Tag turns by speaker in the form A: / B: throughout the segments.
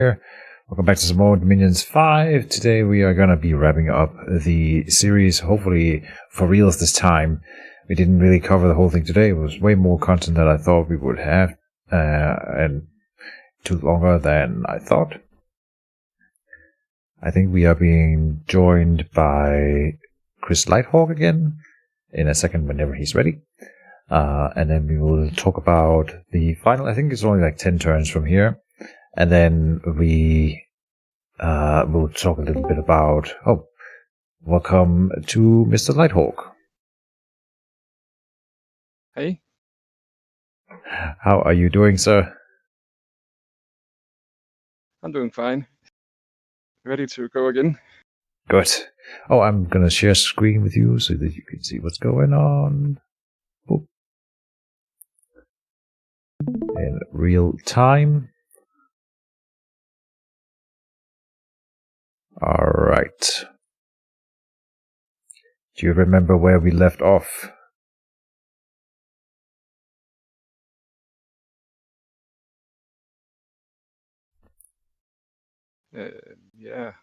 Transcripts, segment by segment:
A: Welcome back to some more Dominions 5. Today we are going to be wrapping up the series, hopefully for reals this time. We didn't really cover the whole thing today. It was way more content than I thought we would have, and took longer than I thought. I think we are being joined by Chris Lighthawk again in a second whenever he's ready. And then we will talk about the final, I think it's only like 10 turns from here. And then we will talk a little bit about, welcome to Mr. Lighthawk.
B: Hey.
A: How are you doing, sir?
B: I'm doing fine. Ready to go again?
A: Good. Oh, I'm going to share screen with you so that you can see what's going on. Oh. In real time. Alright. Do you remember where we left off?
B: Yeah.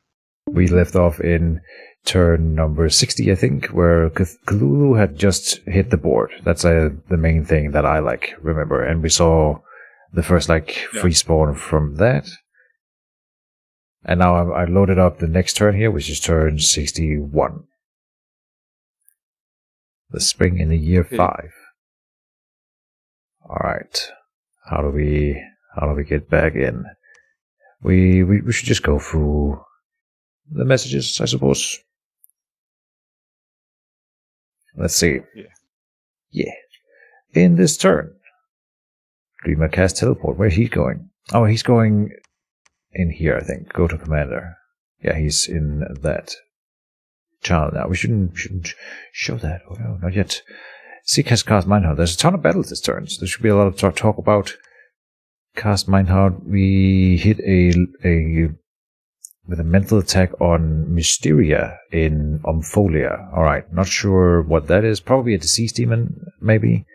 A: We left off in turn number 60, I think, where Cthulhu had just hit the board. That's the main thing that I remember. And we saw the first free spawn from that. And now I loaded up the next turn here, which is turn 61. The spring in the year 5. Alright. How do we get back in? We should just go through the messages, I suppose. Let's see. Yeah. In this turn, Dreamer cast teleport. Where's he going? Oh, he's going in here, I think. Go to commander. Yeah, he's in that channel now. We shouldn't show that. Oh no, not yet. Seek has cast Mindheart. There's a ton of battles this turn, so there should be a lot of talk about cast Mindheart. We hit with a mental attack on Mysteria in Ompholia. Alright, not sure what that is. Probably a disease demon, maybe.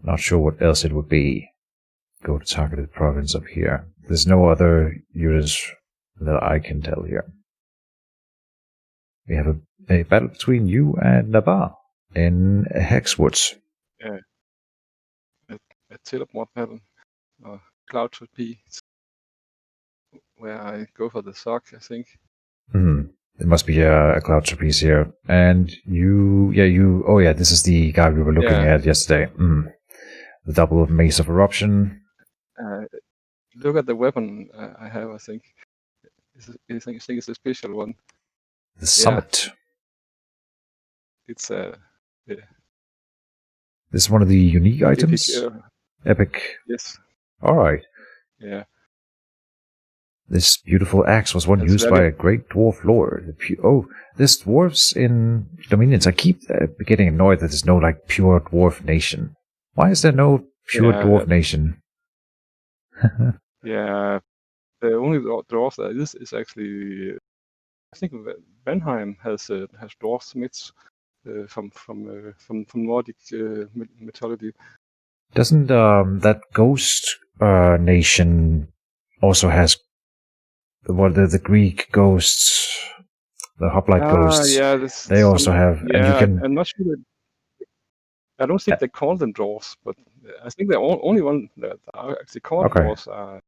A: Not sure what else it would be. Go to targeted province up here. There's no other units that I can tell here. We have a battle between you and Nabar in Hexwoods.
B: Yeah. A teleport battle. Cloud Trapeze. Where I go for the sock, I think.
A: There must be a Cloud Trapeze here. And this is the guy we were looking at yesterday. The double Mace of Eruption.
B: Look at the weapon I have, I think. I think it's a special one.
A: The Summit.
B: It's
A: This is one of the unique items? Epic.
B: Yes.
A: Alright.
B: Yeah.
A: This beautiful axe was one used by a great dwarf lord. There's dwarves in Dominions. I keep getting annoyed that there's no pure dwarf nation. Why is there no pure dwarf nation?
B: Yeah, the only dwarf that is actually, I think Vanheim has dwarf smiths from Nordic mythology.
A: Doesn't that ghost nation also has the Greek ghosts, the hoplite ghosts?
B: Yeah,
A: they also have.
B: Yeah,
A: and
B: I'm not sure. I don't think they call them dwarves, but I think the only one that are actually called dwarves are.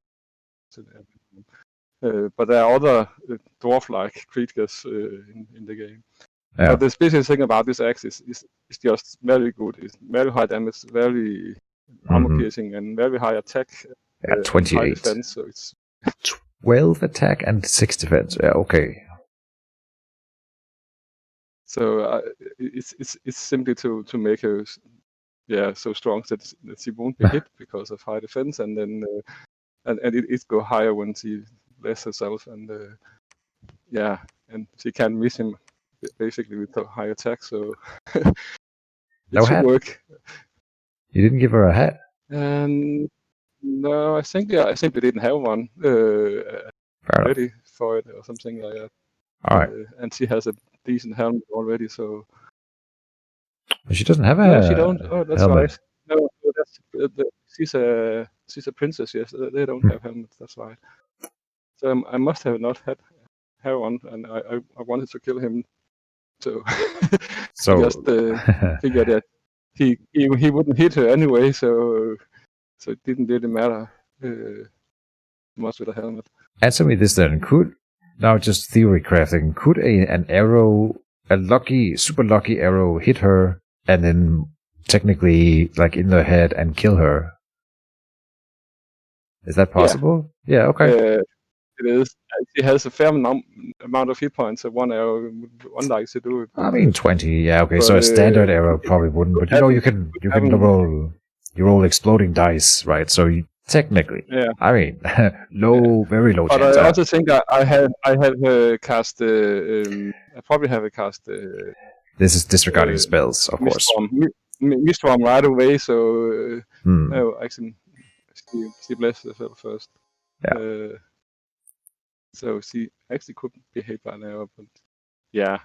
B: But there are other dwarf-like creatures in the game.
A: Yeah.
B: But the special thing about this axe is just very good. It's very high damage, very armor piercing, and very high attack.
A: 28.
B: High defense, so it's
A: 12 attack and 6 defense. Yeah, okay.
B: So it's simply to make her so strong that she won't be hit because of high defense, and then and it go higher when she lets herself, and and she can miss him basically with a high attack. So it should work.
A: You didn't give her a hat?
B: No, I think I simply didn't have one ready for it or something like that.
A: All right.
B: And she has a decent helmet already, so.
A: She doesn't have a.
B: No, she don't. Oh, that's
A: helmet.
B: Right. No, she's a princess. Yes, they don't have helmets. That's right. So I must have not had hair on, and I wanted to kill him. So I just figured that he wouldn't hit her anyway, so it didn't really matter much with a helmet.
A: Answer me this then. Now just theory crafting, could an arrow, super lucky arrow hit her and then technically like in the head and kill her? Is that possible? Yeah, okay.
B: It is. She has a fair amount of hit points, so one arrow would like to do it.
A: I mean 20, yeah, okay, so a standard arrow probably wouldn't, but you can roll exploding dice, right? So technically, I mean, very low chance.
B: But I also think I had cast. I probably have cast.
A: This is disregarding spells, of course.
B: Mistform right away, so actually, she blessed herself first.
A: Yeah.
B: So she actually could be hit by an arrow, but yeah.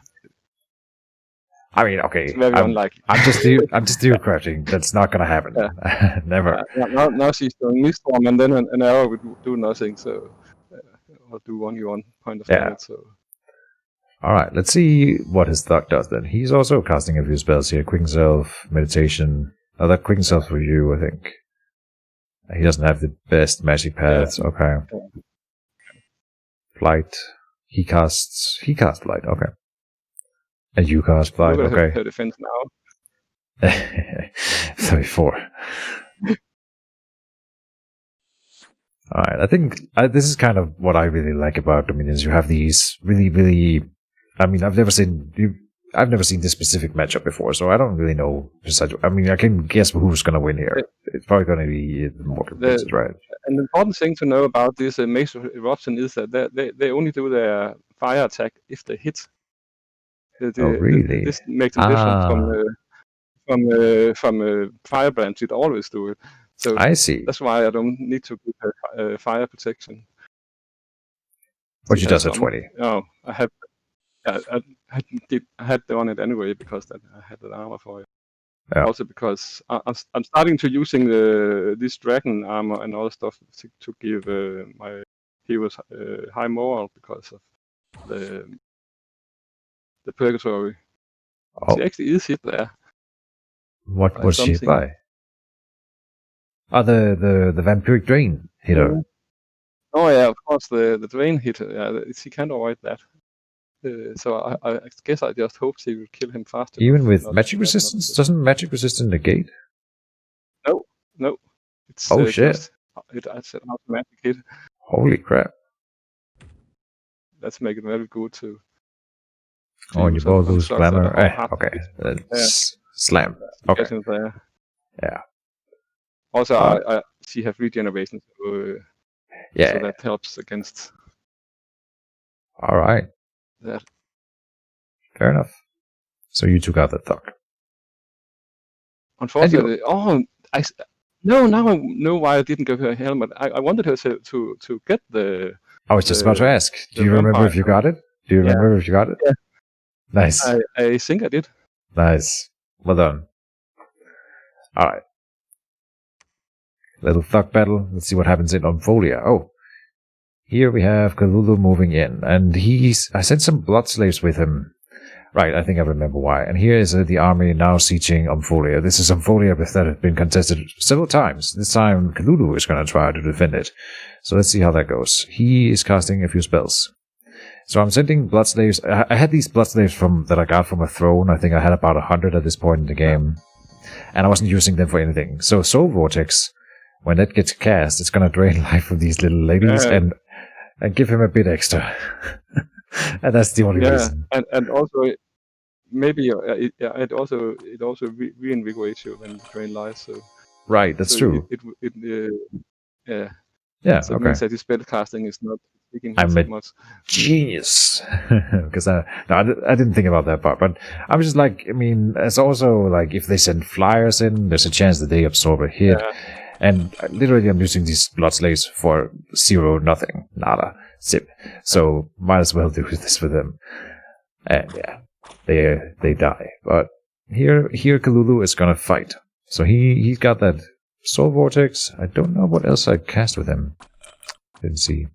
A: I mean, okay.
B: It's very unlikely.
A: I'm just theory crafting. That's not gonna happen. Yeah. Never.
B: Now she's doing Mistform, and then an arrow would do nothing. So I'll do only 1 point of damage. So.
A: All right. Let's see what his Thug does then. He's also casting a few spells here: Quicken Self, Meditation. Oh, that Quicken Self for you, I think. He doesn't have the best magic paths. Yeah. Okay. Yeah. Flight. He casts Flight. Okay. And you cast Flight. Okay.
B: Her defense now.
A: 34. Alright, I think this is kind of what I really like about Dominions. You have these really, really... I mean, I've never seen this specific matchup before, so I don't really know precisely. I mean, I can guess who's going to win here. It's probably going to be the Mortal Princes, right?
B: An important thing to know about this Maze of Eruption is that they only do their fire attack if they hit.
A: Really?
B: This makes a difference from Firebrand. It always do it. So
A: I see.
B: That's why I don't need to give her fire protection.
A: But she does at 20.
B: No, I have. I had done it anyway because I had the armor for it. Yeah. Also because I'm starting to using this dragon armor and all stuff to give my heroes high moral because of the purgatory.
A: Oh.
B: She actually is hit there.
A: What was she hit by? Oh, the vampiric drain hit her.
B: Oh yeah, of course the drain hit her. Yeah, she can't avoid that. So I guess I just hope she will kill him faster.
A: Even with magic resistance? Doesn't magic resistance negate?
B: No. It's,
A: shit.
B: It's an automatic hit.
A: Holy crap.
B: Let's make it very good too.
A: And you both lose glamour. Okay. Slam. Okay. Yeah.
B: Also, she has regeneration, so that helps against.
A: All right.
B: That.
A: Fair enough. So you took out the Thug.
B: Unfortunately, now I know why I didn't give her a helmet. I wanted her to get the.
A: I was just about to ask. Do you remember if you got it? Yeah. Nice.
B: I think I did.
A: Nice. Well done. All right. Little Thug battle. Let's see what happens in Omphalia. Oh. Here we have Cthulhu moving in, and I sent some blood slaves with him. Right, I think I remember why. And here is the army now sieging Omphalia. This is Omphalia that has been contested several times. This time Cthulhu is going to try to defend it. So let's see how that goes. He is casting a few spells. So I'm sending blood slaves. I had these blood slaves that I got from a throne. I think I had about 100 at this point in the game. And I wasn't using them for anything. So Soul Vortex, when that gets cast, it's going to drain life from these little ladies and give him a bit extra. And that's the only reason.
B: And also, maybe it also reinvigorates you when you drain life. So
A: right, that's true.
B: So it means that his spell casting is not speaking so much.
A: Genius. Because I didn't think about that part, but I was just like, I mean, it's also like if they send flyers in, there's a chance that they absorb a hit. Yeah. And literally, I'm using these blood slaves for 0, nothing, nada, zip. So might as well do this with them. And yeah, they die. But here Cthulhu is gonna fight. So he's got that Soul Vortex. I don't know what else I cast with him. Didn't see.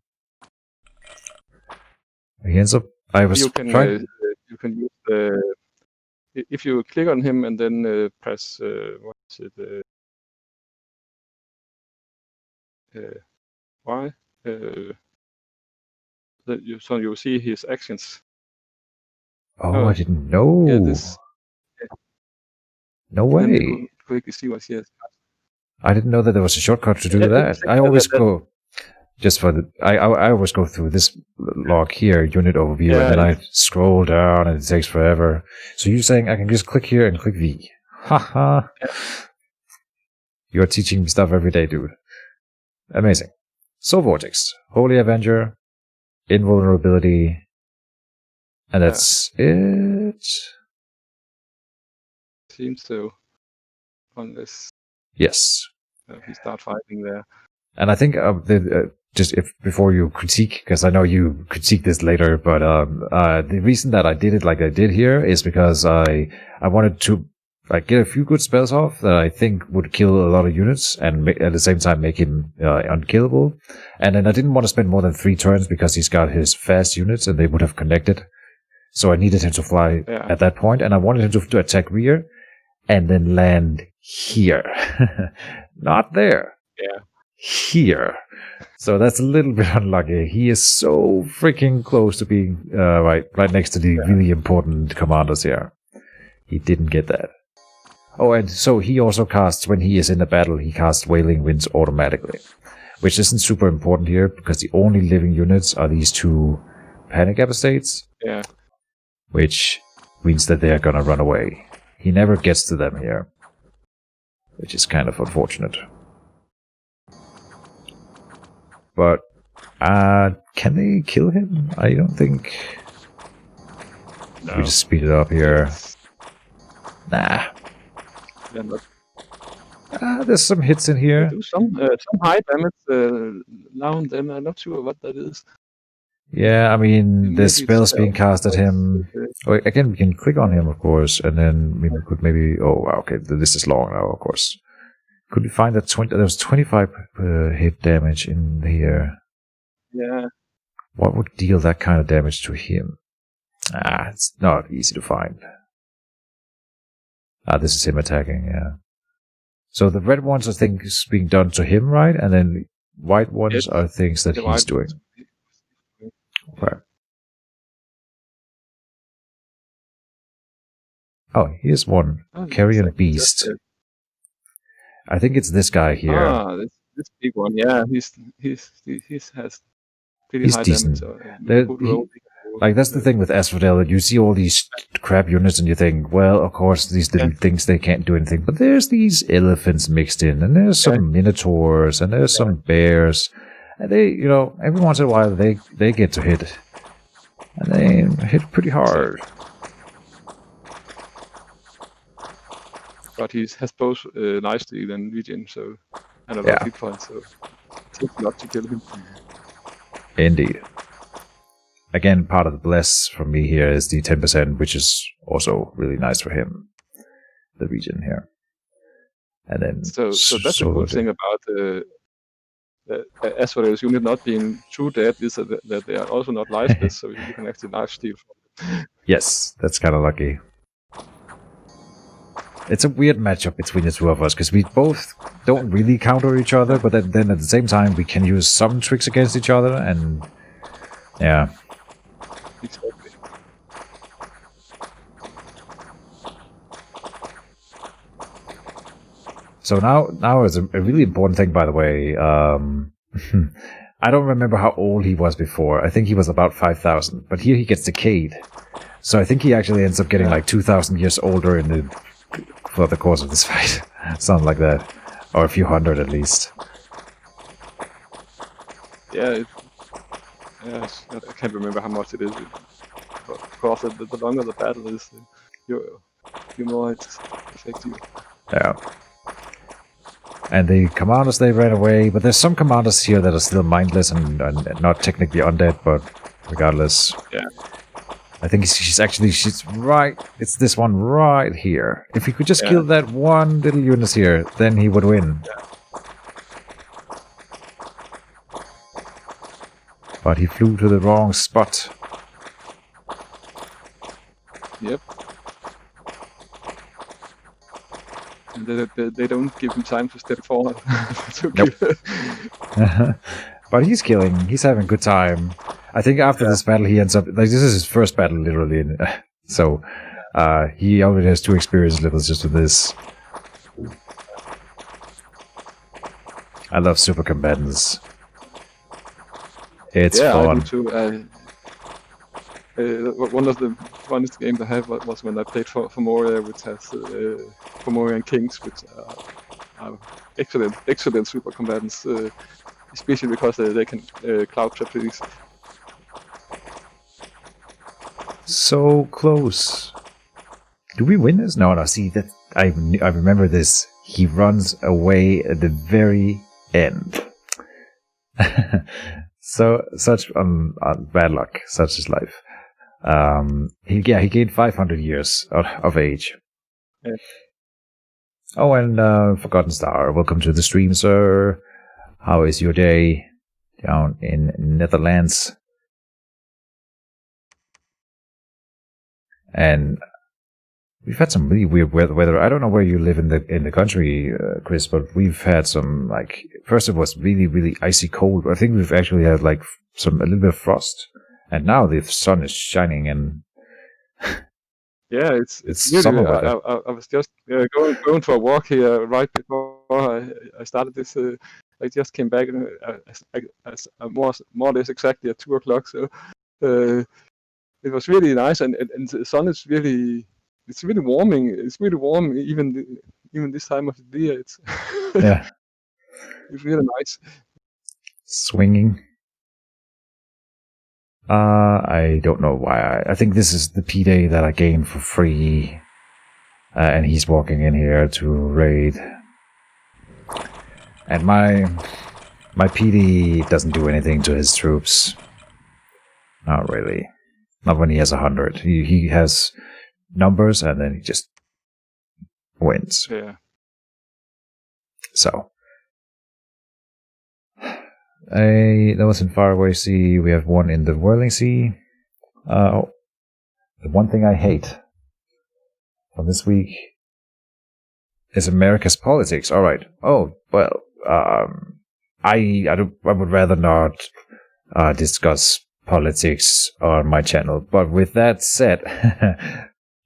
A: He ends up. I was
B: You can
A: trying.
B: you can use the if you click on him and then press what is it Y, so you see his actions.
A: Oh, I didn't know.
B: Yeah, this.
A: No
B: Then we
A: way.
B: could quickly see what he has.
A: I didn't know that there was a shortcut to do
B: Yeah,
A: that. I always
B: that-
A: go just for the. I always go through this log here, unit overview,
B: Yeah,
A: and then I scroll down, and it takes forever. So you're saying I can just click here and click V? Haha. You're teaching me stuff every day, dude. Amazing. Soul Vortex, Holy Avenger, Invulnerability, and that's it.
B: Seems so. Unless
A: Yes.
B: we start fighting there.
A: And I think just if before you critique, because I know you critique this later, but the reason that I did it like I did here is because I wanted to get a few good spells off that I think would kill a lot of units and at the same time make him unkillable. And then I didn't want to spend more than 3 turns because he's got his fast units and they would have connected. So I needed him to fly at that point, and I wanted him to attack rear and then land here. Not there.
B: Yeah.
A: Here. So that's a little bit unlucky. He is so freaking close to being right next to the really important commanders here. He didn't get that. Oh, and so he also casts, when he is in a battle, he casts Wailing Winds automatically. Which isn't super important here, because the only living units are these 2 Panic Apostates.
B: Yeah.
A: Which means that they're gonna run away. He never gets to them here. Which is kind of unfortunate. But, can they kill him? I don't think... No. We just speed it up here. Nah. There's some hits in here.
B: They do some high damage now and then. I'm not sure what that is.
A: Yeah, I mean, there's spells being cast at him. Oh, again, we can click on him, of course, and then we could maybe... Oh, wow, okay, this is long now, of course. Could we find that there was 25 hit damage in here?
B: Yeah.
A: What would deal that kind of damage to him? It's not easy to find. This is him attacking, yeah. So the red ones are things being done to him, right? And then white ones are things that he's doing. Okay. Oh, here's one. Carrion Beast. I think it's this guy here.
B: This big one, yeah. He has pretty high
A: decent.
B: Damage.
A: That's the thing with Asphodel, that you see all these crap units and you think, well, of course, these little things, they can't do anything. But there's these elephants mixed in, and there's some minotaurs, and there's some bears. And they, every once in a while, they get to hit. And they hit pretty hard.
B: But he has both nice steal and regen, and a lot of hit points, so it takes a lot to kill him.
A: Indeed. Again, part of the bless from me here is the 10%, which is also really nice for him. The regen here. And then... So
B: that's a good thing about Asphodel's unit not being true dead, is that they are also not lifeless, so you can actually life steal from them.
A: Yes, that's kind of lucky. It's a weird matchup between the two of us, because we both don't really counter each other, but then at the same time we can use some tricks against each other, and... Yeah.
B: Exactly.
A: So now is a really important thing, by the way. I don't remember how old he was before. I think he was about 5,000, but here he gets decayed. So I think he actually ends up getting like 2,000 years older for the course of this fight. Something like that. Or a few hundred at least.
B: Yeah, I can't remember how much it is. But of course, the longer the battle is, the more it's effective.
A: Yeah. And the commanders, they ran away, but there's some commanders here that are still mindless and not technically undead, but regardless.
B: Yeah.
A: I think she's right. It's this one right here. If he could just kill that one little unit here, then he would win.
B: Yeah.
A: But he flew to the wrong spot.
B: Yep. And they don't give him time to step forward.
A: Nope. But he's killing. He's having a good time. I think after this battle, he ends up like this is his first battle, literally. So he already has 2 experience levels just with this. I love super combatants. It's fun.
B: I do too. One of the funnest games I had was when I played for Moria, which has Fomorian Kings, which are excellent super combatants, especially because they can cloud trapeze.
A: So close. Do we win this? No. See that I remember this. He runs away at the very end. So such bad luck. Such is life. He gained 500 years of age.
B: Yeah.
A: Oh, and Forgotten Star, welcome to the stream, sir. How is your day down in Netherlands? And we've had some really weird weather. I don't know where you live in the country, Chris, but we've had some, like, first it was really, really icy cold. I think we've actually had like a little bit of frost, and now the sun is shining and
B: yeah, it's really,
A: summer weather.
B: I was just going for a walk here right before I started this. I just came back more or less exactly at 2:00. So it was really nice, and the sun is really. It's really warming. It's really warm even this time of the year. It's
A: Yeah,
B: it's really nice.
A: swinging. I don't know why. I think this is the P-Day that I gained for free, and he's walking in here to raid. And my PD doesn't do anything to his troops. Not really. Not when he has 100. He has numbers, and then he just wins.
B: Yeah.
A: So. That was in Faraway Sea. We have one in the Whirling Sea. The one thing I hate from this week is America's politics. All right. Oh, well, I would rather not discuss politics on my channel. But with that said,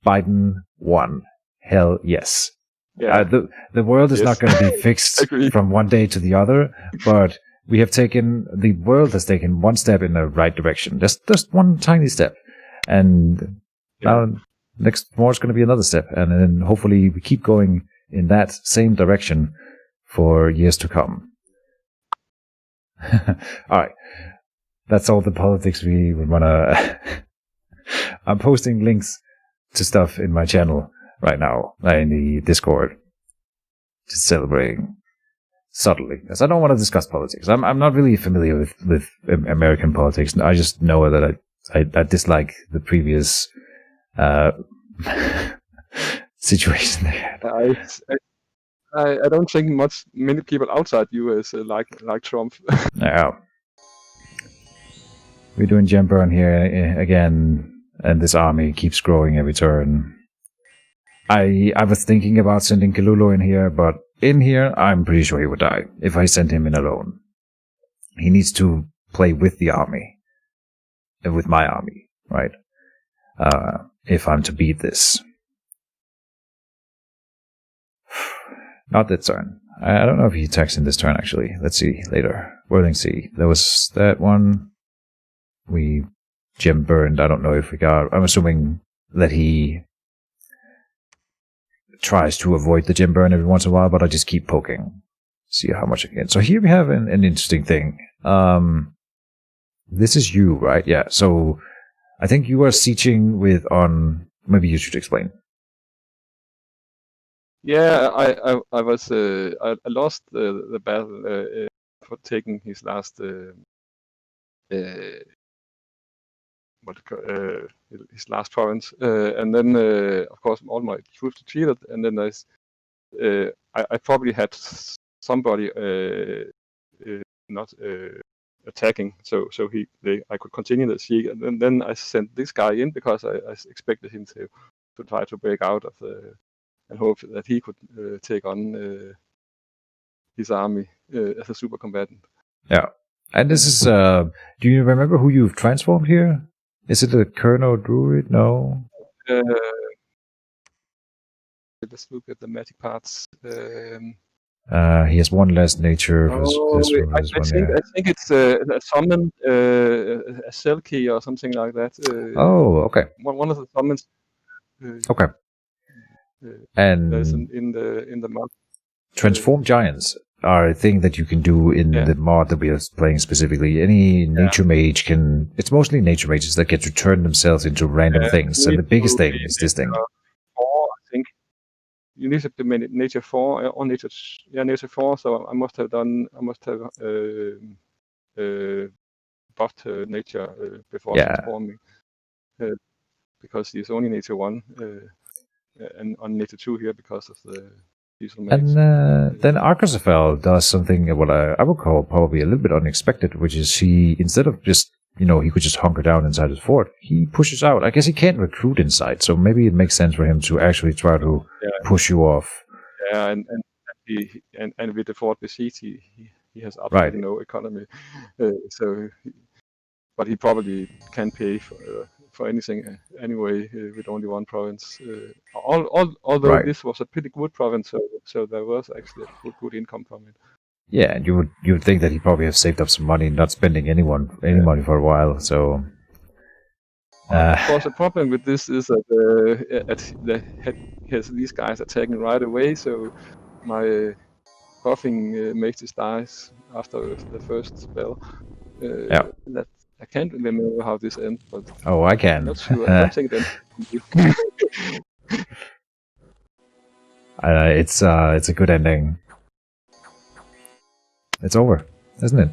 A: Biden won. Hell yes.
B: Yeah.
A: The world is not going to be fixed from one day to the other, but the world has taken one step in the right direction. Just one tiny step. And now next more is going to be another step. And then hopefully we keep going in that same direction for years to come. All right. That's all the politics we would want to... I'm posting links to stuff in my channel right now, in the Discord. Just celebrating subtly, because I don't want to discuss politics. I'm not really familiar with American politics. I just know that I dislike the previous situation they had.
B: I don't think many people outside US like Trump.
A: Yeah. We're doing gem burn here again, and this army keeps growing every turn. I was thinking about sending Kalulu in here, but in here, I'm pretty sure he would die if I sent him in alone. He needs to play with the army. With my army, right? If I'm to beat this. Not this turn. I don't know if he attacks in this turn, actually. Let's see later. Whirling Sea. There was that one. We gem burned. I don't know if we got... I'm assuming that he tries to avoid the gem burn every once in a while, but I just keep poking. See how much I can. So here we have an interesting thing. This is you, right? Yeah. So I think you are sieging with on... Maybe you should explain.
B: Yeah, I was I lost the battle for taking his last his last province, and then of course all my troops retreated, and then I probably had somebody not attacking, so I could continue the siege. And then I sent this guy in because I expected him to try to break out of the and hope that he could take on his army as a super combatant.
A: Yeah. And this is, do you remember who you've transformed here? Is it a Colonel Druid? No.
B: Let's look at the magic parts.
A: He has one less nature for this one.
B: I think it's a summon, a cell key or something like that.
A: Okay.
B: One of the summons.
A: Okay. And
B: there's in the mod.
A: Transform giants are a thing that you can do in the mod that we are playing specifically. Any nature mage can. It's mostly nature mages that get to turn themselves into random things, and the biggest thing is this thing.
B: 4, I think. You need to be nature 4 or nature 4. So I must have buffed nature before transforming, because he's only nature 1 and on nature 2 here because of the diesel mage.
A: And then Arcosafel does something what I would call probably a little bit unexpected, which is he, instead of just, he could just hunker down inside his fort, he pushes out. I guess he can't recruit inside, so maybe it makes sense for him to actually try to push you off.
B: Yeah, and with the fort besieged, he has absolutely no economy. But he probably can pay for anything anyway with only one province. Although this was a pretty good province, so there was actually a good income from it.
A: Yeah, and you would think that he probably have saved up some money, not spending any money for a while. So,
B: of course, the problem with this is that he has these guys attacking right away. So my buffing mages dies after the first spell. That I can't remember how this ends, but
A: I can.
B: I'm not sure. I don't think it ends.
A: It's a good ending. It's over, isn't it?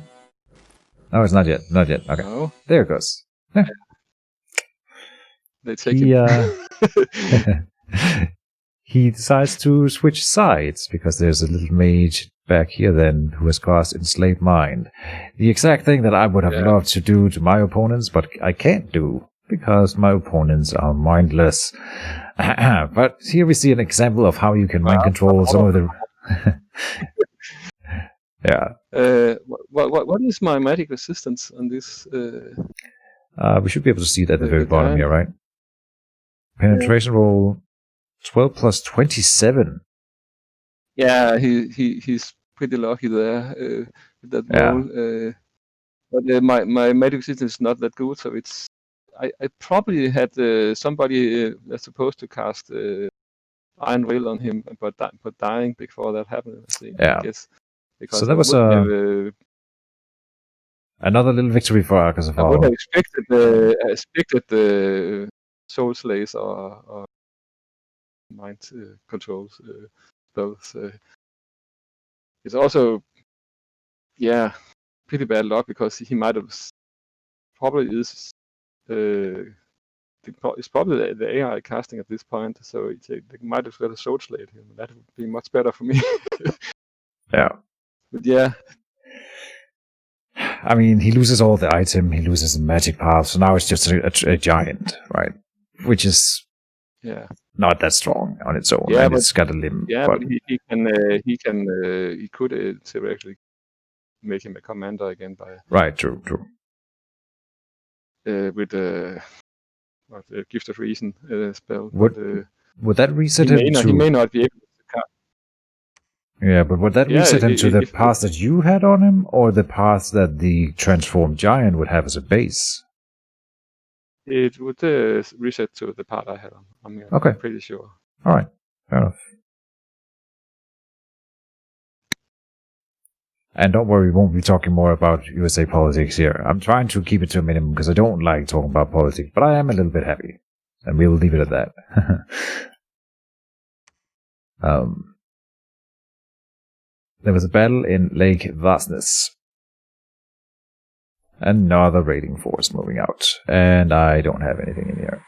A: No, it's not yet. Not yet. Okay.
B: No.
A: There it goes. Yeah.
B: They take it.
A: He decides to switch sides because there's a little mage back here then who has caused enslaved mind. The exact thing that I would have loved to do to my opponents, but I can't do because my opponents are mindless. But here we see an example of how you can mind control some of the... Yeah.
B: What is my magic resistance on this?
A: We should be able to see that at the very bottom here, right? Penetration roll 12 plus 27.
B: Yeah, he's pretty lucky there with that roll. But my magic resistance is not that good, so it's. I probably had somebody that's supposed to cast Iron Will on him, but dying before that happened. I guess. Because
A: so that was another little victory for Arcosafal.
B: I would have expected the Soul Slays or mind controls spells. It's also, pretty bad luck because he might have probably is. It's probably the AI casting at this point, so they might have got a Soul Slay him. That would be much better for me.
A: Yeah.
B: But yeah.
A: I mean, he loses all the item, he loses the magic path, so now it's just a giant, right? Which is not that strong on its own, and it's got a limb.
B: Yeah, but he could theoretically make him a commander again by.
A: Right, true.
B: With the Gift of Reason spell.
A: Would that reset him to?
B: He may not be able to cast.
A: Yeah, but would that reset him to the path that you had on him, or the path that the transformed giant would have as a base?
B: It would reset to the part I had on. I'm pretty sure.
A: All right, fair enough. And don't worry, we won't be talking more about USA politics here. I'm trying to keep it to a minimum because I don't like talking about politics, but I am a little bit happy. And we'll leave it at that. There was a battle in Lake Vastness. Another raiding force moving out. And I don't have anything in here.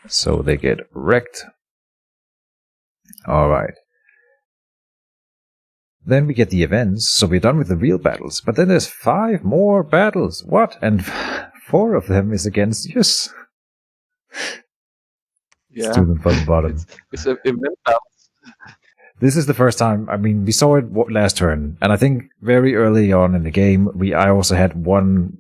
A: So they get wrecked. Alright. then we get the events, so we're done with the real battles. But then there's 5 more battles. What? And 4 of them is against Yus.
B: Yeah.
A: Student from the bottom.
B: It's an event battle.
A: This is the first time. I mean, we saw it last turn, and I think very early on in the game, I also had one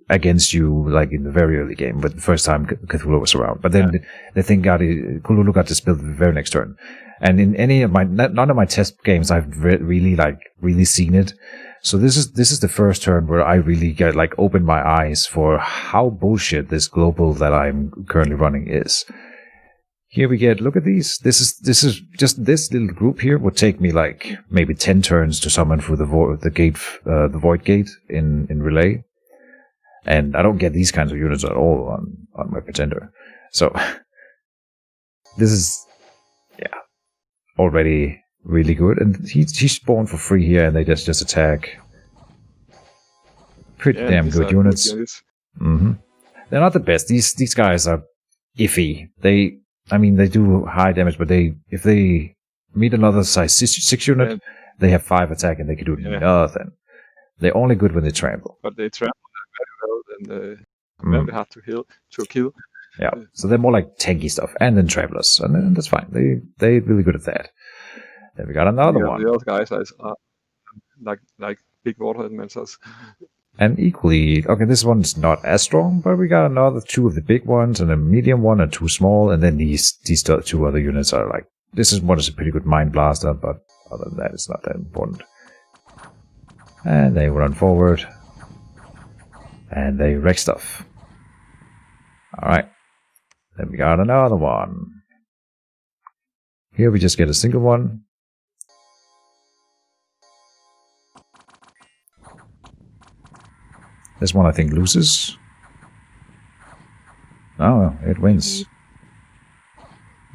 A: against you, like in the very early game, but the first time Cthulhu was around. But then the thing Cthulhu got dispelled the very next turn. And in any of my none of my test games, I've really seen it. So this is the first turn where I really get opened my eyes for how bullshit this global that I'm currently running is. Here we get, look at these. This is just this little group here would take me maybe 10 turns to summon through the void gate in relay. And I don't get these kinds of units at all on my pretender. So this is already really good. And he's spawned for free here, and they just attack. Pretty damn good units. Mm-hmm. They're not the best. These guys are iffy. They do high damage, but if they meet another size 6 unit, they have 5 attack and they can do nothing. They're only good when they trample.
B: But they trample very well and very hard to kill.
A: Yeah, so they're more like tanky stuff, and then travelers, and then that's fine. They're really good at that. Then we got another one.
B: The other guys are like big water elementals.
A: And equally, okay, this one's not as strong, but we got another 2 of the big ones, and a medium one, and 2 small, and then these 2 other units are this one is a pretty good mind blaster, but other than that, it's not that important. And they run forward, and they wreck stuff. Alright. Then we got another one. Here we just get a single one. This one I think loses. Oh, it wins.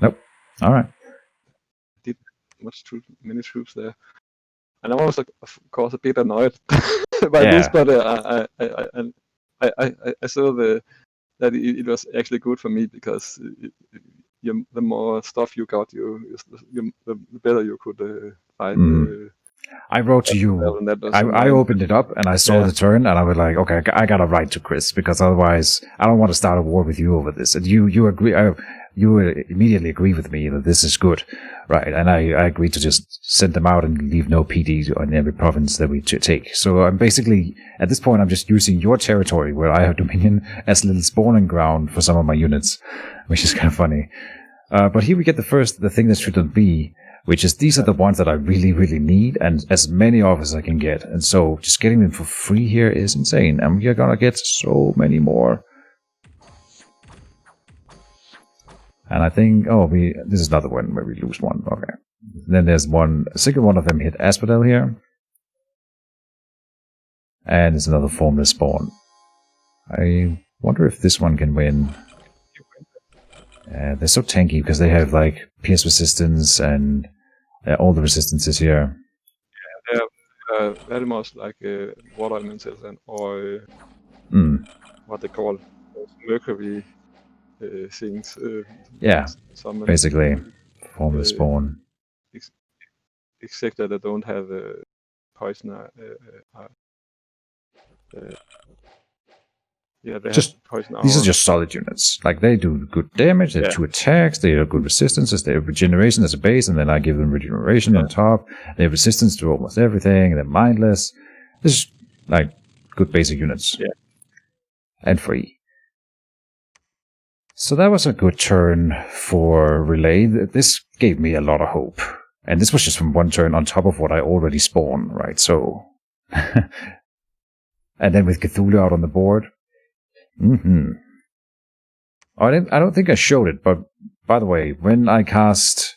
A: Nope. Alright.
B: Did many troops there. And I was of course a bit annoyed by this, but I saw that it was actually good for me, because the more stuff you got, the better you could fight.
A: I wrote to you. I opened it up and I saw the turn, and I was like, okay, I gotta write to Chris, because otherwise I don't want to start a war with you over this. And you agree. You immediately agree with me that this is good, right? And I agreed to just send them out and leave no PD on every province that we take. So I'm basically, at this point, I'm just using your territory where I have dominion as a little spawning ground for some of my units, which is kind of funny. But here we get the thing that shouldn't be, which is these are the ones that I really, really need, and as many of as I can get. And so just getting them for free here is insane. And we're gonna get so many more. And I think, this is another one where we lose one. Okay. Then there's a single one of them hit Asphodel here. And there's another formless spawn. I wonder if this one can win. They're so tanky because they have pierce resistance and all the resistances here.
B: Yeah, they're very much like water elementals or what they call mercury things.
A: Basically, formless spawn.
B: Except that they don't have poison. They have poison.
A: These are just solid units. They do good damage. They have 2 attacks. They have good resistances. They have regeneration as a base, and then I give them regeneration on top. They have resistance to almost everything. They're mindless. This is good basic units.
B: Yeah.
A: And free. So that was a good turn for Relay. This gave me a lot of hope. And this was just from one turn on top of what I already spawned, right? So, and then with Cthulhu out on the board. I don't think I showed it, but by the way, when I cast...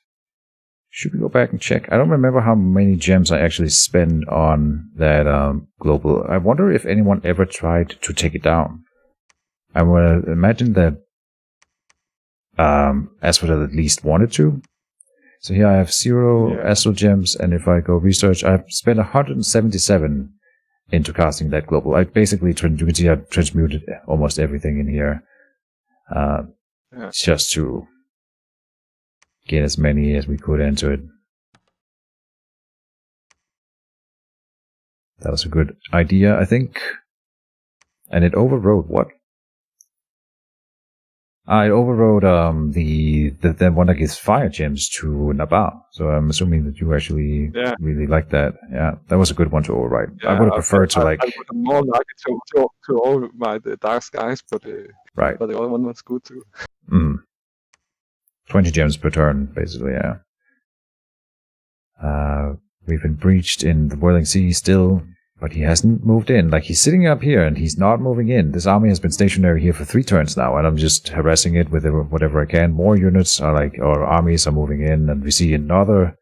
A: Should we go back and check? I don't remember how many gems I actually spent on that global. I wonder if anyone ever tried to take it down. I would imagine that Asphodel at least wanted to. So here I have 0 Astral Gems, and if I go research, I've spent 177 into casting that global. I basically, you can see I've transmuted almost everything in here. Just to get as many as we could into it. That was a good idea, I think. And it overrode what? I overrode the one that gives fire gems to Nabal. So I'm assuming that you actually really like that. Yeah, that was a good one to override.
B: Yeah,
A: I would have preferred to
B: I would have more liked it to override the dark skies, but
A: right.
B: But the other one was good too.
A: 20 gems per turn, basically. Yeah. We've been breached in the Whirling Sea still. But he hasn't moved in. Like, he's sitting up here and he's not moving in. This army has been stationary here for 3 turns now, and I'm just harassing it with whatever I can. More units or armies are moving in, and we see another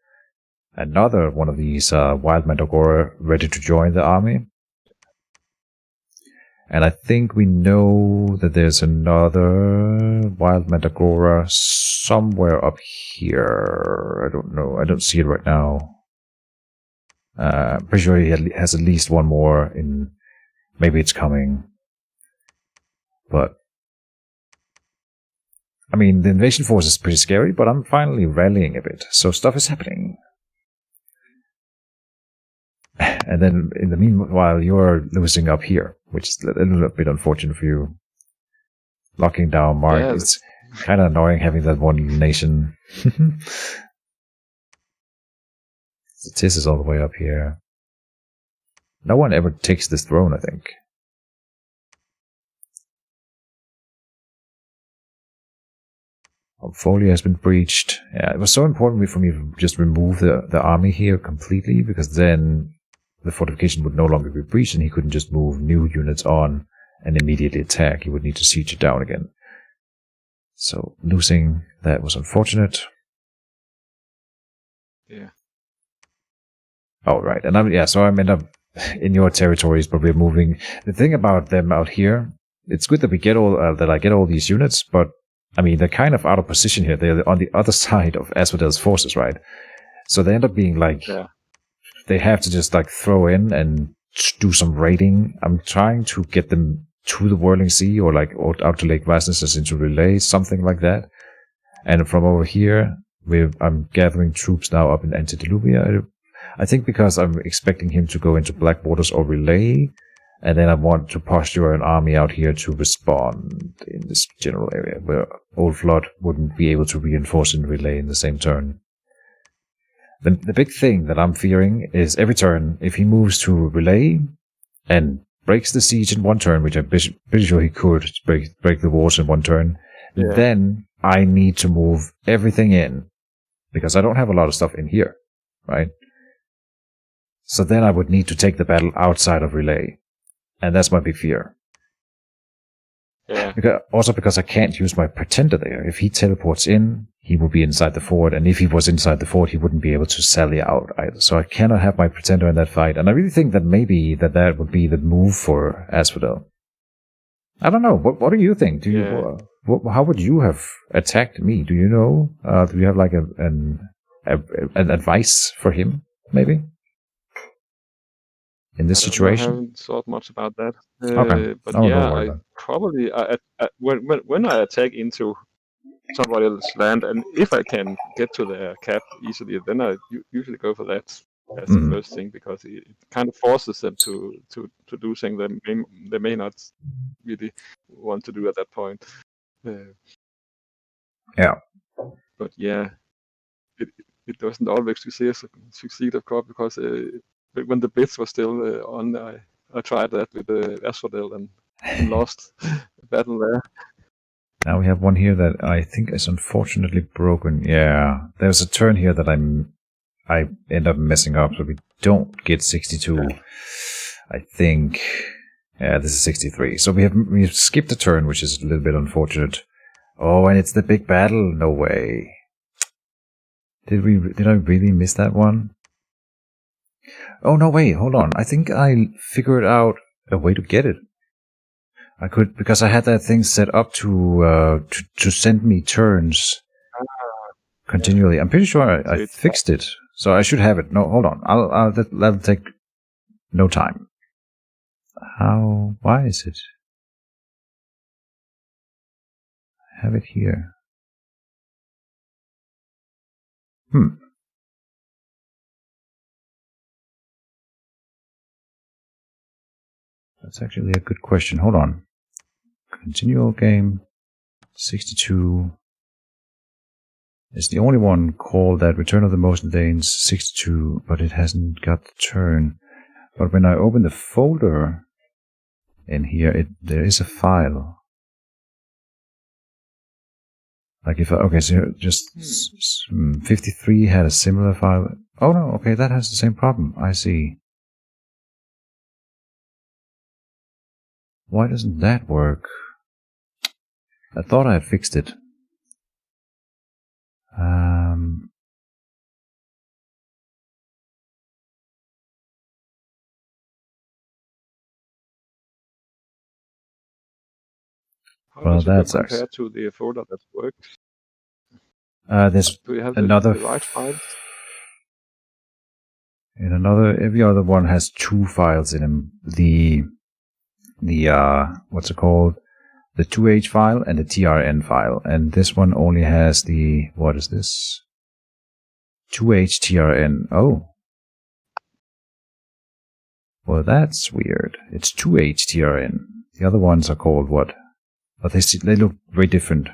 A: one of these wild Mandagora ready to join the army. And I think we know that there's another wild Mandagora somewhere up here. I don't know. I don't see it right now. Pretty sure he has at least one more in. Maybe it's coming. But I mean, the invasion force is pretty scary, but I'm finally rallying a bit. So stuff is happening. And then in the meanwhile, you're losing up here, which is a little bit unfortunate for you. Locking down Mark is kind of annoying having that one nation. Tis is all the way up here. No one ever takes this throne, I think. Folia has been breached. Yeah, it was so important for me to just remove the army here completely, because then the fortification would no longer be breached and he couldn't just move new units on and immediately attack. He would need to siege it down again. So losing that was unfortunate.
B: Yeah.
A: Oh, right. And so I'm end up in your territories, but we're moving. The thing about them out here, it's good that we get I get all these units, but I mean, they're kind of out of position here. They're on the other side of Asphodel's forces, right? So they end up being like, they have to just like throw in and do some raiding. I'm trying to get them to the Whirling Sea or out to Lake Rasnus into Relay, something like that. And from over here, I'm gathering troops now up in Antediluvian. I think because I'm expecting him to go into Black Waters or Relay, and then I want to posture an army out here to respond in this general area where Old Flood wouldn't be able to reinforce in Relay in the same turn. The big thing that I'm fearing is every turn, if he moves to Relay and breaks the siege in one turn, which I'm pretty sure he could break the walls in one turn, then I need to move everything in, because I don't have a lot of stuff in here, right? So then I would need to take the battle outside of Relay. And that's my big fear.
B: Yeah.
A: Because I can't use my Pretender there. If he teleports in, he will be inside the fort. And if he was inside the fort, he wouldn't be able to sally out either. So I cannot have my Pretender in that fight. And I really think that maybe that would be the move for Asphodel. I don't know. What do you think? Do you? How would you have attacked me? Do you know? Do you have like an advice for him? Maybe. In this situation,
B: I haven't thought much about that.
A: Okay.
B: But
A: I
B: probably when I attack into somebody else's land, and if I can get to their cap easily, then I usually go for that as the first thing, because it kind of forces them to do things they may not really want to do at that point.
A: Yeah.
B: But it doesn't always succeed, of course, because when the bits were still on, I tried that with Asphodel and lost the battle there.
A: Now we have one here that I think is unfortunately broken. Yeah, there's a turn here that I end up messing up, so we don't get 62. I think. Yeah, this is 63. So we've skipped a turn, which is a little bit unfortunate. Oh, and it's the big battle. No way. Did I really miss that one? Oh no, wait, hold on. I think I figured out a way to get it. I could, because I had that thing set up to send me turns continually. I'm pretty sure I fixed it, so I should have it. No, hold on. That'll take no time. Why is it? I have it here. That's actually a good question. Hold on. Continue old game. 62. It's the only one called that Return of the Motion Danes 62, but it hasn't got the turn. But when I open the folder in here, there is a file. Like if I, okay, so just 53 had a similar file. Oh no, okay, that has the same problem. I see. Why doesn't that work? I thought I had fixed it.
B: How
A: Well,
B: does it
A: that
B: look
A: sucks.
B: compared to the folder that works?
A: There's
B: Do you have
A: another
B: the right files?
A: In another, every other one has two files in them. The what's it called? The 2H file and the TRN file. And this one only has the, what is this? 2H TRN. Oh. Well, that's weird. It's 2H TRN. The other ones are called what? But they look very different.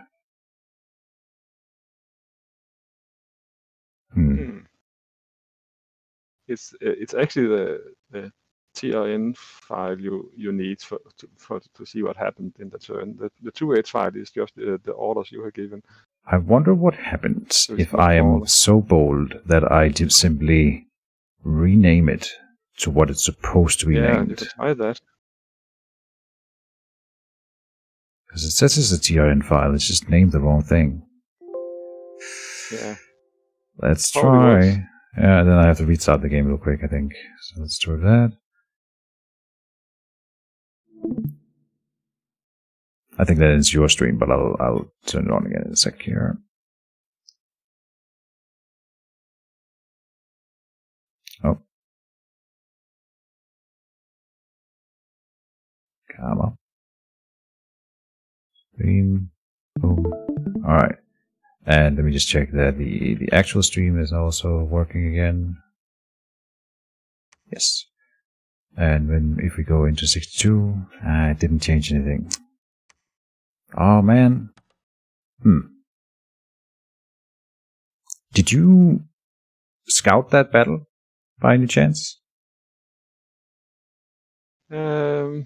B: It's actually the TRN file you need to see what happened in the turn. The 2H file is just the orders you have given.
A: I wonder what happens
B: So
A: if I am so bold that I just simply rename it to what it's supposed to be named.
B: Yeah, you can try that.
A: Because it says it's a TRN file, it's just named the wrong thing.
B: Yeah.
A: Let's try. Yeah, then I have to restart the game real quick, I think. So let's try that. I think that is your stream, but I'll turn it on again in a sec here. Oh. Come on. Stream. Boom. Alright. And let me just check that the actual stream is also working again. Yes. And if we go into 62, it didn't change anything. Oh man. Did you scout that battle by any chance? Do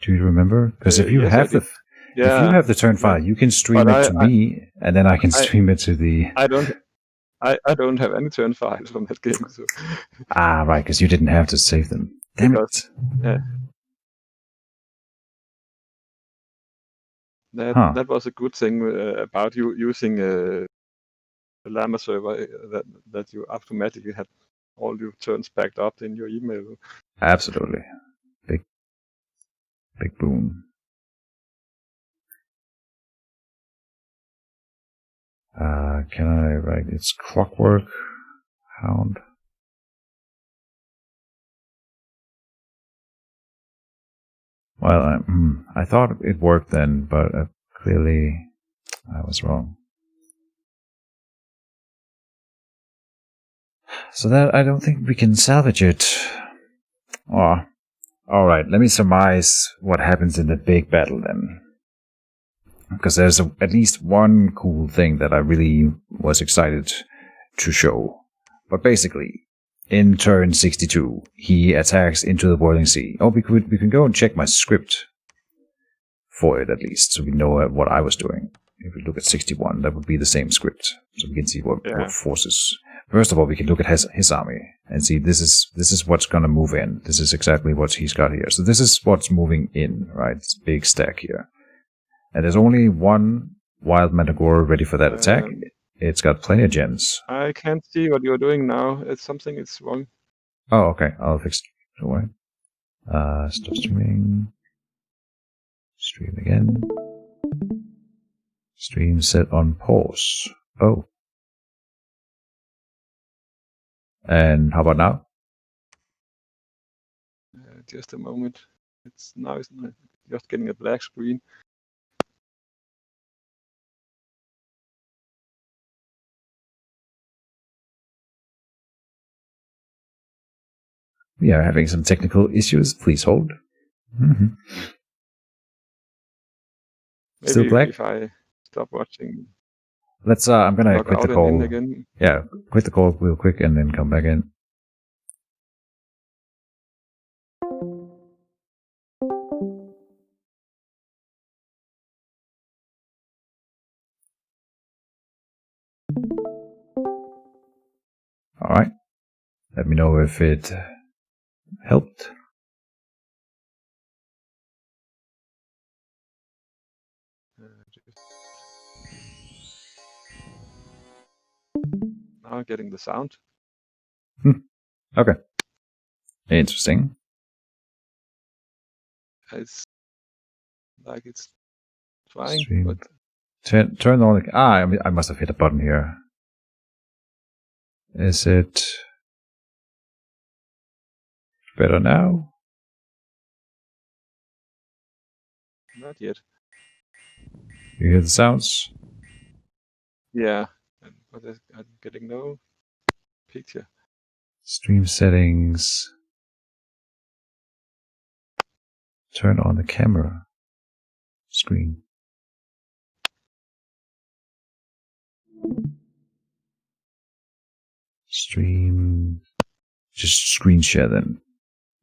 A: you remember? Because if you
B: yes,
A: have if you have the turn file, you can stream it to me, and then I can stream it to the.
B: I don't have any turn files from that game. So.
A: Right, because you didn't have to save them. Damn it.
B: Yeah. That was a good thing about you using the Llama server that you automatically had all your turns backed up in your email.
A: Absolutely. Big boom. Can I write it's Clockwork Hound? Well, I thought it worked then, but clearly I was wrong. So that I don't think we can salvage it. Oh, alright, let me surmise what happens in the big battle then. Because there's at least one cool thing that I really was excited to show. But basically, in turn 62, he attacks into the Whirling Sea. Oh, we can go and check my script for it at least, so we know what I was doing. If we look at 61, that would be the same script, so we can see what forces. First of all, we can look at his army and see this is what's gonna move in. This is exactly what he's got here. So this is what's moving in, right? It's a big stack here. And there's only one Wild Manticore ready for that attack. It's got plenty of gems.
B: I can't see what you're doing now. It's something is wrong.
A: Oh, okay. I'll fix it. Don't worry. Stop streaming. Stream again. Stream set on pause. Oh. And how about now?
B: Just a moment. It's just getting a black screen.
A: We are having some technical issues. Please hold. Mm-hmm.
B: Maybe
A: Still black?
B: if I stop watching.
A: Let's. I'm gonna
B: log
A: quit the
B: out
A: call.
B: and in again.
A: Yeah, quit the call real quick and then come back in. All right. Let me know if it helped.
B: Now I'm getting the sound.
A: Okay. Interesting.
B: It's like it's trying,
A: Stream.
B: but
A: Turn on the... I must have hit a button here. Is it better now?
B: not yet.
A: You hear the sounds?
B: Yeah, but I'm getting no picture.
A: Stream settings. Turn on the camera screen. Stream. Just screen share then,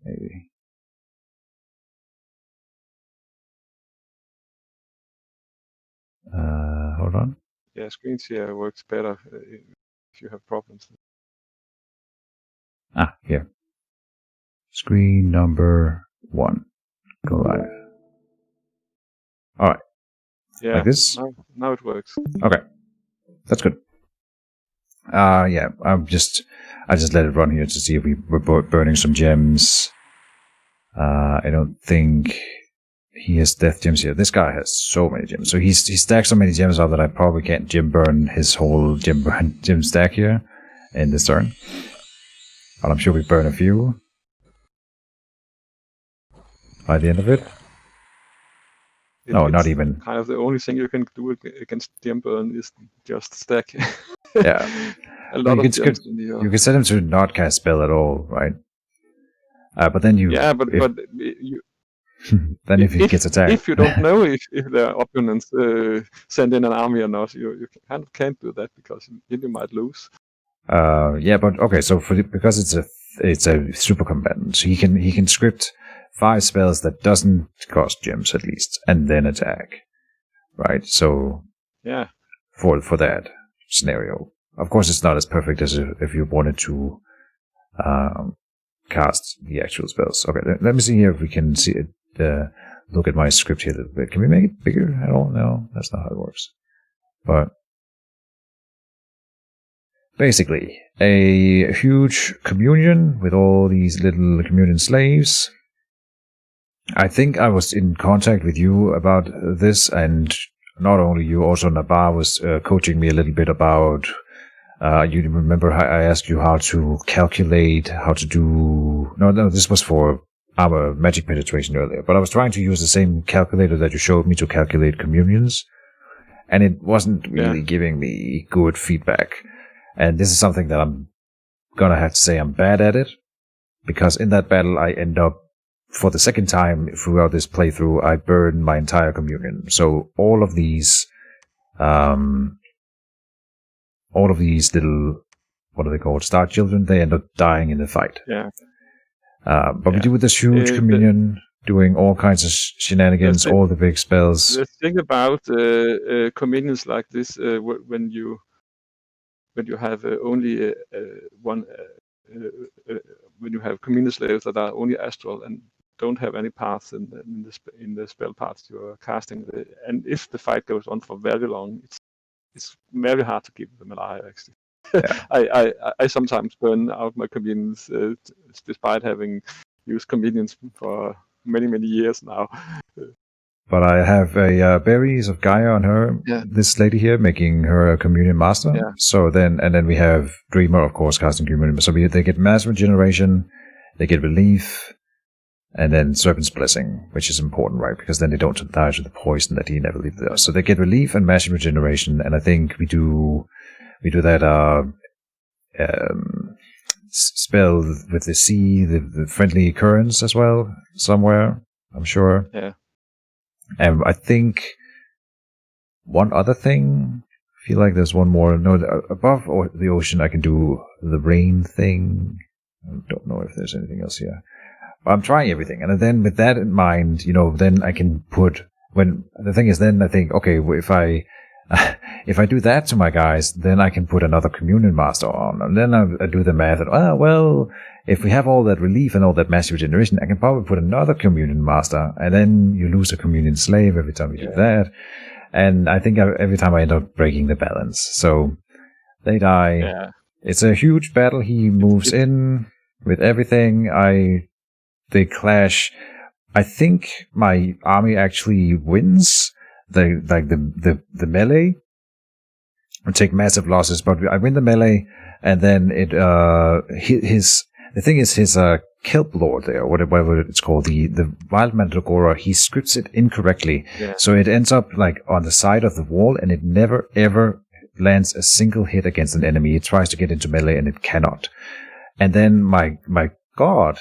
A: maybe. Hold on.
B: Yeah, screen share works better if you have problems.
A: Here. Screen number 1. Go live. Alright.
B: Yeah,
A: Like this?
B: now it works.
A: Okay. That's good. Yeah, I just let it run here to see if we were burning some gems. I don't think he has death gems here. This guy has so many gems. So he stacks so many gems up that I probably can't gem burn his whole gem stack here in this turn. But I'm sure we burn a few by the end of it. No, not even.
B: Kind of the only thing you can do against gem burn is just stack.
A: Yeah.
B: A lot of gems in the
A: you can set him to not cast spell at all, right? But then you...
B: Yeah, but you...
A: then if he gets attacked...
B: If you don't know if their opponents send in an army or not, you kind of can't do that because you might lose.
A: Yeah, but okay, so because it's a super combatant, so he can script 5 spells that doesn't cost gems at least, and then attack. Right? So
B: yeah.
A: For that scenario. Of course it's not as perfect as if you wanted to cast the actual spells. Okay, let me see here if we can see it. Look at my script here a little bit. Can we make it bigger at all? No, that's not how it works. But basically, a huge communion with all these little communion slaves. I think I was in contact with you about this, and not only you, also Nabar was coaching me a little bit about... you remember I asked you how to calculate, how to do... No, this was for our magic penetration earlier, but I was trying to use the same calculator that you showed me to calculate communions, and it wasn't really giving me good feedback. And this is something that I'm gonna have to say I'm bad at it, because in that battle I end up, for the second time throughout this playthrough, I burn my entire communion. So all of these little, what are they called, star children, they end up dying in the fight.
B: Yeah.
A: But we do with this huge communion, doing all kinds of shenanigans, all the big spells.
B: The thing about communions like this, when you have only one, when you have communion slaves that are only astral and don't have any paths in the spell paths you are casting, and if the fight goes on for very long, it's very hard to keep them alive. Actually, yeah. I sometimes burn out my communions despite having used communions for many years now.
A: But I have a berries of Gaia on her. Yeah. This lady here, making her a communion master. Yeah. So then we have Dreamer, of course, casting communion. So they get mass regeneration, they get relief, and then Serpent's Blessing, which is important, right? Because then they don't die to the poison that he never leaves us. So they get relief and mass regeneration, and I think we do that spell with the sea, the friendly currents as well, somewhere, I'm sure.
B: Yeah.
A: And I think one other thing, I feel like there's one more. No, above the ocean, I can do the rain thing. I don't know if there's anything else here. But I'm trying everything. And then with that in mind, then I can put, when the thing is, then I think, okay, if I do that to my guys, then I can put another communion master on. And then I do the math that, if we have all that relief and all that massive regeneration, I can probably put another communion master. And then you lose a communion slave every time you do that. And I think every time I end up breaking the balance. So they die.
B: Yeah.
A: It's a huge battle. He moves in with everything. They clash. I think my army actually wins the melee. I take massive losses, but I win the melee, and then the thing is his kelp lord there, whatever it's called, the wild mandragora, he scripts it incorrectly, so it ends up like on the side of the wall, and it never ever lands a single hit against an enemy. It tries to get into melee, and it cannot. And then my god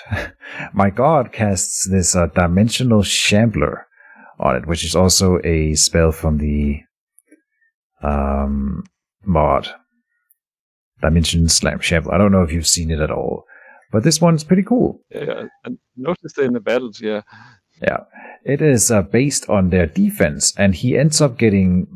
A: casts this dimensional shambler on it, which is also a spell from the mod Dimension Slam Shambler. I don't know if you've seen it at all, but this one's pretty cool.
B: Yeah, I noticed it in the battles. Yeah,
A: it is based on their defense, and he ends up getting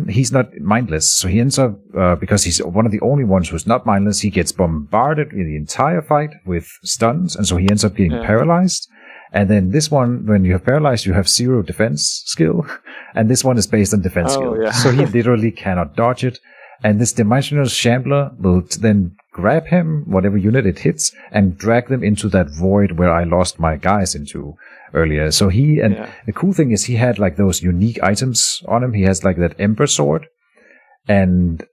A: he's not mindless, so he ends up because he's one of the only ones who's not mindless, he gets bombarded in the entire fight with stuns, and so he ends up getting paralyzed. And then this one, when you have paralyzed, you have 0 defense skill, and this one is based on defense skill, so he literally cannot dodge it. And this dimensional shambler will then grab him, whatever unit it hits, and drag them into that void where I lost my guys into earlier. So the cool thing is he had like those unique items on him. He has like that Ember Sword. And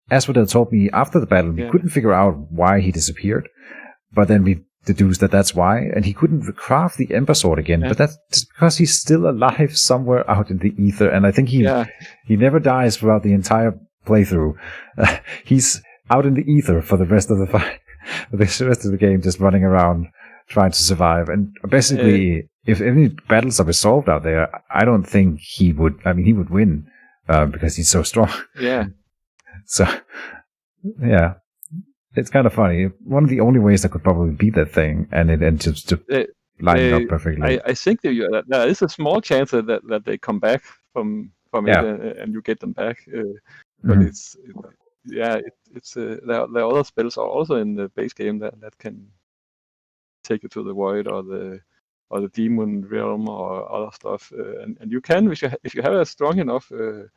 A: Asphodel told me after the battle, we couldn't figure out why he disappeared. But then we deduced that that's why. And he couldn't craft the Ember Sword again. But that's just because he's still alive somewhere out in the ether. And I think he never dies throughout the entire playthrough. He's out in the ether for the rest of the fight, the rest of the game, just running around trying to survive. And basically, if any battles are resolved out there, I don't think he would. I mean, he would win because he's so strong.
B: Yeah.
A: So, yeah, it's kind of funny. One of the only ways I could probably beat that thing, and it ends up lining up perfectly.
B: I think there is a small chance that they come back from it and you get them back. But it's there are other spells also in the base game that can take you to the void or the demon realm or other stuff, and you can, if you have a strong enough the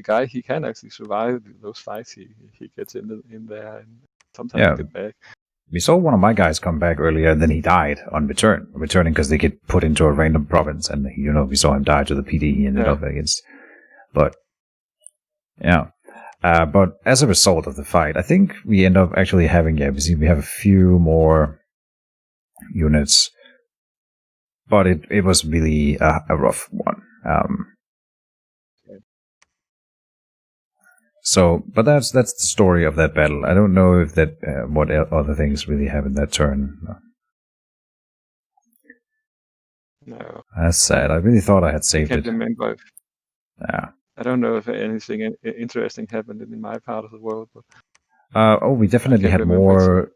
B: guy, he can actually survive those fights. He gets in there and sometimes get back.
A: We saw one of my guys come back earlier, and then he died on returning because they get put into a random province, and we saw him die to the PD he ended up against. But but as a result of the fight, I think we end up actually having, we have a few more units, but it was really a rough one. But that's the story of that battle. I don't know if that what other things really happened that turn.
B: No.
A: That's sad. I really thought I had saved it.
B: I can't remember.
A: Yeah.
B: I don't know if anything interesting happened in my part of the world, but
A: we definitely had more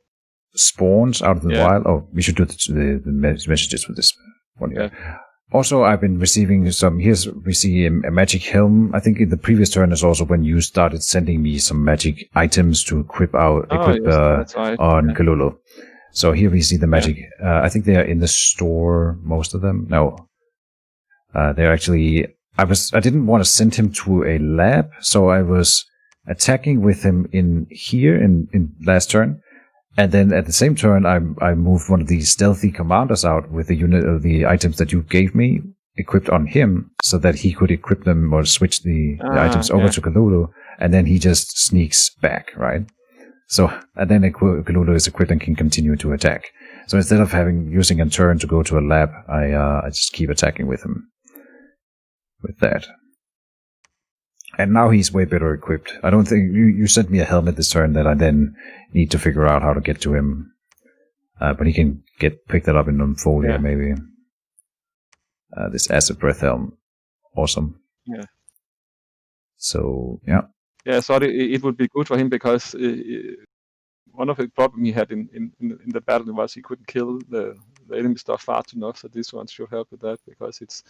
A: spawns out of the wild. Oh, we should do the messages for this one here. Yeah. Also, I've been receiving some. We see a magic helm. I think in the previous turn is also when you started sending me some magic items to equip on Kalulu. So here we see the magic. I think they are in the store, most of them. No, they're actually. I didn't want to send him to a lab, so I was attacking with him in last turn, and then at the same turn I moved one of the stealthy commanders out with the unit of the items that you gave me equipped on him, so that he could equip them or switch the items over to Kalulu, and then he just sneaks back, right? So and then Kalulu is equipped and can continue to attack. So instead of using a turn to go to a lab, I just keep attacking with him. With that. And now he's way better equipped. I don't think you sent me a helmet this turn that I then need to figure out how to get to him. But he can pick that up in Folia, maybe. This acid breath helm, awesome.
B: Yeah.
A: So yeah.
B: Yeah, I thought it would be good for him because one of the problems he had in the battle was he couldn't kill the enemy stuff fast enough. So this one should help with that because it's.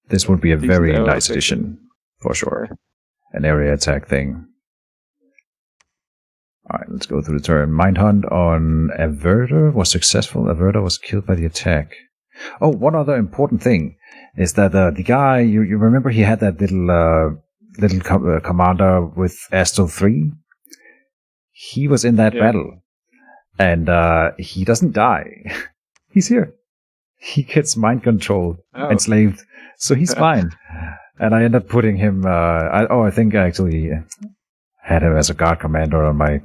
A: This would be a very nice addition for sure. Yeah. An area attack thing. Alright, let's go through the turn. Mindhunt on Averter was successful. Averter was killed by the attack. Oh, one other important thing is that the guy, you remember he had that little commander with Astral 3? He was in that battle. And he doesn't die. He's here. He gets mind controlled, enslaved. So he's fine. And I end up putting him, I think I actually had him as a guard commander on my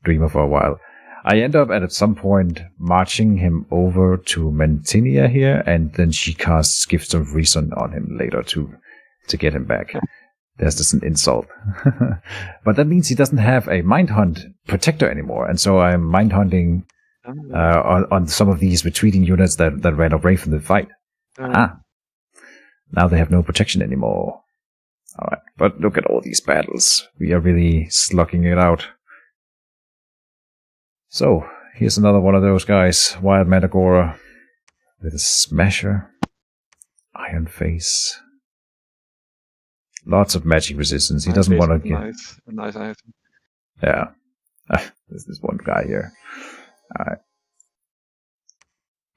A: Dreamer for a while. I end up at some point marching him over to Mantinia here, and then she casts Gifts of Reason on him later to get him back. That's just an insult. But that means he doesn't have a Mindhunt protector anymore, and so I'm Mindhunting on some of these retreating units that ran away from the fight. Now they have no protection anymore. Alright, but look at all these battles. We are really slugging it out. So, here's another one of those guys. Wild Managora with a Smasher. Iron Face. Lots of magic resistance. He doesn't want to get...
B: A nice item.
A: Yeah. There's this one guy here. Alright.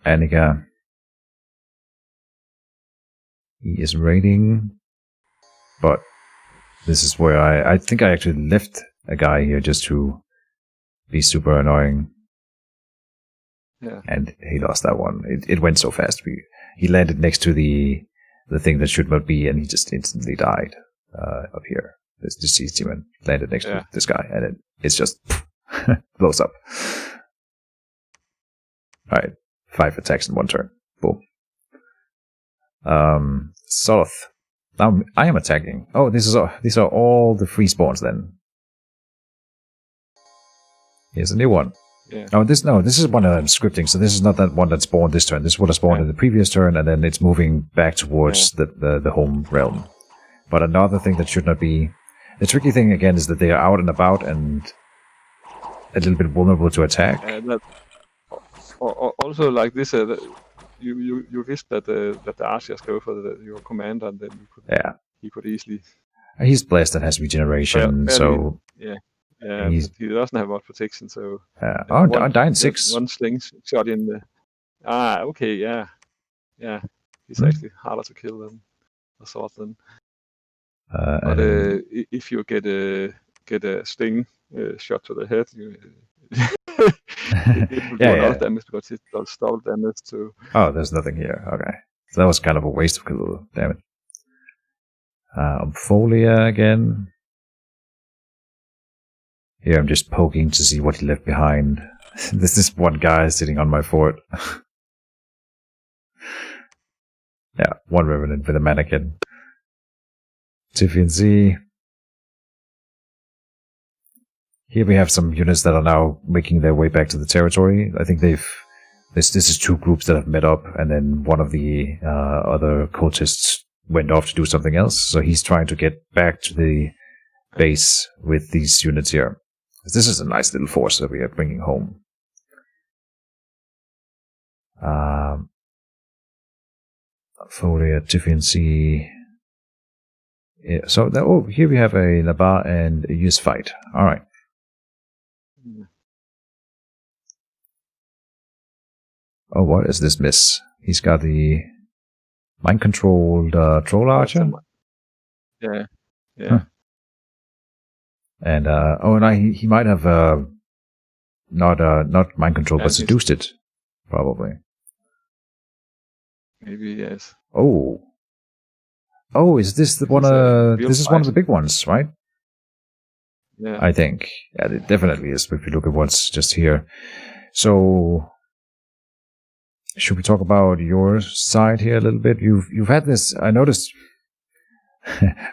A: Aniga. He is raiding. But this is where I think I actually left a guy here just to be super annoying.
B: Yeah.
A: And he lost that one. It went so fast. He landed next to the thing that should not be, and he just instantly died up here. This deceased human landed next to this guy, and it's just blows up. Alright, 5 attacks in one turn. Boom. South. Now I am attacking. Oh, these are all the free spawns then. Here's a new one.
B: Yeah.
A: Oh, this is one that I'm scripting, so this is not that one that spawned this turn. This would have spawned in the previous turn, and then it's moving back towards the home realm. But another thing that should not be... The tricky thing, again, is that they are out and about and a little bit vulnerable to attack.
B: Also, like this, you wish that the archers go for your command, and then he could easily...
A: He's blessed and has regeneration, so...
B: Yeah, he doesn't have much protection, so...
A: Dying 6.
B: One slingshot in the... okay, yeah. Yeah, he's actually harder to kill than a sword then. But if you get a sting shot to the head, it will do a lot of damage because it does double damage too.
A: Oh, there's nothing here. Okay. So that was kind of a waste of Cthulhu. Damn it. Folia again. Here I'm just poking to see what he left behind. There's this one guy sitting on my fort. Yeah, one Revenant with a mannequin. Tiffany. Here we have some units that are now making their way back to the territory. I think this is 2 groups that have met up, and then one of the other cultists went off to do something else. So he's trying to get back to the base with these units here. This is a nice little force that we are bringing home. Folia, Tiffany. Yeah, so here we have a Nabar and a Use fight. All right. Oh, what is this miss? He's got the mind-controlled troll archer.
B: Yeah.
A: Huh. And he might have not mind control, but seduced it, probably.
B: Maybe yes.
A: Oh, is this the one? This is one of the big ones, right?
B: Yeah,
A: I think. Yeah, it definitely is. If you look at what's just here, so should we talk about your side here a little bit? You've had this. I noticed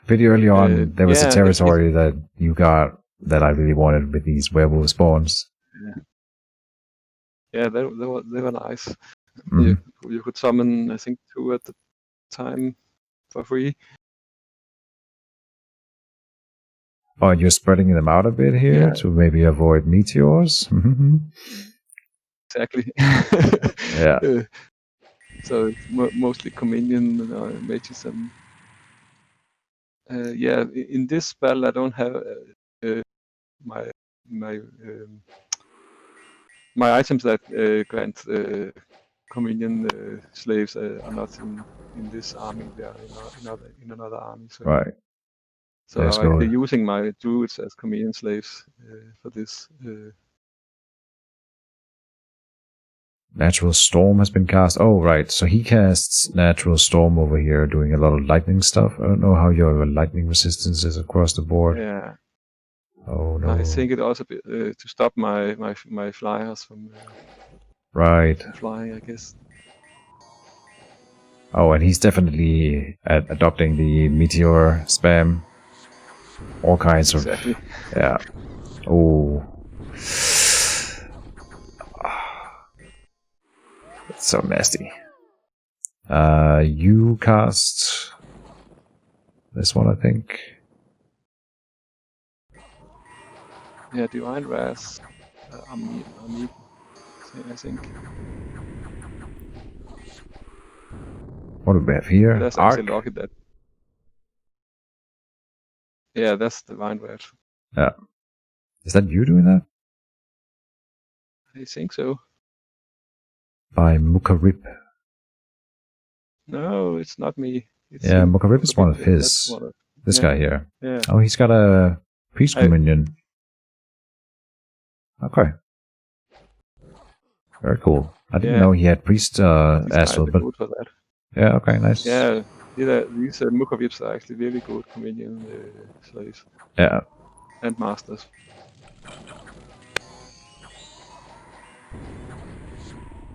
A: pretty early on there was a territory that you got that I really wanted with these werewolf spawns.
B: Yeah, they were nice.
A: Mm-hmm.
B: You could summon, I think, 2 at the time for free.
A: Oh, you're spreading them out a bit here to maybe avoid meteors? Mm-hmm.
B: Exactly.
A: Yeah.
B: So it's mostly Communion mages and yeah. In this spell, I don't have my my my items that grant Communion slaves are not in this army. They are in another army. So
A: Right.
B: so
A: Let's
B: I'm
A: go.
B: actually using my druids as Communion slaves for this.
A: Natural Storm has been cast. Oh, right. So he casts Natural Storm over here, doing a lot of lightning stuff. I don't know how your lightning resistance is across the board.
B: Yeah.
A: Oh, no.
B: I think it also to stop my flyers from
A: right.
B: flying, I guess.
A: Oh, and he's definitely adopting the meteor spam. All kinds
B: Exactly.
A: of... Yeah. Oh. It's so nasty. You cast this one, I think.
B: Yeah, Divine Wrath. Ami, I think.
A: What do we have here?
B: That's
A: Arc?
B: actually lucky that. Yeah, that's Divine Wrath.
A: Yeah. Is that you doing that?
B: I think so.
A: By Mukarip.
B: No, it's not me. It's
A: Yeah,
B: him.
A: Mukarip is one of his. This guy here.
B: Yeah.
A: Oh, he's got a priest communion. Okay. Very cool. I didn't know he had priest astral, but
B: good for that.
A: yeah, okay, nice.
B: Yeah, these Mukavips are actually really good communion slaves.
A: Yeah.
B: And masters.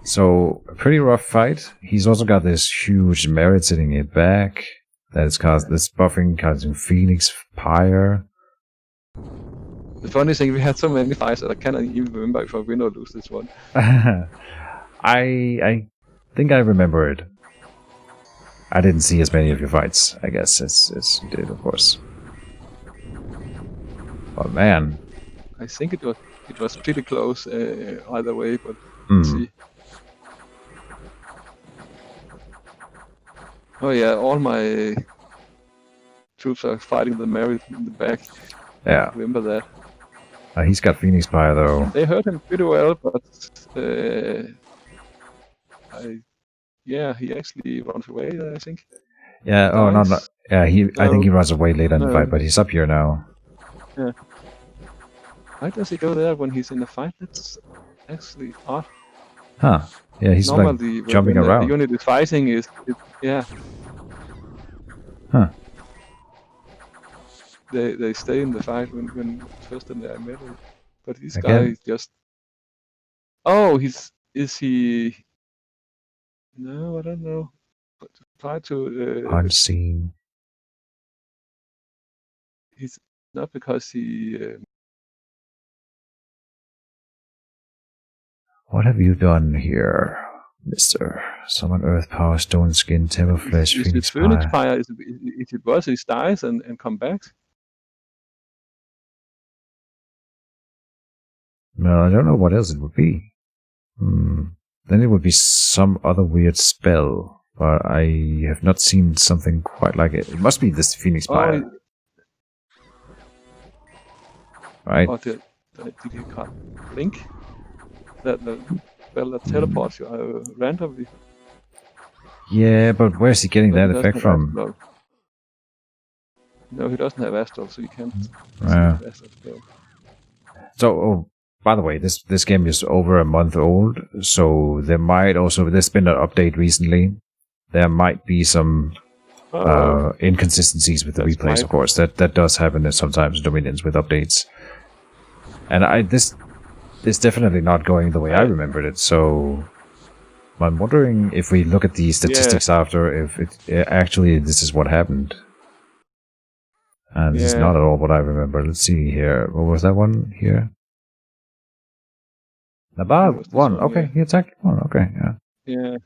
A: So, a pretty rough fight. He's also got this huge merit sitting it back. That is caused this buffing causing Phoenix Pyre.
B: The funny thing, we had so many fights that I cannot even remember if I win or lose this one.
A: I think I remember it. I didn't see as many of your fights, I guess, as you did, of course. But man,
B: I think it was pretty close either way, but let's see. Oh yeah, all my troops are fighting the merit in the back.
A: Yeah.
B: I remember that.
A: He's got Phoenix Pyre though.
B: They hurt him pretty well, but he actually runs away. I think.
A: Yeah. Oh, no. Yeah. I think he runs away later in the fight, but he's up here now.
B: Yeah. Why does he go there when he's in the fight? That's actually odd.
A: Huh. Yeah, he's normally like jumping around.
B: The unit is fighting yeah.
A: Huh.
B: They stay in the fight when first in the middle, but this guy just. Oh, is he? No, I don't know. But try to.
A: Unseen.
B: He's not because he.
A: What have you done here, Mister? Summon Earth Power, Stone Skin, Temple Flesh, Phoenix Pyre.
B: Phoenix Pyre if it was, he dies and come back.
A: No, I don't know what else it would be. Then it would be some other weird spell, but I have not seen something quite like it. It must be this Phoenix Pyre. Right?
B: Oh, did he blink? That teleports you randomly.
A: Yeah, but where's he getting that effect from?
B: No, he doesn't have astral, so you can't.
A: So, by the way, this game is over a month old, so there might also there's been an update recently. There might be some inconsistencies with the replays, of course. That does happen sometimes in Dominions with updates. And this is definitely not going the way I remembered it. So I'm wondering if we look at the statistics after, if it actually this is what happened. And this is not at all what I remember. Let's see here. What was that one here? Above
B: was this
A: one.
B: one,
A: Okay,
B: yeah.
A: he attacked one. Okay, yeah.
B: Yeah,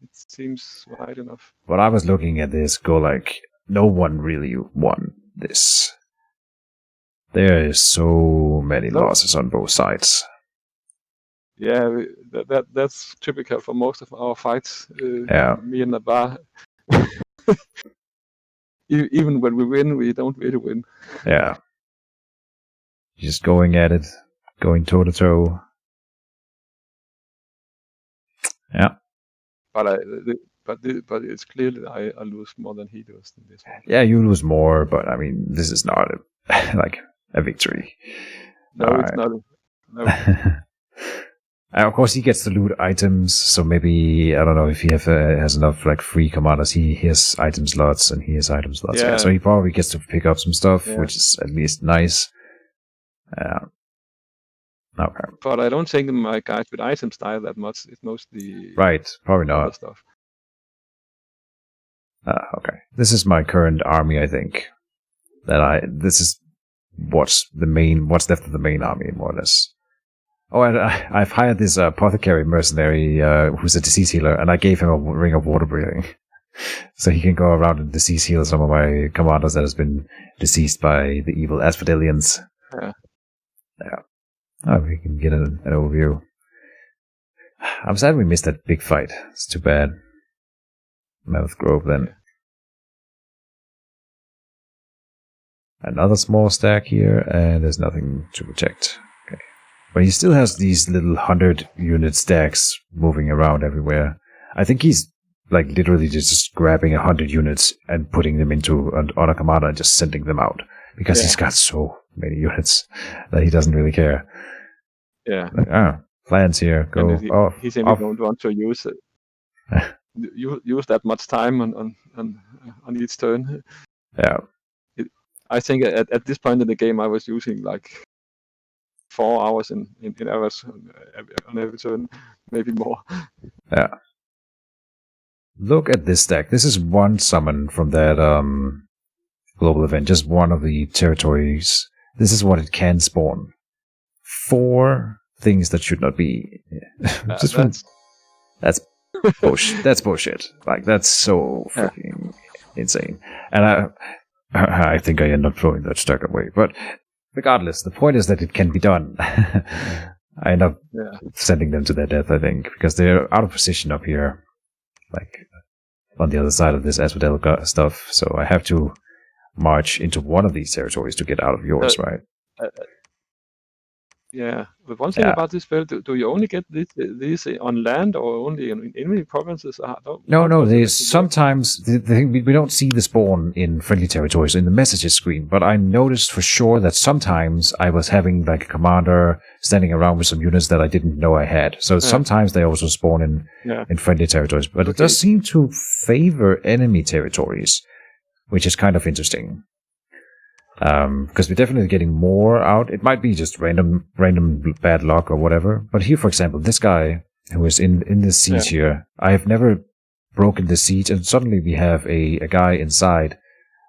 B: it seems wide enough.
A: But I was looking at this, go like, no one really won this. There is so many
B: No,
A: losses on both sides.
B: yeah, that's typical for most of our fights.
A: Yeah.
B: Me and Nabar. Even when we win, we don't really win.
A: Yeah. Just going at it, going toe to toe. Yeah.
B: But but it's clear that I lose more than he does in this one.
A: Yeah, you lose more, but I mean, this is not like a victory.
B: No, it's not. No.
A: Of course, he gets to loot items, so maybe, I don't know if he has enough like free commanders. He has item slots and he has item slots. Yeah, so he probably gets to pick up some stuff, which is at least nice. Okay.
B: But I don't think my guys with items style that much. It's mostly
A: probably not
B: other stuff.
A: Okay. This is my current army, I think. This is what's left of the main army, more or less. Oh, and I've hired this apothecary mercenary who's a disease healer, and I gave him a ring of water breathing. So he can go around and disease heal some of my commanders that has been deceased by the evil Asphodelians.
B: Yeah.
A: Oh, we can get an overview. I'm sad we missed that big fight. It's too bad. Mammoth Grove, then. Another small stack here, and there's nothing to protect. Okay. But he still has these little 100-unit stacks moving around everywhere. I think he's like literally just grabbing 100 units and putting them into an honor commander and just sending them out. Because he's got so many units that he doesn't really care.
B: Yeah.
A: Like, plans here. Go off.
B: He simply don't want to use it. use that much time on each turn.
A: Yeah.
B: I think at this point in the game I was using like 4 hours in average on every turn, maybe more.
A: Yeah. Look at this deck. This is one summon from that global event, just one of the territories. This is what it can spawn. 4 things that should not be. That's bullshit. That's bullshit. Like, that's so freaking insane. And I think I end up throwing that stack away. But regardless, the point is that it can be done. I end up sending them to their death, I think, because they're out of position up here, like on the other side of this Asphodel stuff. So I have to march into one of these territories to get out of yours, right?
B: Yeah, but one thing about this spell, do you only get these on land or only in enemy provinces?
A: No. Sometimes we don't see the spawn in friendly territories in the messages screen, but I noticed for sure that sometimes I was having like a commander standing around with some units that I didn't know I had. So sometimes they also spawn in friendly territories, but it does seem to favor enemy territories, which is kind of interesting. Because we're definitely getting more out. It might be just random bad luck or whatever. But here, for example, this guy who is in this siege here, I have never broken the siege, and suddenly we have a guy inside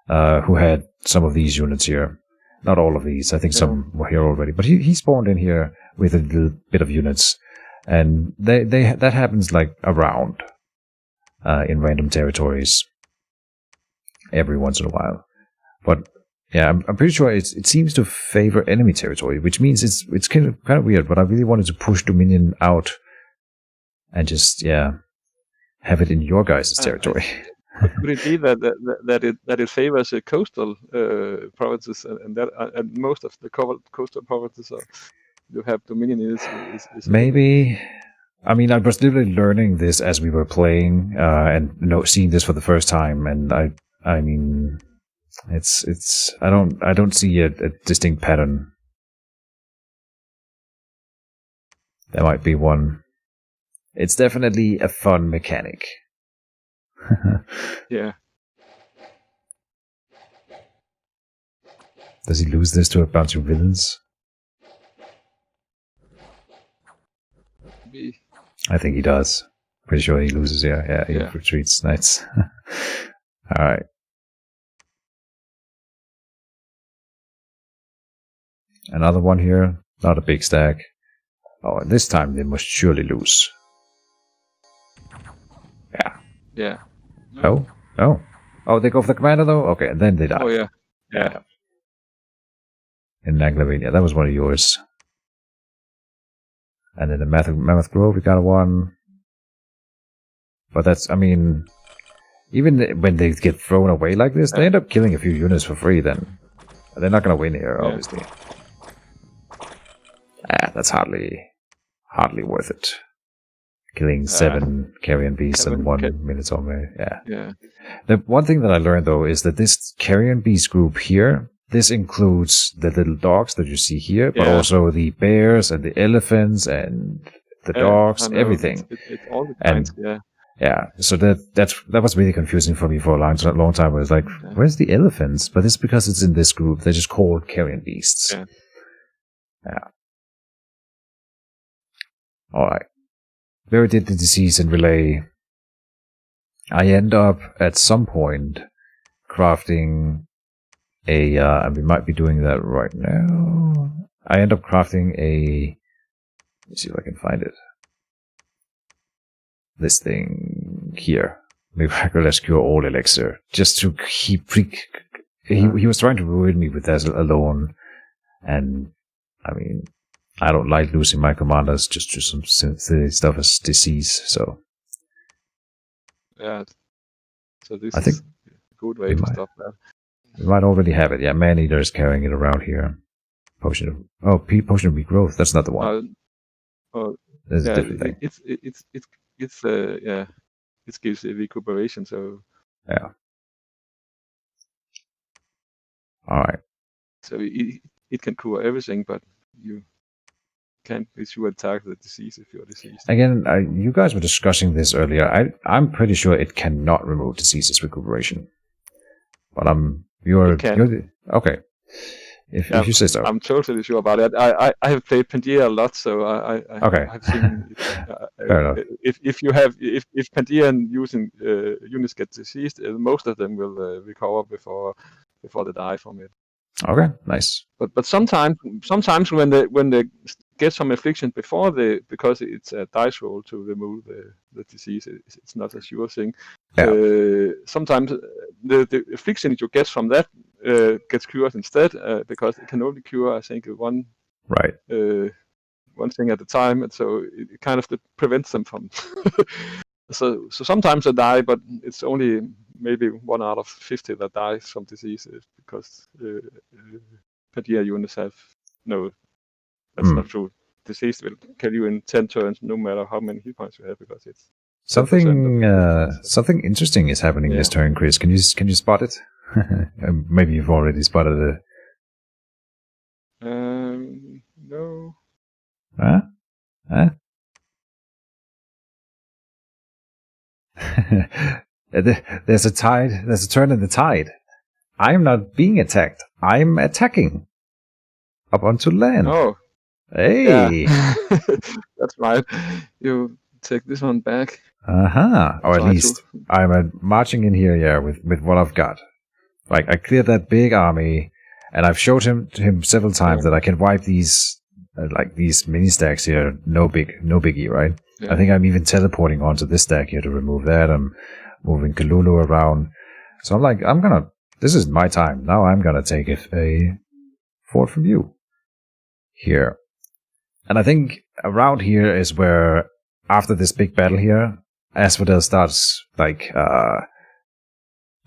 A: who had some of these units here. Not all of these. I think some were here already. But he spawned in here with a little bit of units. And that happens like around in random territories every once in a while. But yeah, I'm pretty sure it seems to favor enemy territory, which means it's kind of weird. But I really wanted to push Dominion out and just have it in your guys' territory.
B: Could it be that it favors coastal provinces and most of the coastal provinces you have Dominion is
A: maybe. I mean, I was literally learning this as we were playing and seeing this for the first time, and I mean. It's I don't see a distinct pattern. There might be one. It's definitely a fun mechanic.
B: Yeah.
A: Does he lose this to a bunch of villains? I think he does. Pretty sure he loses, yeah. He retreats. Nice. Alright. Another one here. Not a big stack. Oh, and this time they must surely lose. Yeah.
B: Yeah.
A: No. Oh, they go for the commander though? Okay, and then they die.
B: Oh, yeah.
A: In Naglavania. That was one of yours. And then the Mammoth Grove, we got one. But that's, I mean, even when they get thrown away like this, they end up killing a few units for free then. They're not going to win here, obviously. That's hardly worth it. Killing 7 carrion beasts and 1 Minotaur.
B: Yeah.
A: The one thing that I learned, though, is that this carrion beast group here, this includes the little dogs that you see here, but also the bears and the elephants and the dogs, everything.
B: It's all the kinds,
A: Yeah, so that was really confusing for me for a long time. I was like, where's the elephants? But it's because it's in this group. They're just called carrion beasts. Yeah. Alright. Very did the disease and relay. I end up at some point crafting and we might be doing that right now. I end up crafting let me see if I can find it. This thing here. Miraculous Cure All Elixir. Just to keep... He was trying to ruin me with that alone. And, I mean, I don't like losing my commanders just to some silly stuff as disease, so...
B: Yeah. So this is a good way to stop that.
A: We might already have it. Yeah, Man-Eater is carrying it around here. Potion of Regrowth. That's not the one. That's a different thing.
B: It gives a recuperation, so...
A: Yeah. Alright.
B: So it can cure everything, but you can't be sure attack the disease if you're diseased.
A: Again, you guys were discussing this earlier. I'm pretty sure it cannot remove diseases recuperation. But okay. If you say so.
B: I'm totally sure about it. I have played Pangaea a lot, so I've seen
A: Fair enough.
B: if Pangaean using units get diseased, most of them will recover before they die from it.
A: Okay, nice.
B: But sometimes when they get some affliction because it's a dice roll to remove the disease, it's not a sure thing.
A: Yeah.
B: Sometimes the affliction you get from that gets cured instead because it can only cure, I think, one thing at a time, and so it kind of prevents them from. So sometimes they die, but it's only maybe 1 out of 50 that dies from diseases because Pangaea units have no. That's not true. Disease will kill you in 10 turns, no matter how many hit points you have, because it's
A: something interesting is happening this turn, Chris. Can you spot it? Maybe you've already spotted it.
B: No.
A: Huh? There's a tide. There's a turn in the tide. I'm not being attacked. I'm attacking. Up onto land.
B: Oh.
A: Hey.
B: Yeah. That's right. You take this one back.
A: Or at least I'm marching in here, with what I've got. Like, I cleared that big army, and I've showed him several times that I can wipe these mini stacks here. No biggie, right? Yeah. I think I'm even teleporting onto this stack here to remove that. I'm moving Kalulu around. So I'm like, this is my time. Now I'm gonna take a fort from you. Here. And I think around here is where, after this big battle here, Asphodel starts,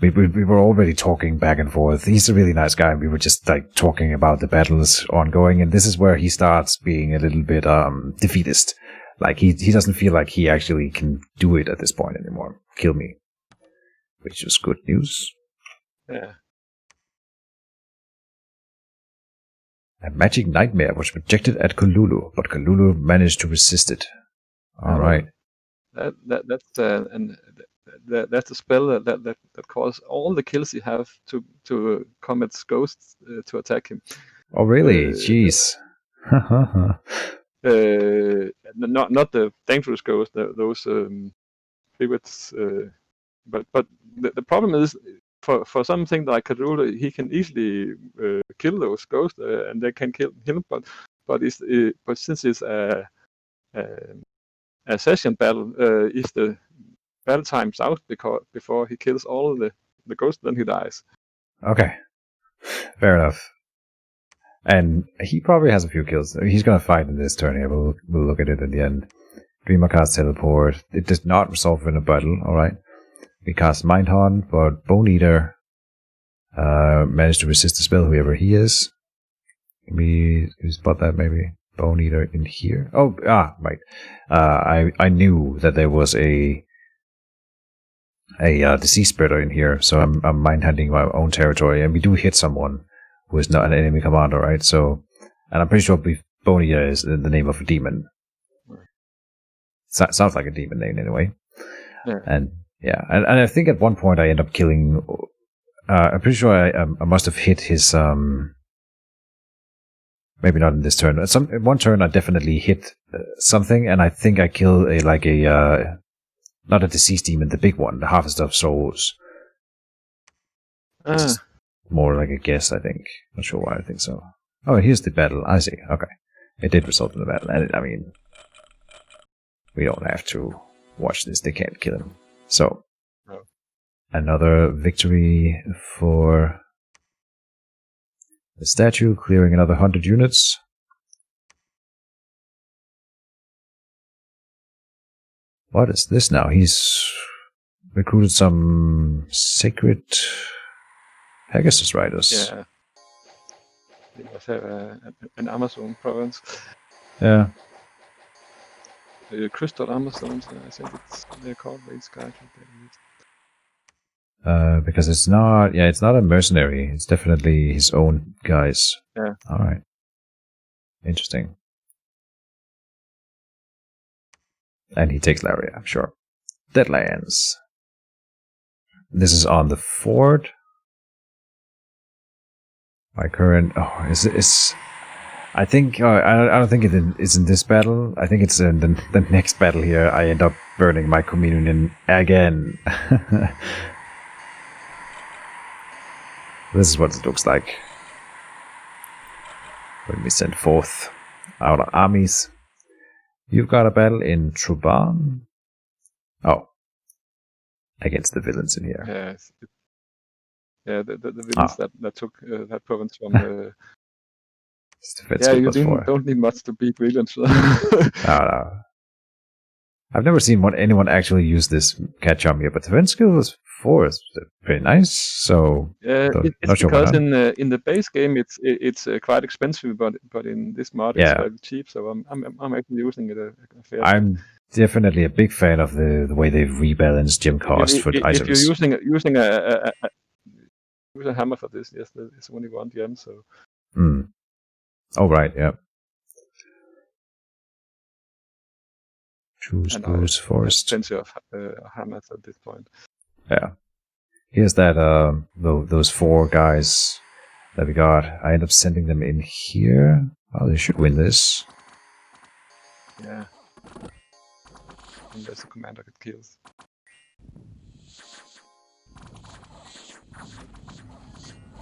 A: we were already talking back and forth. He's a really nice guy. We were just, talking about the battles ongoing, and this is where he starts being a little bit, defeatist. Like, he doesn't feel like he actually can do it at this point anymore. Kill me. Which is good news.
B: Yeah.
A: A magic nightmare was projected at Kalulu, but Kalulu managed to resist it. All right.
B: That's a spell that causes all the kills you have to Comet's ghosts to attack him.
A: Oh really? Jeez.
B: Not the dangerous ghosts, those pivots. But the problem is, for something like Kadrula, he can easily kill those ghosts, and they can kill him. But since it's a a session battle if the battle time's out before he kills all the ghosts, then he dies.
A: Okay. Fair enough. And he probably has a few kills. He's going to fight in this turn here. We'll look at it at the end. Dreamer casts Teleport. It does not resolve in a battle, alright. We cast Mind Haunt, but Bone Eater managed to resist the spell, whoever he is. Can we spot that maybe? Bone Eater in here? Oh, right. I knew that there was a disease spreader in here, so I'm mind hunting my own territory, and we do hit someone who is not an enemy commander, right? So, and I'm pretty sure Bone Eater is the name of a demon. Sounds like a demon name anyway.
B: Yeah.
A: And I think at one point I end up killing. I'm pretty sure I must have hit his. Maybe not in this turn. One turn I definitely hit something, and I think I kill not a deceased demon, the big one, the Harvester of Souls. More like a guess, I think. Not sure why I think so. Oh, here's the battle. I see. Okay, it did result in the battle, and I mean, we don't have to watch this. They can't kill him. So, another victory for the statue, clearing another 100 units. What is this now? He's recruited some sacred Pegasus riders.
B: Yeah. They must have an Amazon province.
A: Yeah.
B: Crystal Amazons, I think they're called these guys.
A: Because it's not a mercenary. It's definitely his own guys.
B: Yeah.
A: Alright. Interesting. And he takes Laria, sure. Deadlands. This is on the fort. My current... Oh, is I think... I don't think it's in this battle. I think it's in the next battle here. I end up burning my communion again. This is what it looks like when we send forth our armies. You've got a battle in Truban. Oh. Against the villains in here.
B: Yes. Yeah, the villains that took that province from the... you don't need much to beat villains.
A: No. I've never seen anyone actually use this catch on here, but defense skill is 4 is pretty nice. So
B: it's because in the base game it's quite expensive, but in this mod it's very cheap. So I'm actually using it a fair.
A: I'm definitely a big fan of the way they've rebalanced gem cost for items.
B: If you're using a hammer for this, yes, it's only 1 gem. So.
A: Oh right, yeah. Choose Bruce Forest.
B: Plenty of hammers at this point.
A: Yeah. Here's that those 4 guys that we got. I end up sending them in here. Oh, they should win this.
B: Yeah. Unless the commander gets kills.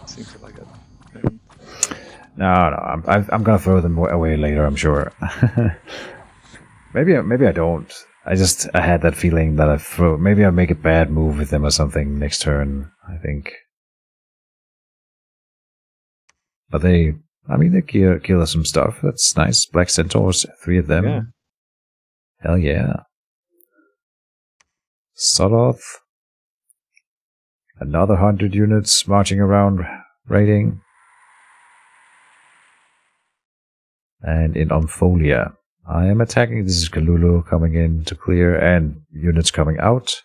B: Seems like it.
A: No, I'm gonna throw them away later, I'm sure. Maybe I don't. I had that feeling that maybe I make a bad move with them or something next turn, I think. But they kill some stuff. That's nice. Black Centaurs, 3 of them.
B: Yeah.
A: Hell yeah. Soloth. Another 100 units marching around, raiding. And in Ompholia, I am attacking. This is Kalulu coming in to clear, and units coming out.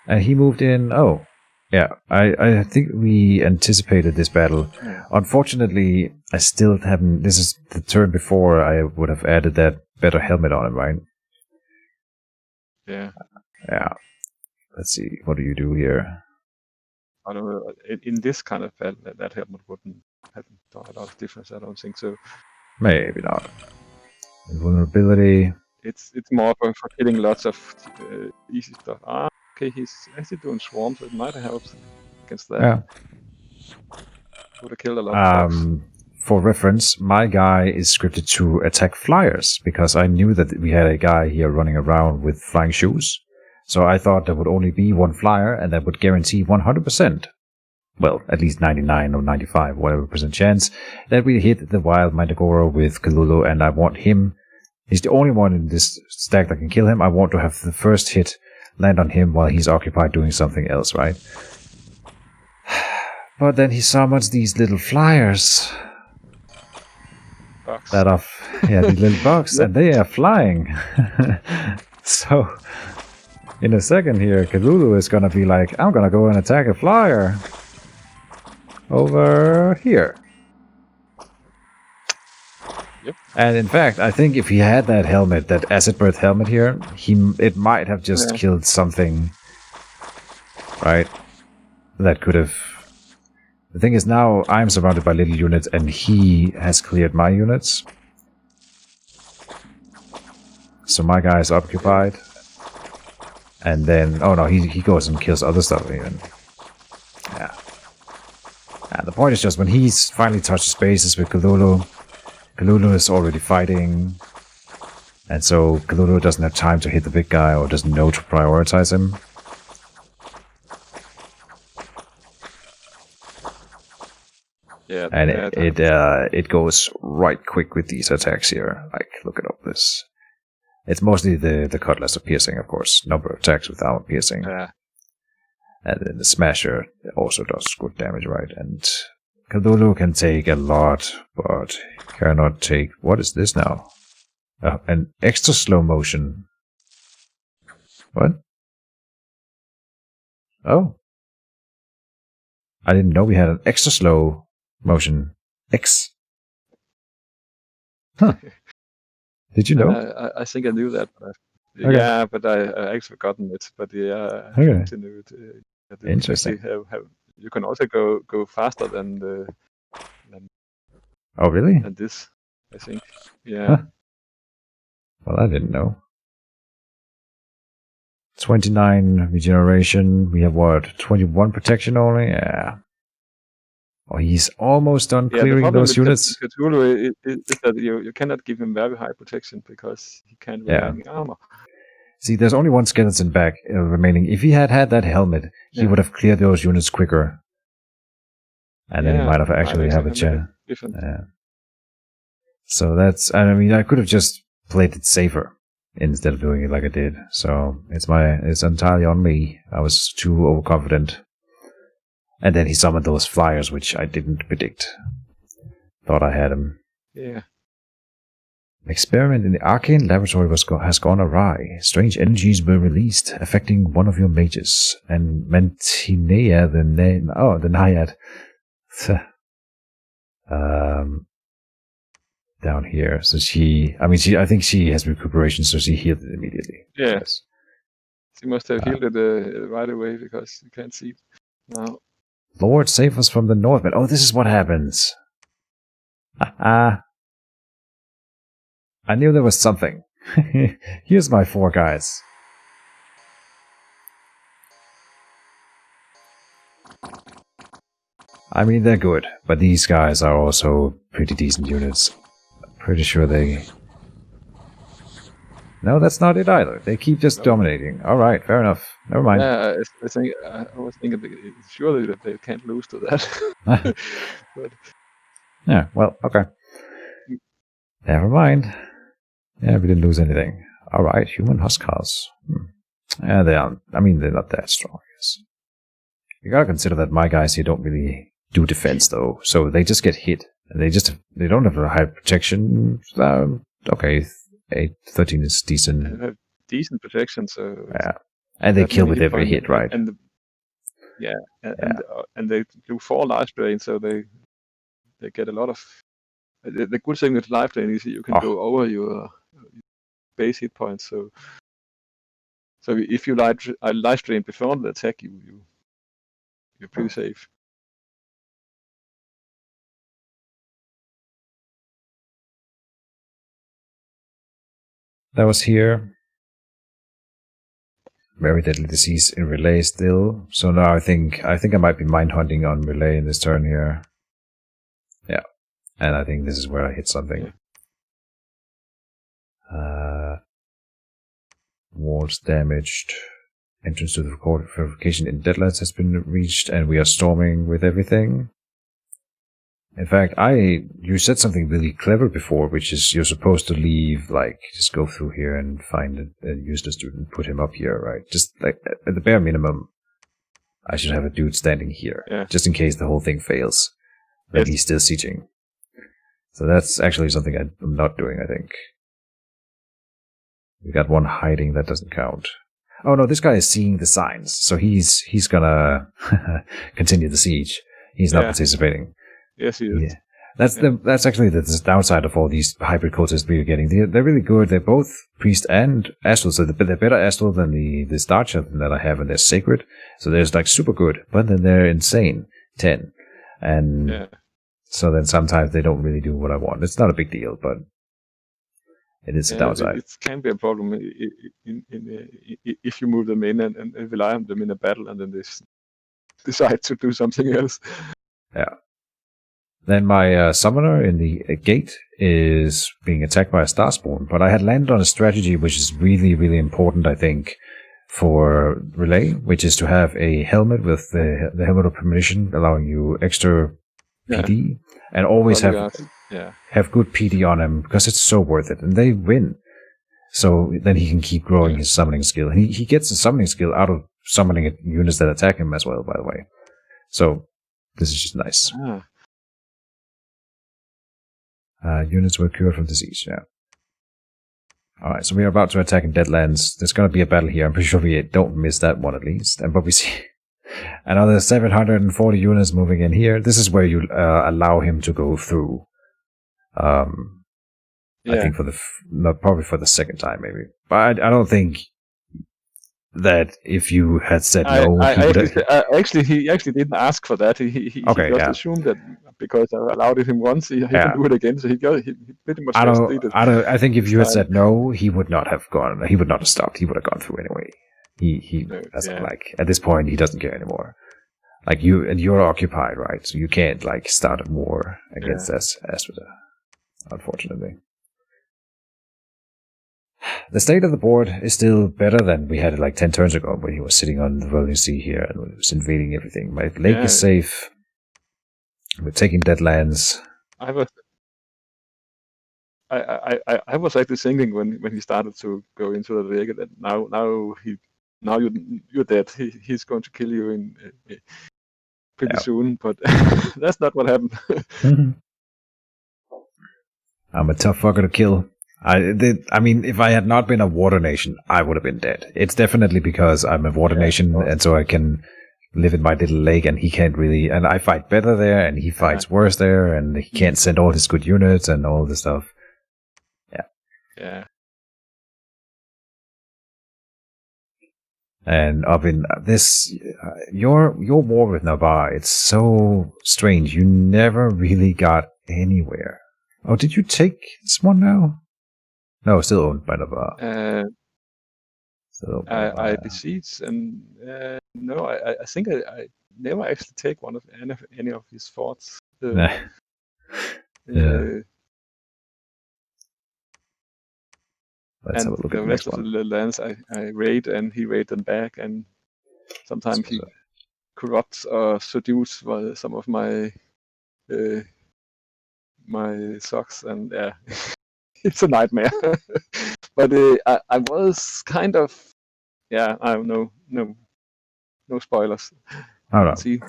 A: And he moved in. Oh, yeah. I think we anticipated this battle.
B: Yeah.
A: Unfortunately, I still haven't. This is the turn before I would have added that better helmet on him, right?
B: Yeah.
A: Yeah. Let's see. What do you do here?
B: I don't know. In this kind of battle, that helmet wouldn't have done a lot of difference. I don't think so.
A: Maybe not. Invulnerability.
B: It's more for killing lots of easy stuff. Okay, he's actually doing swarms, so it might have helped against that.
A: Yeah.
B: Would have killed a lot of
A: for reference, my guy is scripted to attack flyers because I knew that we had a guy here running around with flying shoes. So I thought there would only be one flyer and that would guarantee 100%. Well, at least 99 or 95, whatever percent chance that we hit the wild Mandagoro with Kalulu, and I want him. He's the only one in this stack that can kill him. I want to have the first hit land on him while he's occupied doing something else, right? But then he summons these little flyers.
B: Bugs.
A: That are, these little bugs, and they are flying. So, in a second here, Kalulu is gonna be like, I'm gonna go and attack a flyer. Over here.
B: Yep.
A: And in fact, I think if he had that helmet, that acid breath helmet here, it might have just killed something. Right? That could have... The thing is, now I'm surrounded by little units and he has cleared my units. So my guy is occupied. And then... Oh no, he goes and kills other stuff even. Yeah. And the point is just when he's finally touched spaces with Kalulu, Kalulu is already fighting. And so Kalulu doesn't have time to hit the big guy or doesn't know to prioritize him.
B: Yeah,
A: and it goes right quick with these attacks here. Like, look at all this. It's mostly the cutlass of piercing, of course. Number of attacks with armor piercing.
B: Yeah.
A: And then the smasher also does good damage, right? And Kalulu can take a lot, but cannot take... What is this now? An extra slow motion. What? Oh. I didn't know we had an extra slow motion. X. Huh. Did you know?
B: I think I knew that. But
A: okay.
B: Yeah, but I actually forgotten it. But yeah, I
A: okay.
B: knew it.
A: Interesting.
B: You can also go faster than
A: oh, really?
B: Than this, I think. Yeah.
A: Huh. Well, I didn't know. 29 regeneration. We have what? 21 protection only? Yeah. Oh, he's almost done clearing those units.
B: Cthulhu is that you cannot give him very high protection because he can't wear any armor.
A: See, there's only one skeleton back remaining. If he had that helmet, he would have cleared those units quicker. And then he might have actually have a chance. Yeah. So that's... I mean, I could have just played it safer instead of doing it like I did. So it's entirely on me. I was too overconfident. And then he summoned those flyers, which I didn't predict. Thought I had him.
B: Yeah.
A: Experiment in the arcane laboratory has gone awry. Strange energies were released, affecting one of your mages. And Mantinea, the Naiad. Down here. So I think she has recuperation, so she healed it immediately.
B: Yeah. Yes. She must have healed it right away because you can't see it now.
A: Lord, save us from the Northmen. Oh, this is what happens. I knew there was something. Here's my 4 guys. I mean, they're good, but these guys are also pretty decent units. Pretty sure they... No, that's not it either. They keep just dominating. Alright, fair enough. Never mind.
B: Yeah, I was thinking surely that they can't lose to that. But...
A: Yeah, well, okay. Never mind. Yeah, we didn't lose anything. Alright, human huskars. Yeah, they're not that strong, I guess. You gotta consider that my guys here don't really do defense, though. So they just get hit. And they don't have a high protection. Okay, 13 is decent.
B: They have decent protection, so...
A: Yeah. And they kill with every hit, right?
B: And they do 4 life drain, so they get a lot of... The good thing with life drain is you can go over your base hit points, so if you life drain before the attack, you're pretty safe.
A: That was here. Very deadly disease in relay still. So now I think I might be mind hunting on relay in this turn here. Yeah. And I think this is where I hit something. Walls damaged. Entrance to the fortification in Deadlands has been reached, and we are storming with everything. In fact, you said something really clever before, which is you're supposed to leave, like, just go through here and find a useless dude and put him up here, right? Just, like, at the bare minimum, I should have a dude standing here, just in case the whole thing fails. Then he's still sieging. So that's actually something I'm not doing, I think. We got one hiding, that doesn't count. Oh no, this guy is seeing the signs, so he's gonna continue the siege. He's not participating.
B: Yes, he is.
A: Yeah. That's actually the downside of all these hybrid cultists we're getting. They're really good. They're both priest and astral, so they're better astral than the star champion that I have, and they're sacred. So they're like super good, but then they're insane 10, and so then sometimes they don't really do what I want. It's not a big deal, but it is a downside.
B: It can be a problem if you move them in and rely on them in a battle, and then they decide to do something else.
A: Yeah. Then my summoner in the gate is being attacked by a Starspawn, but I had landed on a strategy which is really, really important, I think, for Relay, which is to have a helmet with the helmet of premonition, allowing you extra PD, and always have good PD on him, because it's so worth it, and they win. So then he can keep growing his summoning skill. And he gets the summoning skill out of summoning units that attack him as well, by the way. So this is just nice. Units were cured from disease, Alright, so we are about to attack in Deadlands. There's going to be a battle here. I'm pretty sure we don't miss that one at least. But we see another 740 units moving in here. This is where you allow him to go through. I think probably for the second time, maybe. But I don't think that if you had said no,
B: he actually didn't ask for that. He just assumed that because I allowed it him once, he can do it again. So he pretty much did it.
A: I think if you had said no, he would not have gone. He would not have stopped. He would have gone through anyway. He doesn't like, at this point he doesn't care anymore. Like you're occupied, right? So you can't like start a war against Asphodel, unfortunately. The state of the board is still better than we had it like 10 turns ago when he was sitting on the rolling sea here and was invading everything. My lake is safe. We're taking Deadlands.
B: I was actually thinking when he started to go into the lake that now you're dead. He's going to kill you in pretty soon, but that's not what happened.
A: I'm a tough fucker to kill. I mean, if I had not been a water nation, I would have been dead. It's definitely because I'm a water nation, and so I can live in my little lake, and he can't really. And I fight better there, and he fights worse there, and he can't send all his good units and all this stuff.
B: Yeah.
A: And up in this, your war with Navarre, it's so strange. You never really got anywhere. Oh, did you take this one now? No, still owned by Navarre.
B: I besieged, and no, I think I never actually take one of any of his forts.
A: Let's have a look at the rest
B: of the lands I raid, and he raid them back, and sometimes he corrupts or seduces some of my my socks, and it's a nightmare. But I was kind of, I don't know, no spoilers.
A: I don't know.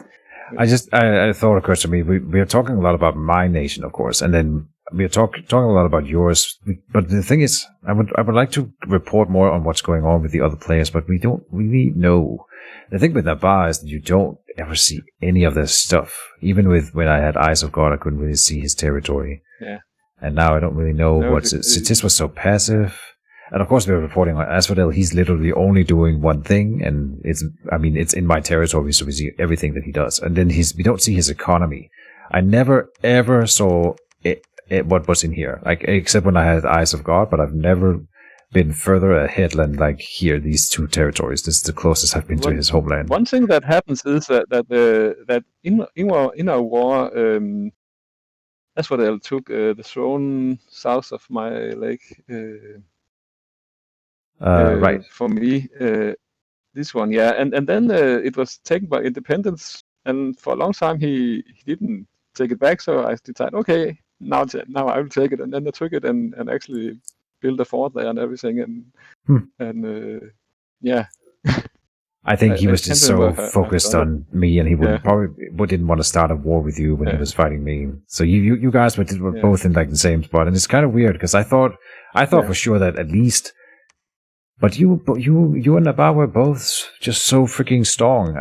A: I thought occurred to me, we are talking a lot about my nation, of course, and then we are talking a lot about yours. But the thing is, I would like to report more on what's going on with the other players, but we don't really know. The thing with Navarre is that you don't ever see any of this stuff. Even when I had Eyes of God, I couldn't really see his territory.
B: Yeah.
A: And now I don't really know Sitis was so passive. And of course we're reporting on Asphodel. He's literally only doing one thing, and it's in my territory, so we see everything that he does. And then we don't see his economy. I never ever saw what was in here, like except when I had Eyes of God, but I've never been further ahead than like here, these two territories. This is the closest I've been to his homeland.
B: One thing that happens is that in our war, Asphodel took the throne south of my lake
A: Right.
B: for me. This one, yeah, and then it was taken by Independence, and for a long time he didn't take it back. So I decided, okay, now I will take it, and then I took it and actually built a fort there and everything, and yeah.
A: I think he
B: I
A: was
B: can't
A: just
B: remember
A: so
B: if I've
A: focused
B: done it.
A: on me, and he
B: Yeah,
A: didn't want to start a war with you when he
B: yeah,
A: was fighting me. So you guys were
B: yeah,
A: both in like the same spot, and it's kind of weird because I thought
B: yeah,
A: for sure that at least, but you and Nabar were both just so freaking strong.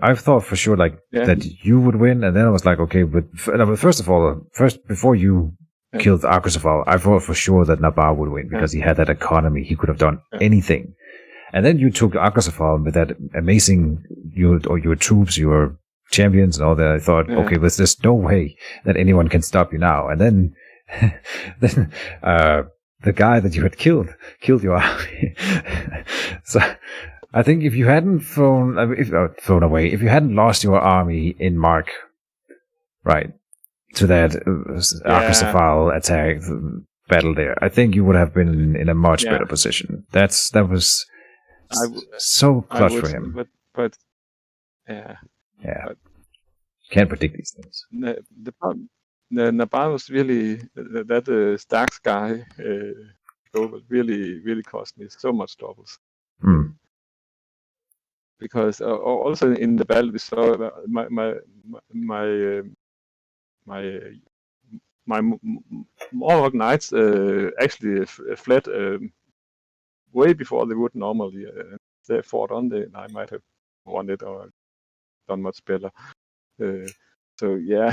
A: I thought for sure like
B: yeah,
A: that you would win, and then I was like, okay, but first of all, before you
B: yeah,
A: killed Akrasafal, I thought for sure that Nabar would win
B: yeah,
A: because he had that economy. He could have done
B: yeah,
A: anything. And then you took Akrasafal with that amazing, your troops, your champions and all that. I thought,
B: yeah,
A: okay, but there's no way that anyone can stop you now. And then, then, the guy that you had killed your army. So I think if you hadn't thrown away, if you hadn't lost your army in Mark, right, to that
B: yeah.
A: Akrasafal attack battle there, I think you would have been in a much
B: Yeah.
A: better position. That was so
B: I
A: clutch
B: would,
A: for him.
B: but yeah,
A: Yeah,
B: but
A: can't predict these things.
B: the problem, the Nabal was really that Starks guy. Global really cost me so much troubles. Because also in the battle we saw my Morlock knights actually fled way before they would normally. They fought on it, I might have won it or done much better. So yeah,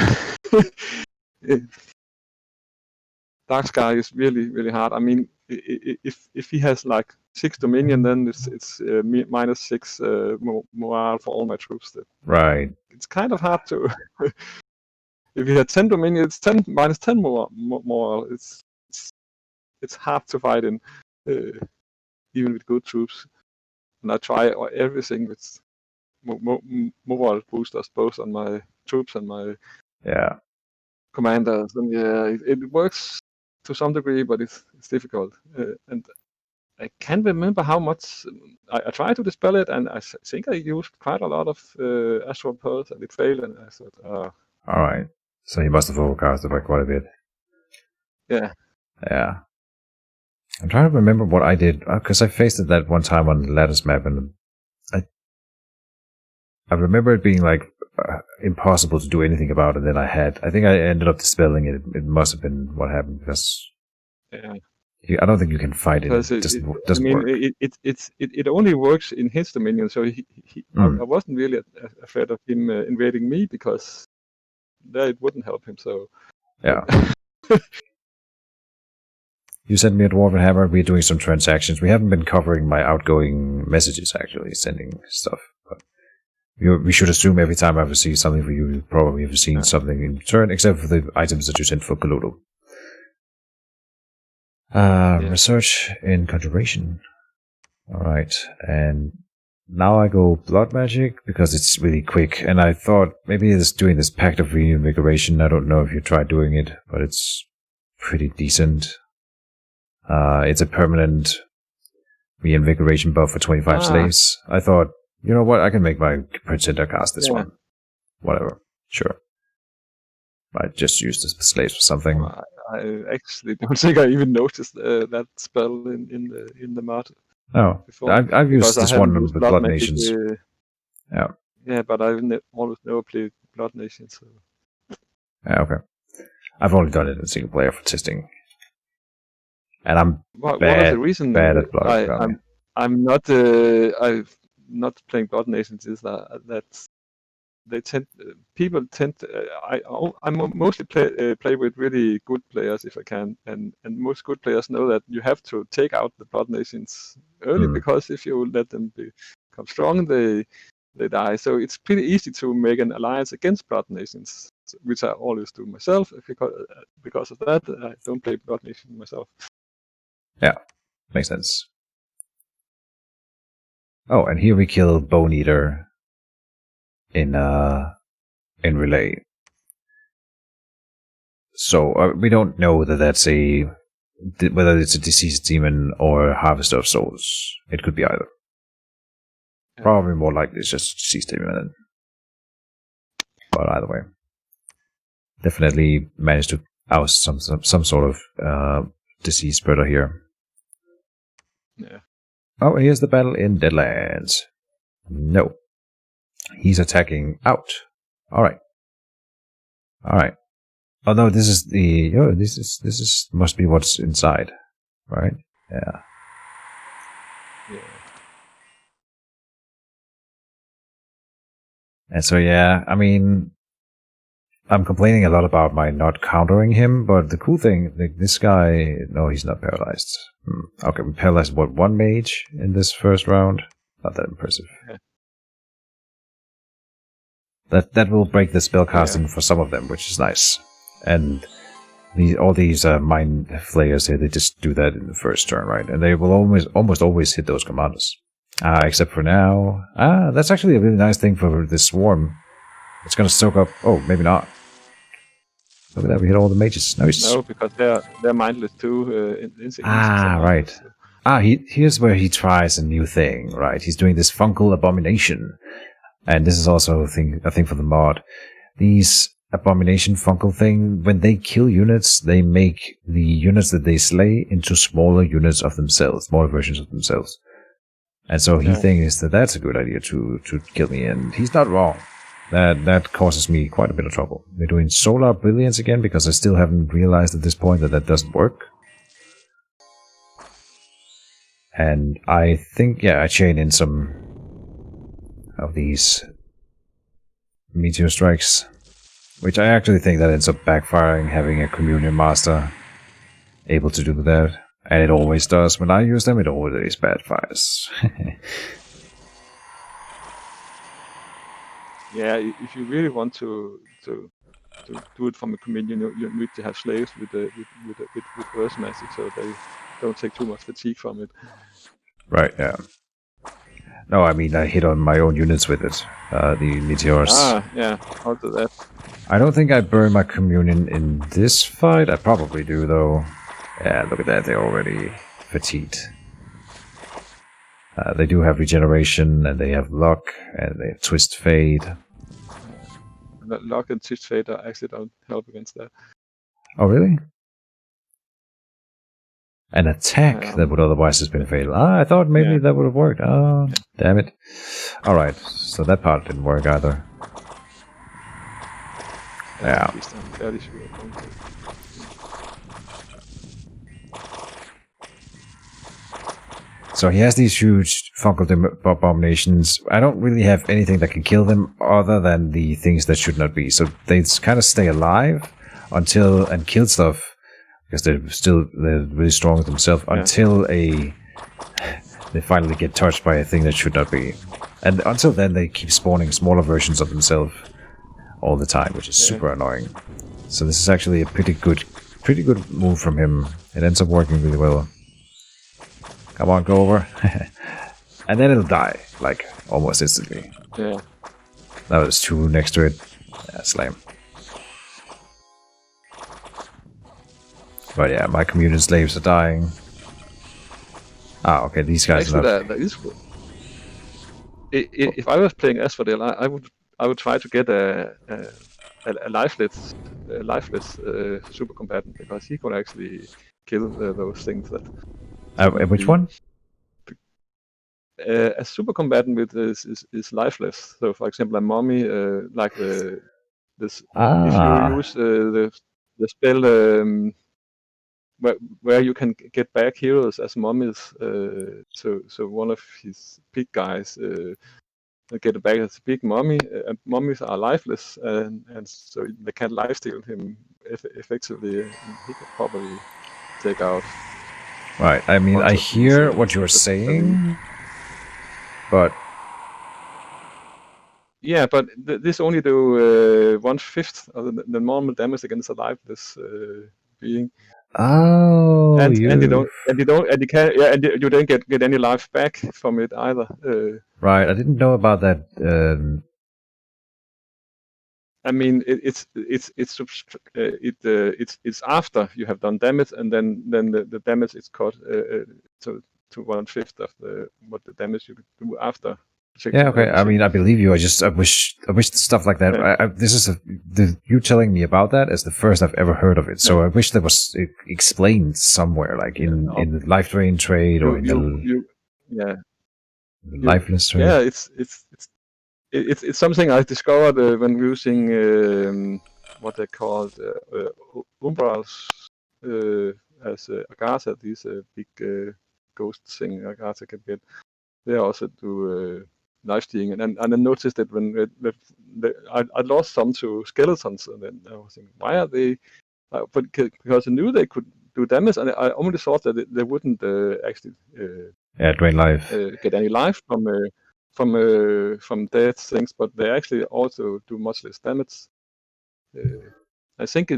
B: Dark Sky is really hard. I mean, if he has like 6 Dominion, then it's -6 morale for all my troops.
A: Right.
B: It's kind of hard to. If you had 10 Dominion, it's 10 -10 morale. It's hard to fight in, even with good troops. And I try everything with morale boosters, both on my troops and my commanders. And yeah, it works to some degree, but it's difficult. And I can't remember how much I tried to dispel it, and I think I used quite a lot of astral pearls, and it failed. And I thought,
A: all right. So he must have overcasted by quite a bit.
B: Yeah.
A: Yeah. I'm trying to remember what I did because I faced it that one time on the Lattice map, and I remember it being like impossible to do anything about it. Then I think I ended up dispelling it. It must have been what happened because I don't think you can fight it. It just doesn't work.
B: It only works in his dominion, so I wasn't really afraid of him invading me because there it wouldn't help him. So
A: yeah. You sent me a Dwarven Hammer. We're doing some transactions. We haven't been covering my outgoing messages, actually, sending stuff. But we should assume every time I've received something for you, you probably have seen something in return, except for the items that you sent for Kalodo. Research in Conjuration. Alright, and now I go Blood Magic because it's really quick, and I thought maybe it's doing this Pact of Reinvigoration. I don't know if you tried doing it, but it's pretty decent. It's a permanent reinvigoration buff for 25 slaves. I thought, you know what, I can make my pretender cast this one. Whatever, sure. I just used the slaves for something.
B: I actually don't think I even noticed that spell in the mod.
A: Oh, I've used this one with Blood
B: Magic,
A: Nations.
B: Yeah, but I've almost never played Blood Nations. So.
A: Yeah, okay. I've only done it in single player for testing. And I'm
B: one of the reasons
A: bad at Blood.
B: I'm not playing Blood Nations is that people tend I mostly play with really good players if I can, and most good players know that you have to take out the Blood Nations early because if you let them become strong, they die. So it's pretty easy to make an alliance against Blood Nations, which I always do myself. Because of that, I don't play Blood Nations myself.
A: Yeah, makes sense. Oh, and here we kill Bone Eater in Relay. So we don't know that that's whether it's a deceased demon or a harvester of souls. It could be either. Yeah. Probably more likely it's just a deceased demon. But either way, definitely managed to oust some sort of disease spreader here.
B: Yeah.
A: Oh, here's the battle in Deadlands. No, he's attacking out. All right. Oh no, this is this is must be what's inside, right? Yeah. And so I mean, I'm complaining a lot about my not countering him, but the cool thing, this guy, no, he's not paralyzed. Okay, we paralyzed one mage in this first round. Not that impressive. Yeah. That will break the spellcasting for some of them, which is nice. And all these mind flayers here, they just do that in the first turn, right? And they will almost always hit those commanders. Except for now. That's actually a really nice thing for this swarm. It's gonna soak up. Oh, maybe not. Look at that, we hit all the mages. Nice.
B: No, because they're mindless too.
A: Right. So. Here's where he tries a new thing, right? He's doing this fungal abomination. And this is also a thing for the mod. These abomination fungal thing, when they kill units, they make the units that they slay into smaller units of themselves, smaller versions of themselves. And so he thinks that that's a good idea to kill me, and he's not wrong. That causes me quite a bit of trouble. We're doing Solar Brilliance again because I still haven't realized at this point that doesn't work. And I think, I chain in some of these meteor strikes, which I actually think that ends up backfiring, having a Communion Master able to do that. And it always does. When I use them, it always backfires.
B: Yeah, if you really want to do it from a communion, you need to have slaves with burst magic, so they don't take too much fatigue from it.
A: Right, yeah. No, I mean, I hit on my own units with it. The meteors.
B: Yeah, I'll do that.
A: I don't think I burn my communion in this fight. I probably do, though. Yeah, look at that, they're already fatigued. They do have regeneration, and they have luck, and they have twist fade.
B: Luck and twist fade actually don't help against that.
A: Oh, really? An attack that would otherwise have been fatal. I thought maybe that would have worked. Oh, damn it. Alright, so that part didn't work either. Yeah. So he has these huge fungal abominations. I don't really have anything that can kill them other than the things that should not be. So they kind of stay alive and kill stuff because they're really strong with themselves until they finally get touched by a thing that should not be. And until then, they keep spawning smaller versions of themselves all the time, which is super annoying. So this is actually a pretty good move from him. It ends up working really well. Come on, go over. And then it'll die, like, almost instantly.
B: Yeah.
A: That was 2 next to it. Yeah, slam. But yeah, my communion slaves are dying. Okay, these guys
B: actually,
A: are not...
B: that is... If I was playing Asphodel, I would try to get a lifeless super combatant, because he could actually kill those things that...
A: which one?
B: A super combatant with is lifeless. So, for example, a mummy, like this. If you use the spell where you can get back heroes as mummies, so one of his big guys get back as a big mummy. Mummies are lifeless, and so they can't lifesteal him effectively. He could probably take out.
A: Right, I mean, I hear what you're saying, but... Yeah,
B: but this only do 1/5 of the normal damage against a lifeless being.
A: Oh,
B: and you don't get any life back from it either.
A: Right, I didn't know about that.
B: I mean, it's after you have done damage, and then the damage is cut to 1/5 of what the damage you could do after.
A: Yeah, okay. I mean, I believe you. I wish stuff like that.
B: Yeah.
A: This is you telling me about that is the first I've ever heard of it. So I wish that was explained somewhere, like in the life drain trade or in the lifeless trade.
B: Yeah, it's something I discovered when using what they called umbrals as Agatha. These big ghost thing Agatha can get. They also do life stealing, and I noticed that when I lost some to skeletons, and then I was thinking, why are they? But because I knew they could do damage, and I only thought that they wouldn't actually
A: drain life,
B: get any life from dead things, but they actually also do much less damage. I think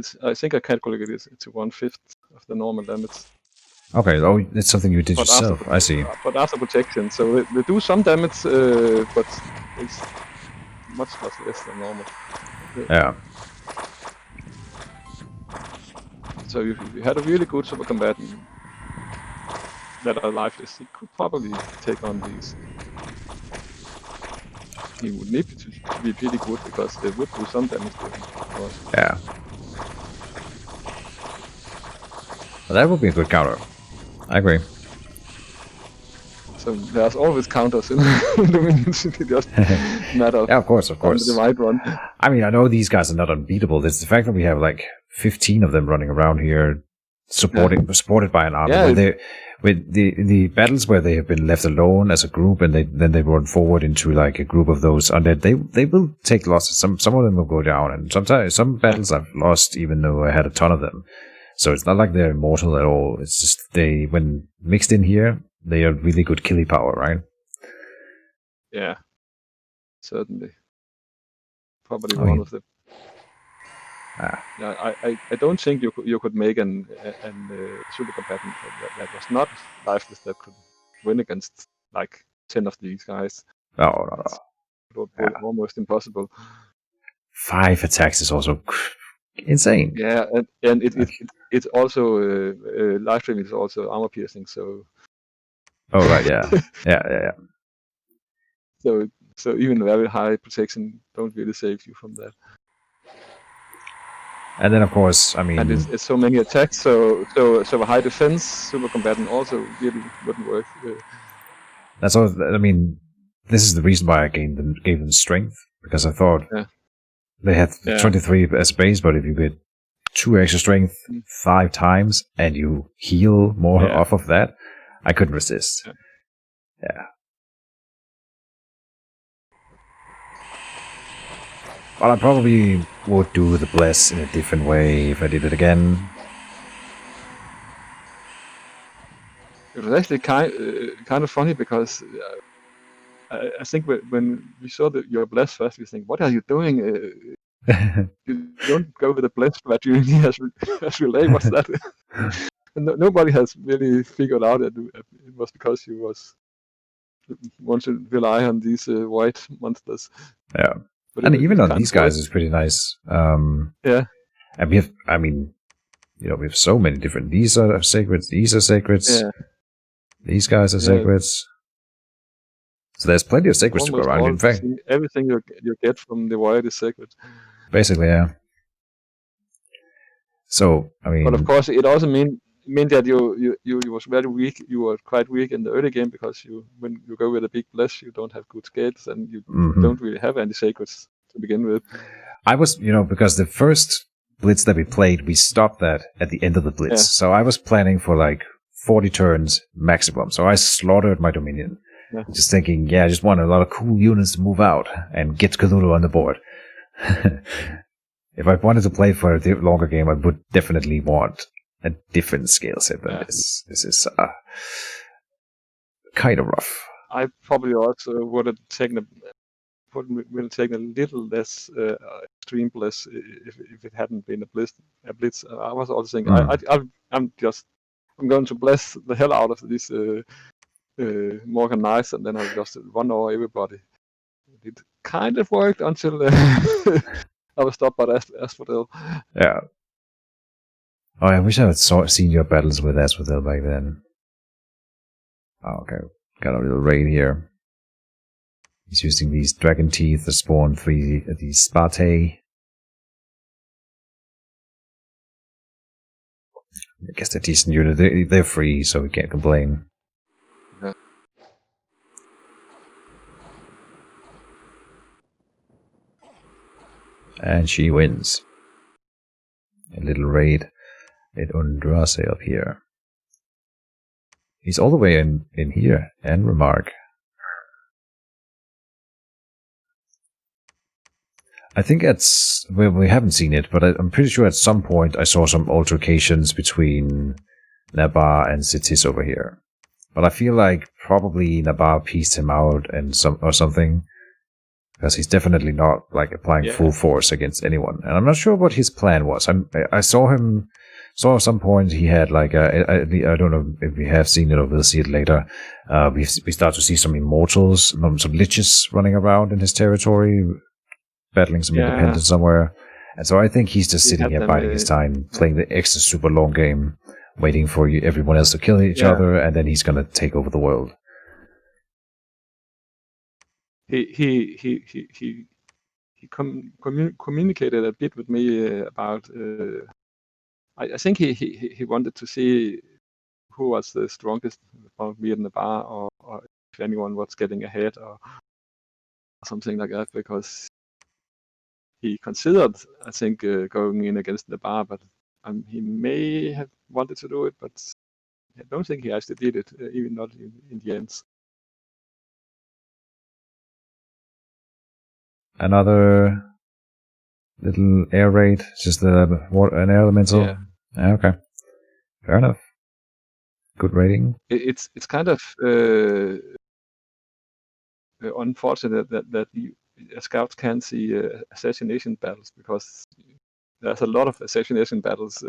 B: I calculated it to 1/5 of the normal damage.
A: Okay, it's something you did yourself. I see.
B: But after protection, so they do some damage, but it's much less than normal.
A: Yeah.
B: So if you had a really good super combatant that are lifeless, he could probably take on these. He would need to be pretty good because they would do some damage to him, of course.
A: Yeah. Well, that would be a good counter. I agree.
B: So there's always counters in the minions. It just matter.
A: Yeah, of course.
B: The right run.
A: I mean, I know these guys are not unbeatable. It's the fact that we have like 15 of them running around here, supported by an army.
B: Yeah,
A: with the battles where they have been left alone as a group, and then they run forward into like a group of those undead. They will take losses. Some of them will go down, and sometimes some battles I've lost even though I had a ton of them. So it's not like they're immortal at all. It's just when mixed in here, they are really good killing power, right?
B: Yeah, certainly. Probably one of the. Yeah, I don't think you could make an super combatant that was not lifeless that could win against like 10 of these guys.
A: No.
B: It would be almost impossible.
A: 5 attacks is also insane.
B: Yeah, and it's also life stream is also armor piercing. So.
A: Oh right, yeah.
B: So even very high protection don't really save you from that.
A: And then of course, I mean,
B: and it's so many attacks, so a high defense super combatant also really wouldn't work.
A: That's all. I mean, this is the reason why I gave them strength, because I thought they had 23 as base, but if you get 2 extra strength 5 times and you heal more off of that, I couldn't resist. Yeah. Well, I probably would do the bless in a different way if I did it again.
B: It was actually kind of funny because I think when we saw your bless first, we think, what are you doing? You don't go with the bless strategy as relay. What's that? And nobody has really figured out that it was because you want to rely on these white monsters.
A: Yeah. But and even on these guys is pretty nice.
B: Yeah.
A: And we have, I mean, we have so many different. These are sacreds. These are sacreds.
B: Yeah.
A: These guys are sacreds. So there's plenty of sacreds to go around. In fact,
B: everything you get from the white is sacred.
A: Basically, yeah. So I mean,
B: but of course, it also mean that you was very weak. You were quite weak in the early game because when you go with a big bless, you don't have good scales and you don't really have any sacreds to begin with.
A: I was, because the first blitz that we played, we stopped that at the end of the blitz. Yeah. So I was planning for like 40 turns maximum. So I slaughtered my Dominion. Yeah. Just thinking, I just want a lot of cool units to move out and get Cthulhu on the board. If I wanted to play for a longer game, I would definitely want a different scale set than this. This is kind of rough.
B: I probably also would have taken a little less extreme blitz if it hadn't been a blitz. I was also thinking I'm going to bless the hell out of this Morgan Knights, and then I'll just run over everybody. It kind of worked until I was stopped by Asphodel.
A: Yeah. Oh, I wish I had seen your battles with Asphodel back then. Oh, okay. Got a little raid here. He's using these dragon teeth to spawn 3 of these Spartae. I guess they're decent unit. They're free, so we can't complain.
B: Yeah.
A: And she wins. A little raid at Undrase up here. He's all the way in here, and Remark. I think we haven't seen it, but I'm pretty sure at some point I saw some altercations between Nabar and Sitis over here. But I feel like probably Nabar pieced him out and something. Because he's definitely not like applying full force against anyone. And I'm not sure what his plan was. I saw at some point he had like I don't know if we have seen it or we'll see it later. We start to see some immortals, some liches running around in his territory, battling some independence somewhere. And so I think he's just sitting here biding his time, playing the extra super long game, waiting for everyone else to kill each other, and then he's gonna take over the world.
B: He communicated a bit with me about. I think he wanted to see who was the strongest among me and Nabar, or if anyone was getting ahead, or something like that, because he considered, I think, going in against Nabar, but he may have wanted to do it, but I don't think he actually did it, even not in the end.
A: Another little air raid, just an elemental. Yeah, okay, fair enough. Good rating.
B: It's kind of unfortunate that scouts can't see assassination battles, because there's a lot of assassination battles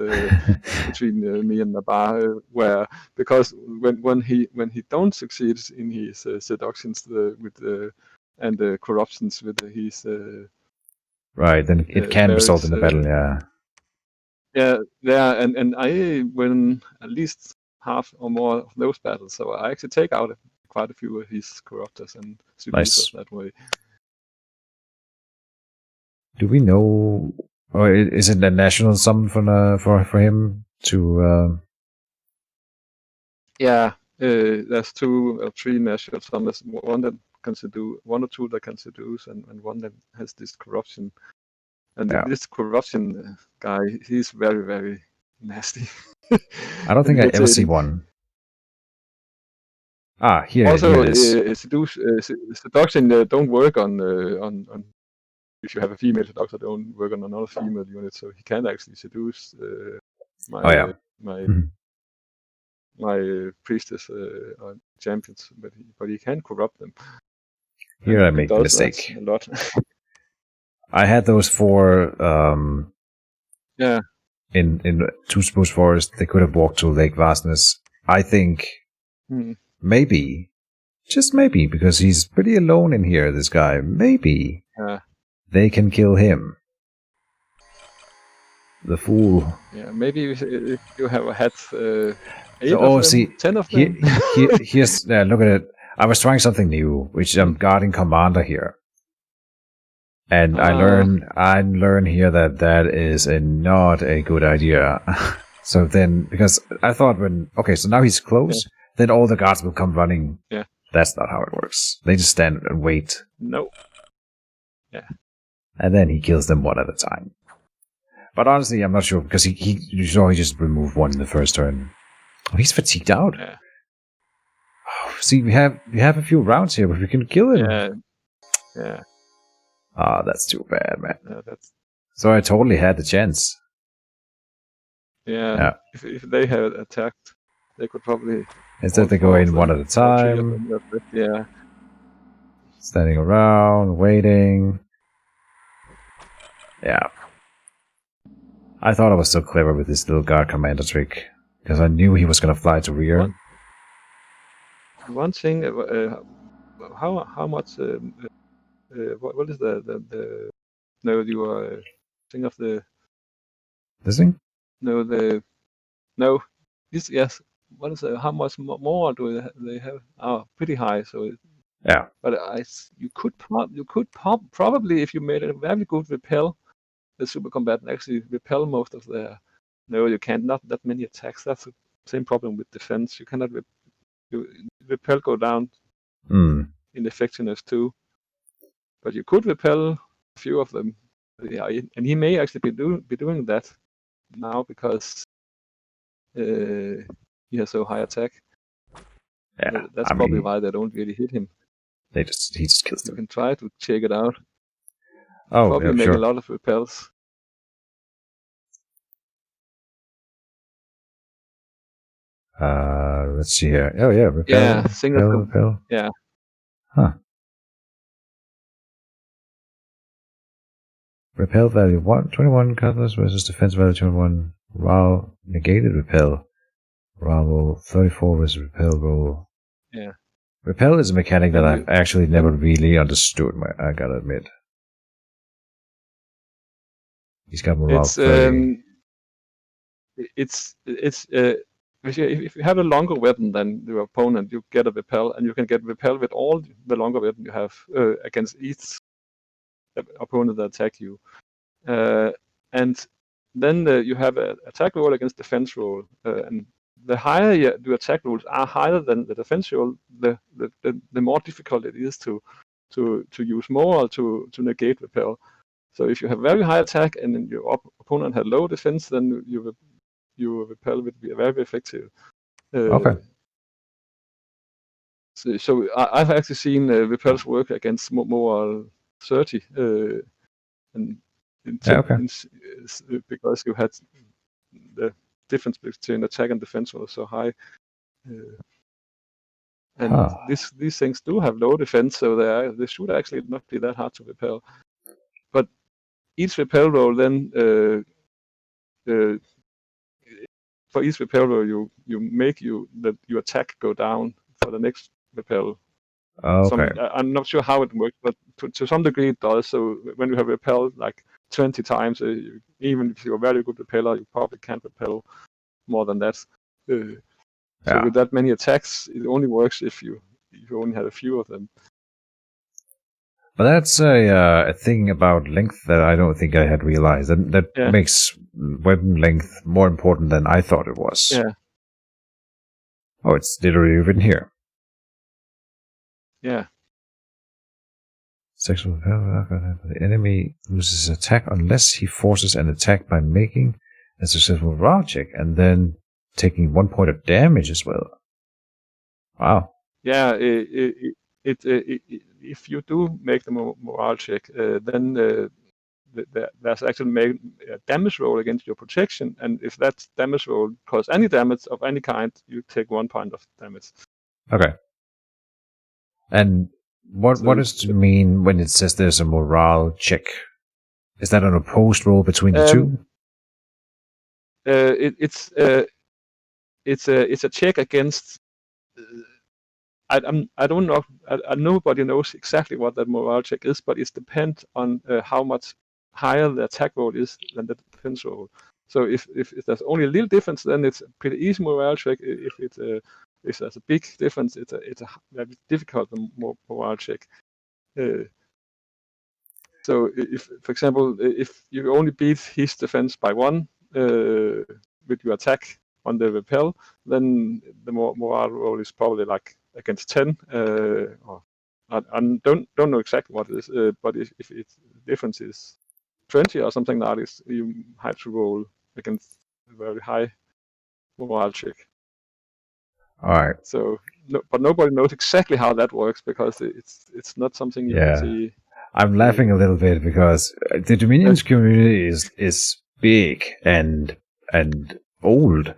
B: between me and Nabar, where because when he don't succeed in his seductions and the corruptions with his
A: right, then it can result in a battle.
B: And I win at least half or more of those battles, so I actually take out quite a few of his corruptors and seducers that way.
A: Do we know, or is it a national summon for him to?
B: Yeah, there's 2 or 3 national summons. One that can seduce, 1 or 2 that can seduce, and one that has this corruption. And this corruption guy, he's very, very nasty.
A: I don't think I ever see one. Here.
B: Also,
A: here it is.
B: seduction don't work on if you have a female seductor, don't work on another female unit, so he can actually seduce my priestess or champions, but he can corrupt them.
A: Here I make a mistake.
B: A lot.
A: I had those 4. In two Spruce Forest, they could have walked to Lake Vastness. I think maybe, just maybe, because he's pretty alone in here, this guy, maybe they can kill him. The fool.
B: Yeah, maybe if you have had 8 of them, 10 of them.
A: Here's look at it. I was trying something new, which I'm guarding commander here. And I learn here that is not a good idea. So then, because I thought so now he's close, then all the guards will come running.
B: Yeah.
A: That's not how it works. They just stand and wait.
B: No. Yeah.
A: And then he kills them one at a time. But honestly, I'm not sure, because you saw he just removed 1 in the first turn. Oh, he's fatigued out.
B: Yeah.
A: Oh, see, we have a few rounds here, but we can kill him.
B: Yeah. Yeah.
A: That's too bad, man.
B: So
A: I totally had the chance.
B: Yeah. If they had attacked, they could probably.
A: Instead, they go in 1 at a time.
B: Yeah.
A: Standing around, waiting. Yeah. I thought I was so clever with this little guard commander trick, because I knew he was going to fly to rear.
B: One thing, how much? What is the? No, you are Think of the
A: This thing?
B: no. This yes. What is how much more do they have? Oh, pretty high. So
A: Yeah.
B: but you could probably if you made a very good repel, the super combatant actually repel most of their. No, you can't. Not that many attacks. That's the same problem with defense. You cannot repel go down in effectiveness too. But you could repel a few of them. Yeah, and he may actually be doing that now because he has so high attack.
A: Yeah.
B: That's probably why they don't really hit him.
A: He just kills them.
B: You can try to check it out.
A: Oh,
B: probably
A: yeah,
B: make
A: sure.
B: a lot of repels.
A: Let's see here. Oh yeah, repel.
B: Yeah,
A: repel.
B: Yeah.
A: Huh. Repel value 21 colors versus defense value 21. Raw negated repel. Raw roll 34 versus repel roll.
B: Yeah.
A: Repel is a mechanic that I've actually never really understood. I gotta admit. He's got morale 30.
B: If you have a longer weapon than your opponent, you get a repel, and you can get repel with all the longer weapon you have against each opponent that attack you. And then you have an attack roll against defense roll, and the higher your attack rolls are higher than the defense roll, the more difficult it is to use more or to negate repel. So if you have very high attack and then your opponent had low defense, then your repel would be very effective.
A: Okay.
B: So I've actually seen repels work against more 30, and because you had the difference between attack and defense was so high. And these things do have low defense, so they should actually not be that hard to repel. But each repel roll then for each repel roll you make your attack go down for the next repel.
A: Okay.
B: I'm not sure how it works, but to some degree it does. So when you have repelled like 20 times, even if you're a very good repeller, you probably can't repel more than that. So with that many attacks, it only works if you only have a few of them.
A: But that's a thing about length that I don't think I had realized. That makes weapon length more important than I thought it was.
B: Yeah.
A: Oh, it's literally written here.
B: Yeah.
A: Sexual repel. The enemy loses attack unless he forces an attack by making a successful raw check and then taking 1 point of damage as well. Wow.
B: Yeah. If you do make the morale check, then there's actually made a damage roll against your protection, and if that damage roll causes any damage of any kind, you take 1 point of damage.
A: Okay. And what does it mean when it says there's a morale check? Is that an opposed roll between the two?
B: It's a check against. I don't know. Nobody knows exactly what that morale check is, but it depends on how much higher the attack roll is than the defense roll. So if there's only a little difference, then it's a pretty easy morale check. If there's a big difference, it's a very difficult morale check. So if, for example, if you only beat his defense by 1 with your attack on the repel, then the morale roll is probably like against 10. I don't know exactly what it is, but if the difference is 20 or something like this, you have to roll against a very high morale check.
A: All right.
B: So, but nobody knows exactly how that works because it's not something you can see.
A: I'm laughing a little bit because the Dominions community is big and old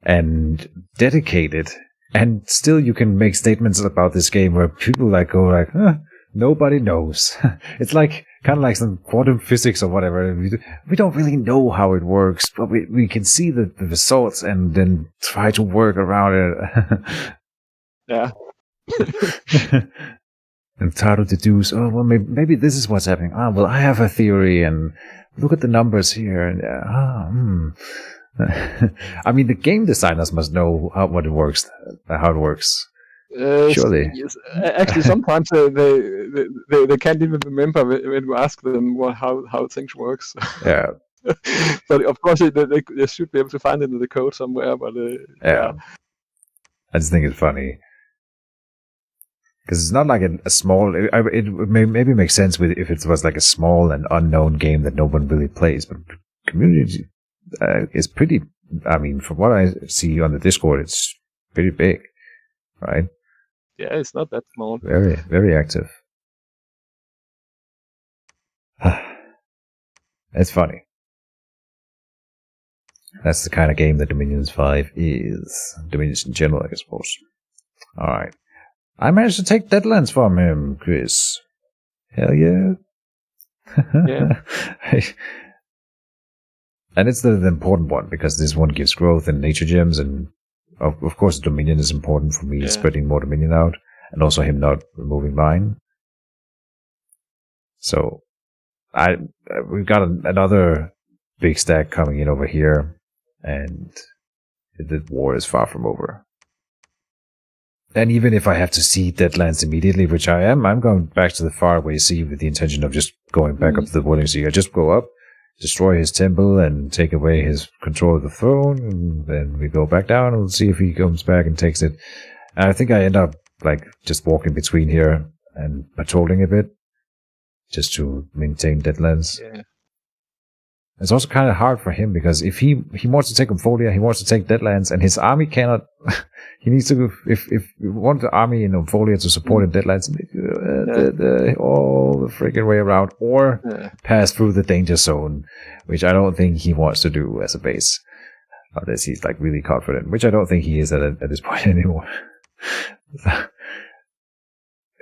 A: and dedicated, and still you can make statements about this game where people nobody knows. It's like kind of like some quantum physics or whatever. We don't really know how it works, but we can see the results and then try to work around it.
B: Yeah.
A: and try to deduce, oh, well, maybe this is what's happening. Ah, well, I have a theory, and look at the numbers here. And I mean, the game designers must know how it works. Surely.
B: Yes. Actually, sometimes they can't even remember when you ask them how things works.
A: Yeah.
B: But of course, they should be able to find it in the code somewhere. But
A: yeah. I just think it's funny. Because it's not like a small. It maybe makes sense if it was like a small and unknown game that no one really plays. But community is pretty. I mean, from what I see on the Discord, it's pretty big, right?
B: Yeah, it's not that small.
A: Very, very active. It's funny. That's the kind of game that Dominions 5 is. Dominions in general, I suppose. Alright. I managed to take Deadlands from him, Chris. Hell yeah.
B: Yeah.
A: And it's the important one, because this one gives growth in nature gems, and of course Dominion is important for me, spreading more Dominion out, and also him not removing mine. So, we've got another big stack coming in over here, and the war is far from over. And even if I have to see Deadlands immediately, which I am, I'm going back to the faraway sea with the intention of just going back up to the Whirling Sea. I just go up, destroy his temple, and take away his control of the throne, and then we go back down and we'll see if he comes back and takes it. And I think I end up like just walking between here and patrolling a bit, just to maintain Deadlands. Yeah. It's also kind of hard for him, because if he wants to take Umpholia, he wants to take Deadlands, and his army cannot. He needs to. If you want the army in Umpholia to support in Deadlands, all the freaking way around, or pass through the danger zone, which I don't think he wants to do as a base, unless he's like really confident, which I don't think he is at this point anymore. It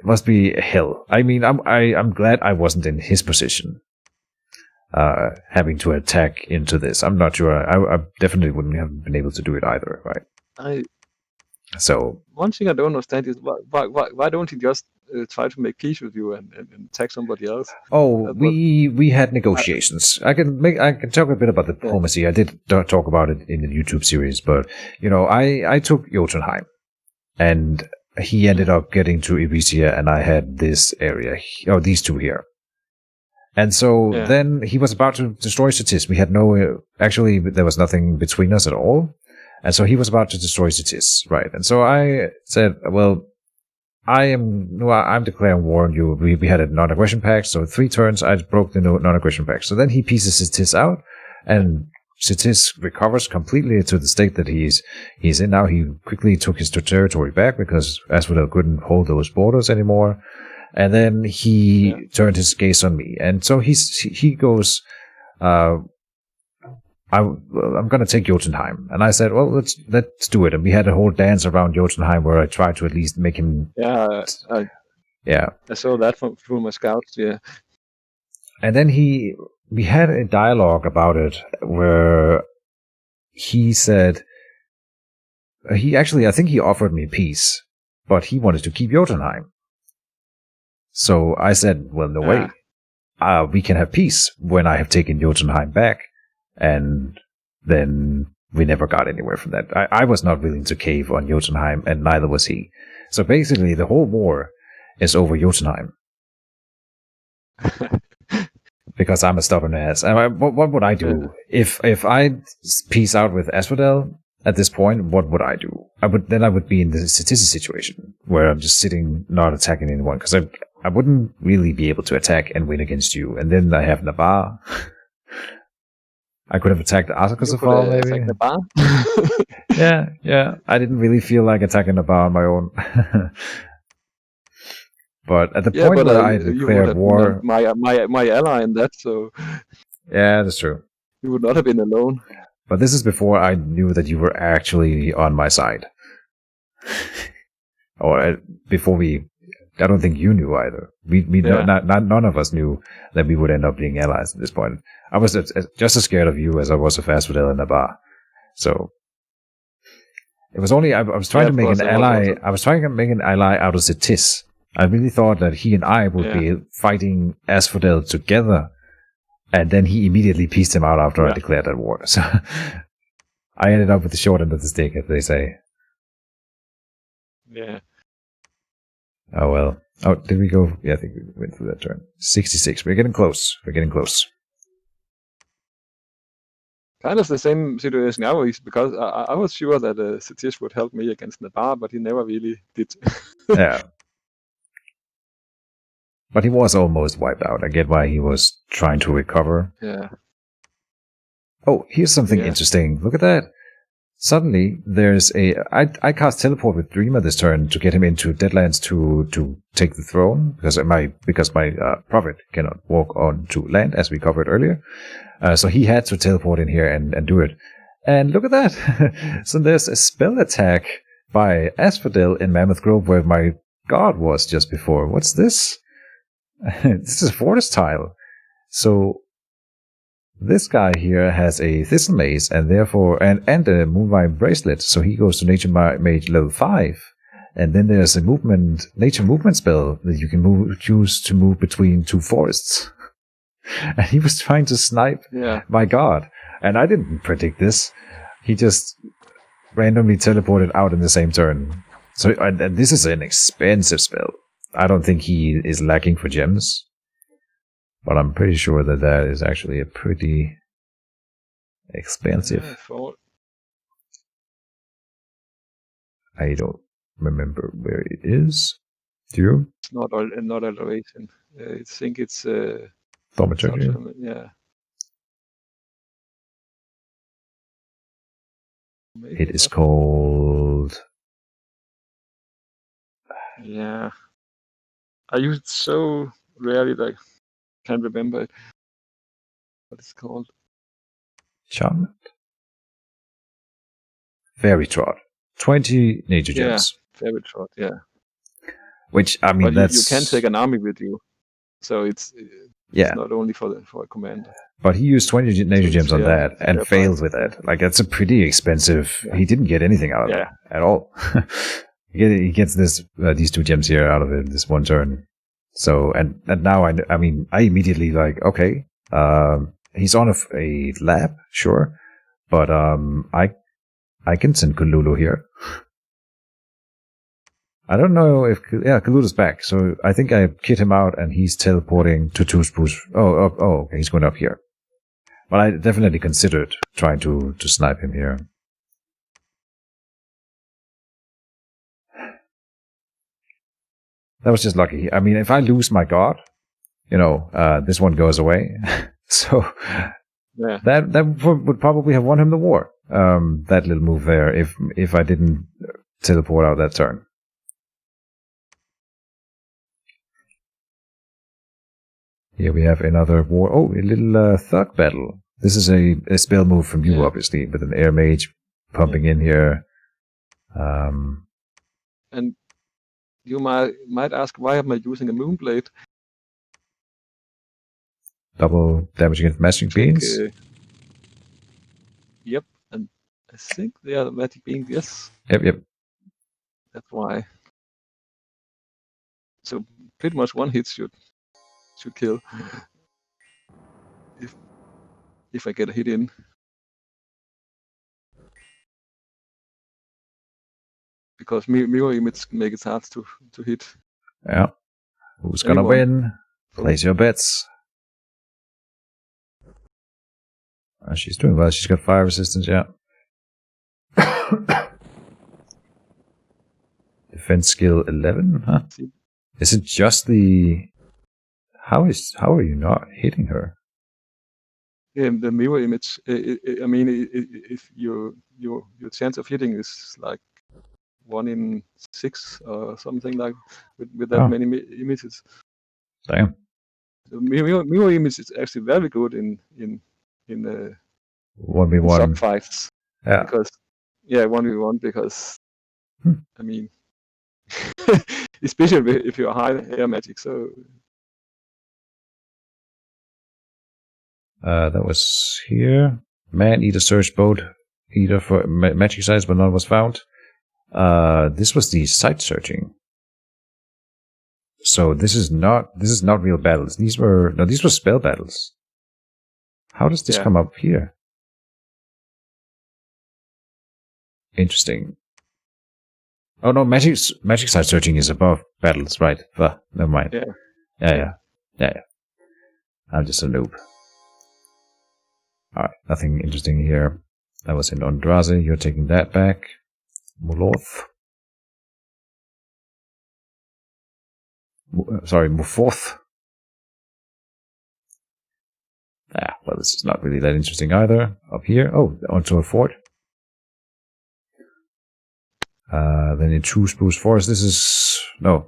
A: must be hell. I mean, I'm glad I wasn't in his position. Having to attack into this. I'm not sure. I definitely wouldn't have been able to do it either, right? So
B: one thing I don't understand is why don't you just try to make peace with you and attack somebody else?
A: Oh, we had negotiations. I can talk a bit about the diplomacy. I did talk about it in the YouTube series, but I took Jotunheim, and he ended up getting to Ibiza, and I had this area, these two here. And so then he was about to destroy Citis. We had actually, there was nothing between us at all. And so he was about to destroy Citis, right? And so I said, well, I'm declaring war on you. We had a non-aggression pact, so 3 turns I broke the non-aggression pact. So then he pieces Citis out, and Citis recovers completely to the state that he's in now. He quickly took his territory back, because Asphodel couldn't hold those borders anymore. And then he turned his gaze on me, and so he goes, I'm going to take Jotunheim. And I said, well, let's do it. And we had a whole dance around Jotunheim where I tried to at least make him.
B: I saw that from my scouts. Yeah.
A: And then we had a dialogue about it where he said, I think he offered me peace, but he wanted to keep Jotunheim. So I said, well, no way. We can have peace when I have taken Jotunheim back. And then we never got anywhere from that. I was not willing to cave on Jotunheim, and neither was he. So basically, the whole war is over Jotunheim. Because I'm a stubborn ass. And what would I do? If I peace out with Asphodel at this point, what would I do? I would be in the Citis situation, where I'm just sitting, not attacking anyone, because I wouldn't really be able to attack and win against you. And then I have Navarre. I could have attacked Arzakosafal, maybe. Yeah. I didn't really feel like attacking Navarre on my own. But at the point where I declared war,
B: my ally in that, so
A: yeah, that's true.
B: You would not have been alone.
A: But this is before I knew that you were actually on my side. Or before I don't think you knew either. None of us knew that we would end up being allies at this point. I was just as scared of you as I was of Asphodel and Navarre. So it was only I was trying to make an ally. I was trying to make an ally out of Citis, I really thought that he and I would be fighting Asphodel together, and then he immediately pieced him out after I declared that war. So I ended up with the short end of the stick, as they say.
B: Yeah.
A: Oh well. Oh, did we go? Yeah, I think we went through that turn. 66. We're getting close.
B: Kind of the same situation now, because I was sure that Satish would help me against Nadar, but he never really did.
A: Yeah. But he was almost wiped out. I get why he was trying to recover.
B: Yeah.
A: Oh, here's something interesting. Look at that. Suddenly, there's I cast Teleport with Dreamer this turn to get him into Deadlands to take the throne, because my prophet cannot walk onto land, as we covered earlier. So he had to teleport in here and do it. And look at that. So there's a spell attack by Asphodel in Mammoth Grove where my god was just before. What's this? This is a forest tile. So this guy here has a Thistle Mace and therefore and a Moonvine Bracelet, so he goes to Nature Mage level 5. And then there's a nature movement spell that you can choose to move between two forests. And he was trying to snipe my god. And I didn't predict this. He just randomly teleported out in the same turn. So and this is an expensive spell. I don't think he is lacking for gems. But I'm pretty sure that is actually a pretty expensive. I don't remember where it is. Do you?
B: It's not Adoration. I think it's
A: Thaumaturgy.
B: Yeah.
A: It is called.
B: Yeah. I use it so rarely that I can't remember it. What it's called.
A: Charmed? Fairy Trot. 20 nature gems.
B: Yeah, Fairy Trot, yeah.
A: Which, I mean,
B: but you can take an army with you. So it's not only for a commander.
A: But he used 20 nature gems on that and failed with that. Like, that's a pretty expensive. He didn't get anything out of it at all. He gets these 2 gems here out of it this one turn. So and now I mean I immediately like, okay, he's on a lab, sure, but I can send Kululu here. I don't know if Kalulu's back, so I think I kit him out and he's teleporting to Spruce. Oh, okay, he's going up here. But I definitely considered trying to snipe him here. That was just lucky. I mean, if I lose my god, this one goes away. So that would probably have won him the war. That little move there, if I didn't teleport out that turn. Here we have another war. Oh, a little thug battle. This is a spell move from you, obviously, with an air mage pumping in here.
B: And you might ask, why am I using a Moonblade?
A: Double damage against magic beings?
B: Yep, and I think they are magic beings, yes.
A: Yep.
B: That's why. So pretty much one hit should kill. If I get a hit in. Because mirror image make it hard to hit.
A: Yeah. Who's gonna win? Place your bets. She's doing well. She's got fire resistance, yeah. Defense skill 11, huh? Is it just the... How are you not hitting her?
B: Yeah, the mirror image. I mean, if your chance of hitting is like 1 in 6 or something like with that many images.
A: Damn.
B: The mirror image is actually very good in
A: 1v1
B: sub fights.
A: Yeah.
B: Because 1v1 because I mean, especially if you're high air magic. So
A: that was here. Man eater search boat eater for magic sites, but none was found. This was the site searching. So this is not real battles. These were spell battles. How does this come up here? Interesting. Oh no, magic site searching is above battles, right? Never mind. Yeah. I'm just a noob. Alright, nothing interesting here. That was in Ondraze. You're taking that back. Muforth. Muforth. Well, this is not really that interesting either. Up here. Oh, onto a fort. Then in True Spruce Forest, this is... No.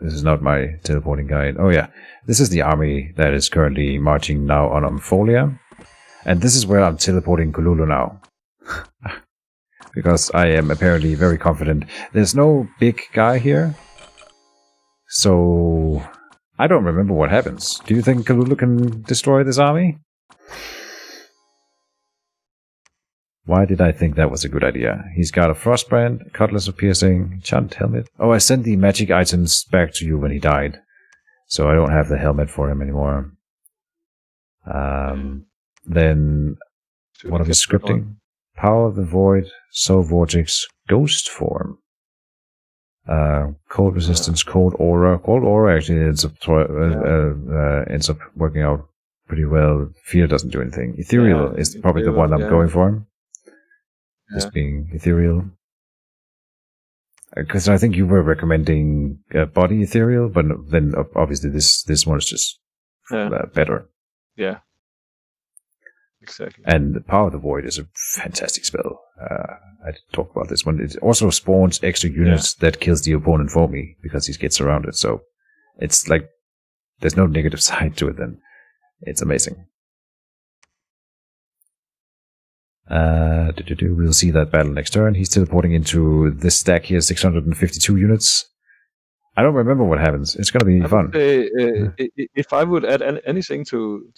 A: This is not my teleporting guide. Oh yeah, this is the army that is currently marching now on Ampholia. And this is where I'm teleporting Kululu now. Because I am apparently very confident. There's no big guy here. So... I don't remember what happens. Do you think Kululu can destroy this army? Why did I think that was a good idea? He's got a Frostbrand, Cutlass of Piercing, Chant Helmet. Oh, I sent the magic items back to you when he died. So I don't have the helmet for him anymore. Then, what are we scripting? Power of the Void, Soul Vortex, Ghost Form. Cold Resistance, Cold Aura. Cold Aura actually ends up working out pretty well. Fear doesn't do anything. Ethereal is probably the one I'm going for. This being ethereal. Because I think you were recommending body ethereal, but then obviously this one is just better.
B: Yeah. Exactly.
A: And the Power of the Void is a fantastic spell. I didn't talk about this one. It also spawns extra units that kills the opponent for me because he gets surrounded. So it's like there's no negative side to it then. It's amazing. We'll see that battle next turn. He's teleporting into this stack here, 652 units. I don't remember what happens. It's gonna be fun.
B: If I would add anything to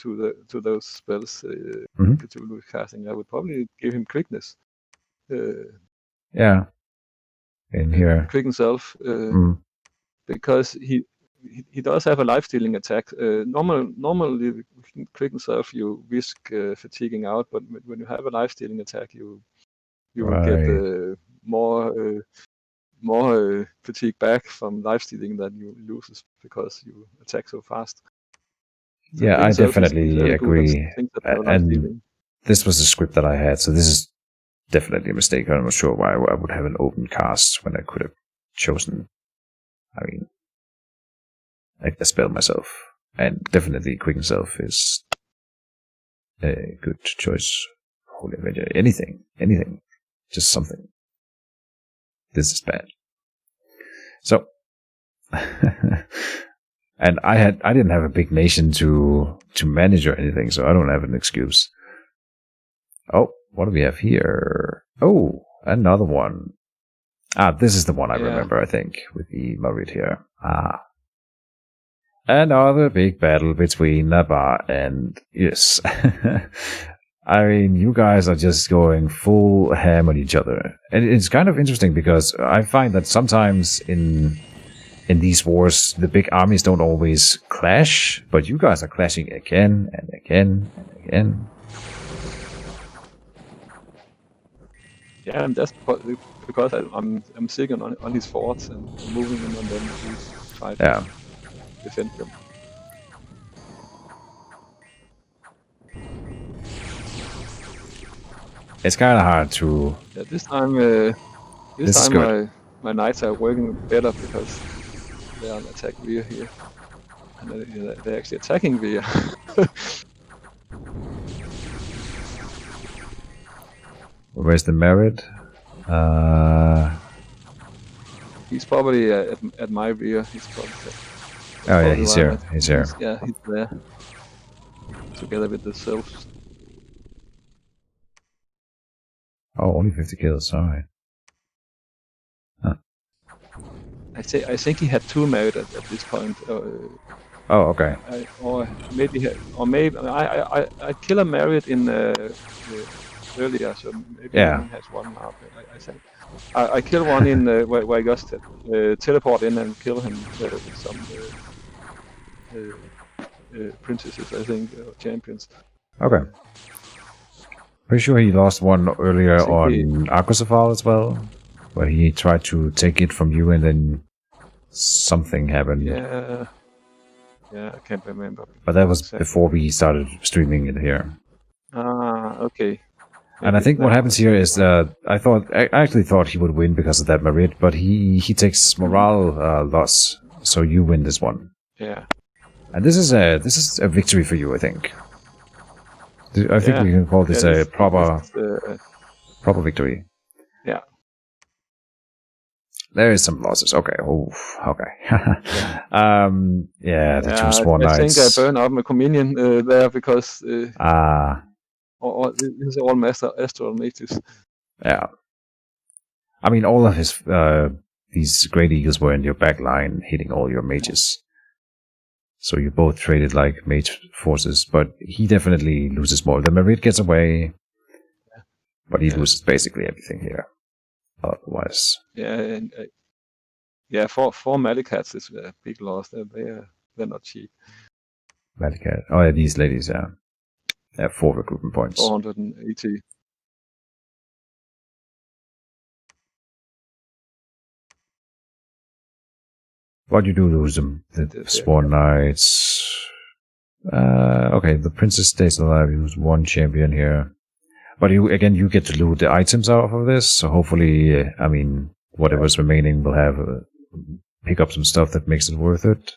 B: those spells, to casting, I would probably give him quickness.
A: In here,
B: quicken self, because he does have a life-stealing attack. Normally, quicken self you risk fatiguing out, but when you have a life-stealing attack, you will get more fatigue back from life-stealing than you loses because you attack so fast.
A: So I definitely agree. And this was the script that I had, so this is definitely a mistake. I'm not sure why I would have an open cast when I could have chosen. I spell myself, and definitely Quicken Self is a good choice. Holy Avenger, anything, just something. This is bad. So, and I didn't have a big nation to manage or anything, so I don't have an excuse. Oh, what do we have here? Oh, another one. This is the one I remember, I think, with the Marit here. Another big battle between Nabar and... Yes. You guys are just going full ham on each other. And it's kind of interesting because I find that sometimes in these wars, the big armies don't always clash, but you guys are clashing again and again and again.
B: Yeah, and that's because I'm sitting on his forts and moving them and then try to defend them.
A: It's kind of hard to...
B: Yeah, this time my knights are working better because they're on attack rear here. And they're actually attacking rear.
A: Where's the Merit?
B: He's probably at my rear. He's probably...
A: he's here. He's here.
B: Yeah, he's there. Together with the Sylphs.
A: Oh, only 50 kills. Alright. Huh.
B: I think he had 2 Merit at this point.
A: Okay.
B: I kill a Merit in earlier, so maybe he has one now. I think I killed one in where I just teleport in and kill him with some princesses, I think, or champions.
A: Okay. Pretty sure he lost one earlier on Aquasafal as well, where he tried to take it from you and then something happened.
B: Yeah, I can't remember.
A: But that was before we started streaming it here.
B: Okay.
A: And I think what happens here is I actually thought he would win because of that Marit, but he takes morale loss, so you win this one.
B: Yeah.
A: And this is a victory for you, I think. I think we can call this a proper victory.
B: Yeah.
A: There is some losses. Okay. Oh, okay. The two Swan Knights.
B: I think I burned out my Communion there because this is all Master Astral Mages.
A: Yeah. I mean, all of his these Great Eagles were in your back line, hitting all your mages. So you both traded like mage forces, but he definitely loses more. The Marit gets away, but he loses basically everything here. Otherwise,
B: four Malicats is a big loss. They're not cheap.
A: Malicat. Oh yeah, these ladies. They have 4 recruitment points.
B: 480.
A: But you do lose them. The Swan Knights. Okay, the Princess stays alive. You lose 1 champion here. But you get to loot the items out of this. So hopefully, whatever's remaining will have pick up some stuff that makes it worth it.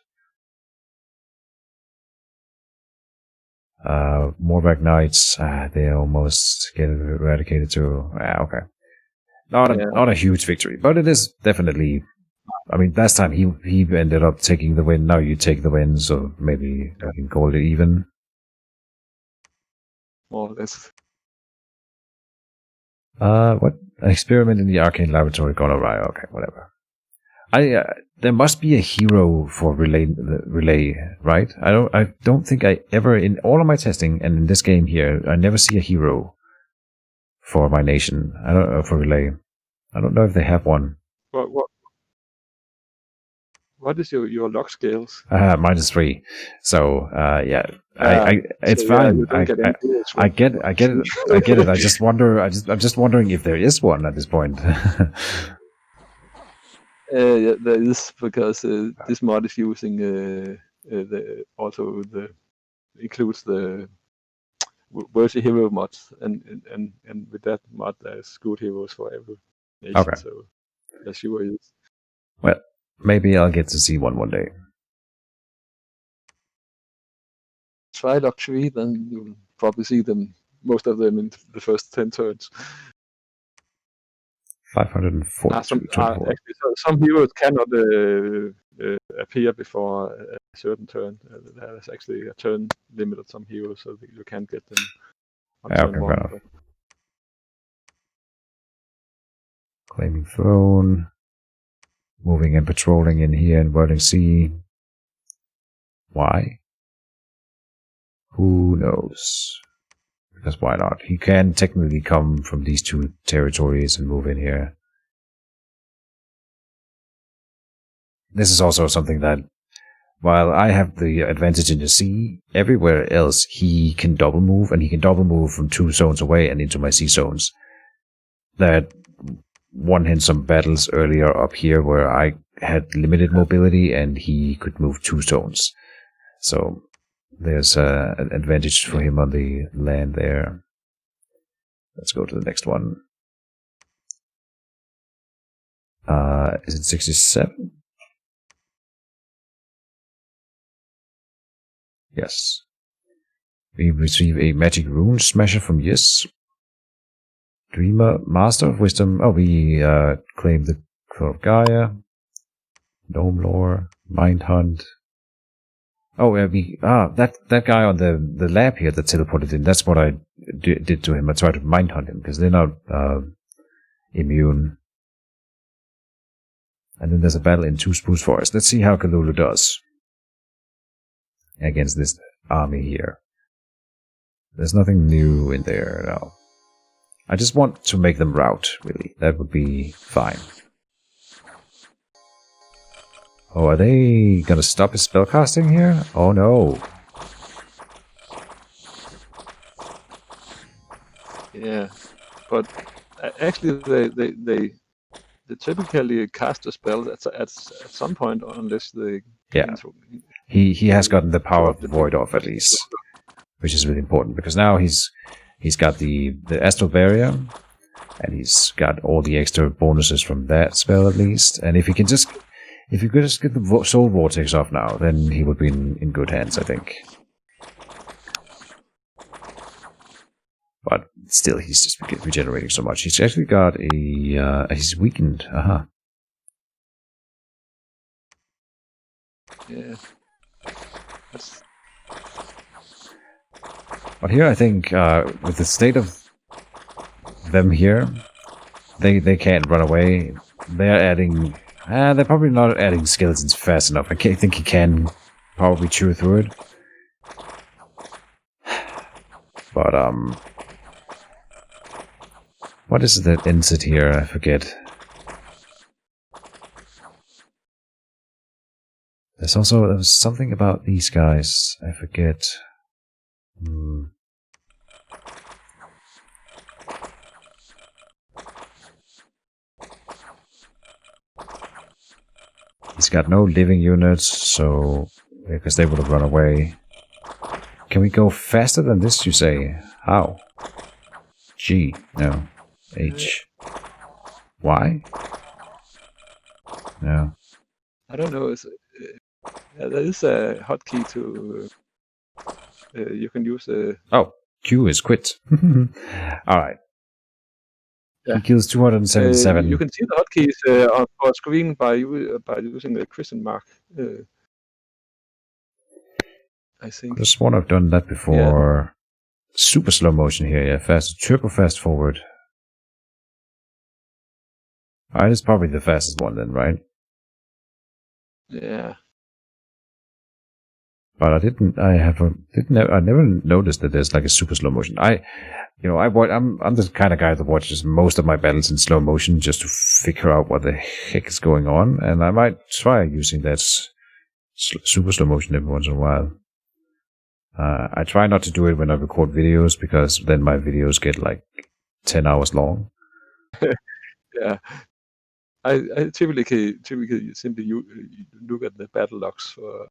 A: Moorback Knights, they almost get eradicated too. Okay. Not a huge victory, but it is definitely. I mean, last time he ended up taking the win. Now you take the win, so maybe I can call it even.
B: More or less.
A: What? An experiment in the arcane laboratory gone awry. Okay, whatever. There must be a hero for relay, right? I don't think I ever, in all of my testing and in this game here, I never see a hero for my nation. I don't know for relay. I don't know if they have one.
B: What is your luck scales?
A: -3. So it's fine. I get it. I just wonder. I'm just wondering if there is one at this point.
B: There is, because this mod is using includes the worthy hero mods, and with that mod there's good heroes for every nation.
A: Okay.
B: So there sure is.
A: Well, maybe I'll get to see one day.
B: Try luck 3, then you'll probably see most of them in the first 10 turns.
A: 540.
B: Actually, some heroes cannot appear before a certain turn. There's actually a turn limit on some heroes, so that you can't get them on turn 1.
A: Claiming throne. Moving and patrolling in here in Whirling Sea. Why? Who knows? Because why not? He can technically come from these 2 territories and move in here. This is also something that, while I have the advantage in the sea, everywhere else he can double move, and he can double move from 2 zones away and into my sea zones. That won him some battles earlier up here where I had limited mobility and he could move 2 zones. So there's an advantage for him on the land there. Let's go to the next one. Is it 67? Yes. We receive a magic rune smasher from Yes. Dreamer, Master of Wisdom. Oh, we claim the Crow of Gaia. Gnome Lore, Mind Hunt. Oh, that guy on the lab here that teleported in. That's what I did to him. I tried to Mind Hunt him because they're not immune. And then there's a battle in 2 Spruce Forest. Let's see how Cthulhu does against this army here. There's nothing new in there now. I just want to make them rout, really. That would be fine. Oh, are they gonna stop his spellcasting here? Oh no.
B: Yeah, but actually they typically cast a spell at some point unless they
A: he has gotten the power of the void off at least, which is really important because now he's got the astral barrier, and he's got all the extra bonuses from that spell at least. And if he could just get the soul vortex off now, then he would be in good hands, I think. But still, he's just regenerating so much. He's actually got a he's weakened.
B: Yeah.
A: But here, I think with the state of them here, they can't run away. They're adding. They're probably not adding skeletons fast enough. I think he can probably chew through it. But what is it that ends it here? I forget. There was something about these guys. I forget. He's got no living units, so because they would have run away. Can we go faster than this, you say? How? G. No. H. Y? No.
B: I don't know. There is a hotkey to... you can use...
A: Oh, Q is quit. Alright. Yeah. He kills 277.
B: You can see the hotkeys on our screen by using the question mark. I think.
A: I just want to have done that before. Yeah. Super slow motion here, yeah. Fast, turbo fast forward. Alright, it's probably the fastest one then, right?
B: Yeah.
A: But I never noticed that there's like a super slow motion. I'm the kind of guy that watches most of my battles in slow motion just to figure out what the heck is going on, and I might try using that super slow motion every once in a while. I try not to do it when I record videos because then my videos get like 10 hours long.
B: Yeah. I typically simply look at the battle logs for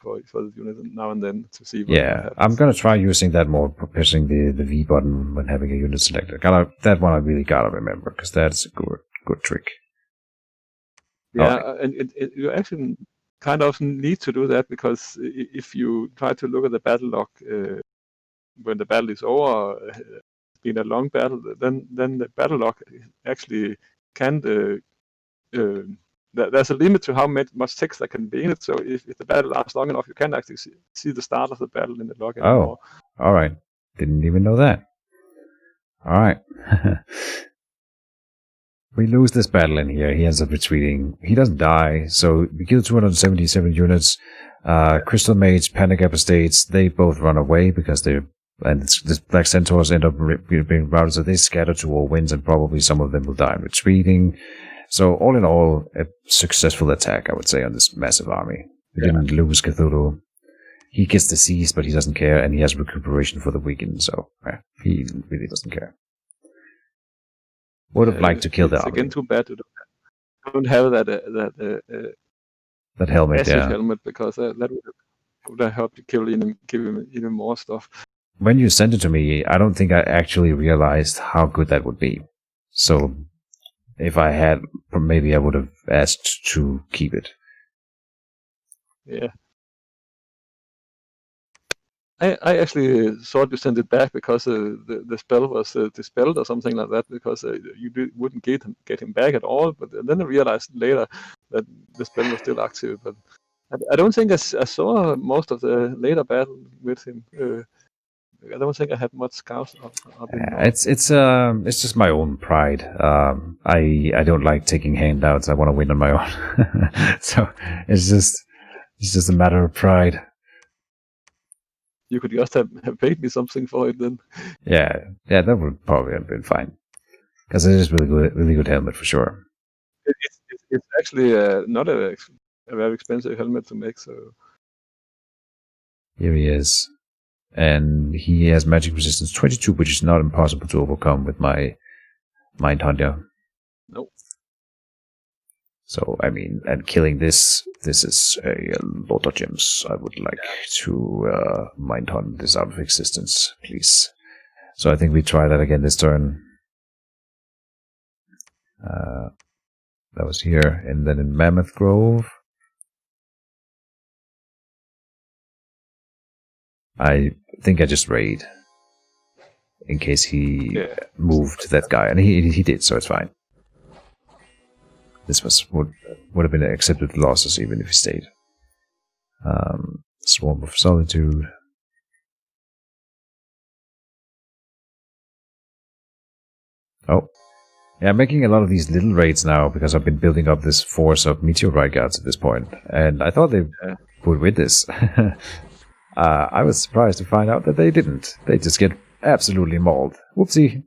B: the unit now and then to see what happens.
A: I'm gonna try using that more, pressing the V button when having a unit selected. That one I really gotta remember because that's a good trick.
B: Yeah, and you actually kind of need to do that because if you try to look at the battle log when the battle is over, it's been a long battle, then the battle log actually can't. There's a limit to how much text that can be in it. So if the battle lasts long enough, you can actually see the start of the battle in the log anymore.
A: Oh, all right. Didn't even know that. All right. We lose this battle in here. He ends up retreating. He doesn't die, so we kill 277 units. Crystal Mage, Panic Apostates, they both run away because the Black Centaurs end up being routed, so they scatter to all winds, and probably some of them will die retreating. So all in all, a successful attack, I would say, on this massive army. We didn't lose Cthulhu. He gets diseased, but he doesn't care, and he has recuperation for the weekend, so he really doesn't care. Would have liked to kill the army.
B: It's again too bad to don't have that
A: helmet,
B: helmet, because that would have helped to give him even more stuff.
A: When you sent it to me, I don't think I actually realized how good that would be. So if I had, maybe I would have asked to keep it.
B: Yeah. I actually thought you sent it back because the spell was dispelled or something like that, because you wouldn't get him back at all. But then I realized later that the spell was still active. But I don't think I saw most of the later battle with him. I don't think I had much scouts of him.
A: It's just my own pride. I don't like taking handouts. I want to win on my own. So it's just a matter of pride.
B: You could just have paid me something for it then.
A: Yeah, that would probably have been fine. Because it is really good helmet for sure.
B: It's actually not a very expensive helmet to make. So
A: here he is, and he has magic resistance 22, which is not impossible to overcome with my Mindhunter.
B: Nope.
A: So I mean, and killing this is a lot of gems. I would like to Mindhunt this out of existence, please. So I think we try that again this turn. That was here, and then in Mammoth Grove. I think I just raid in case he moved that guy, and he did, so it's fine. This would have been accepted losses even if he stayed. Swarm of Solitude. Oh. Yeah, I'm making a lot of these little raids now because I've been building up this force of meteorite guards at this point, and I thought they would win this. I was surprised to find out that they didn't. They just get absolutely mauled. Whoopsie.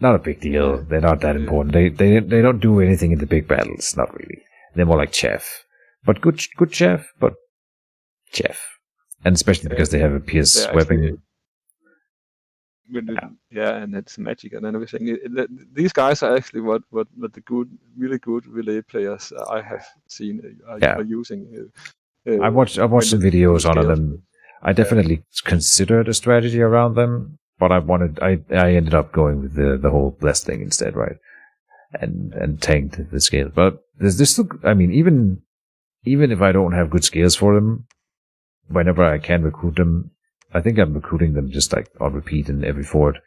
A: Not a big deal. They're not that important. They don't do anything in the big battles. Not really. They're more like Chef. But good Chef, but Chef. And especially because they have a pierce weapon.
B: And it's magic and everything. These guys are actually what the really good relay players I have seen are using.
A: I watched some videos on them. I definitely considered a strategy around them, but I ended up going with the whole blessed thing instead, right? And tanked the scale. But there's this look. I mean, even if I don't have good scales for them, whenever I can recruit them, I think I'm recruiting them just like on repeat in every fort,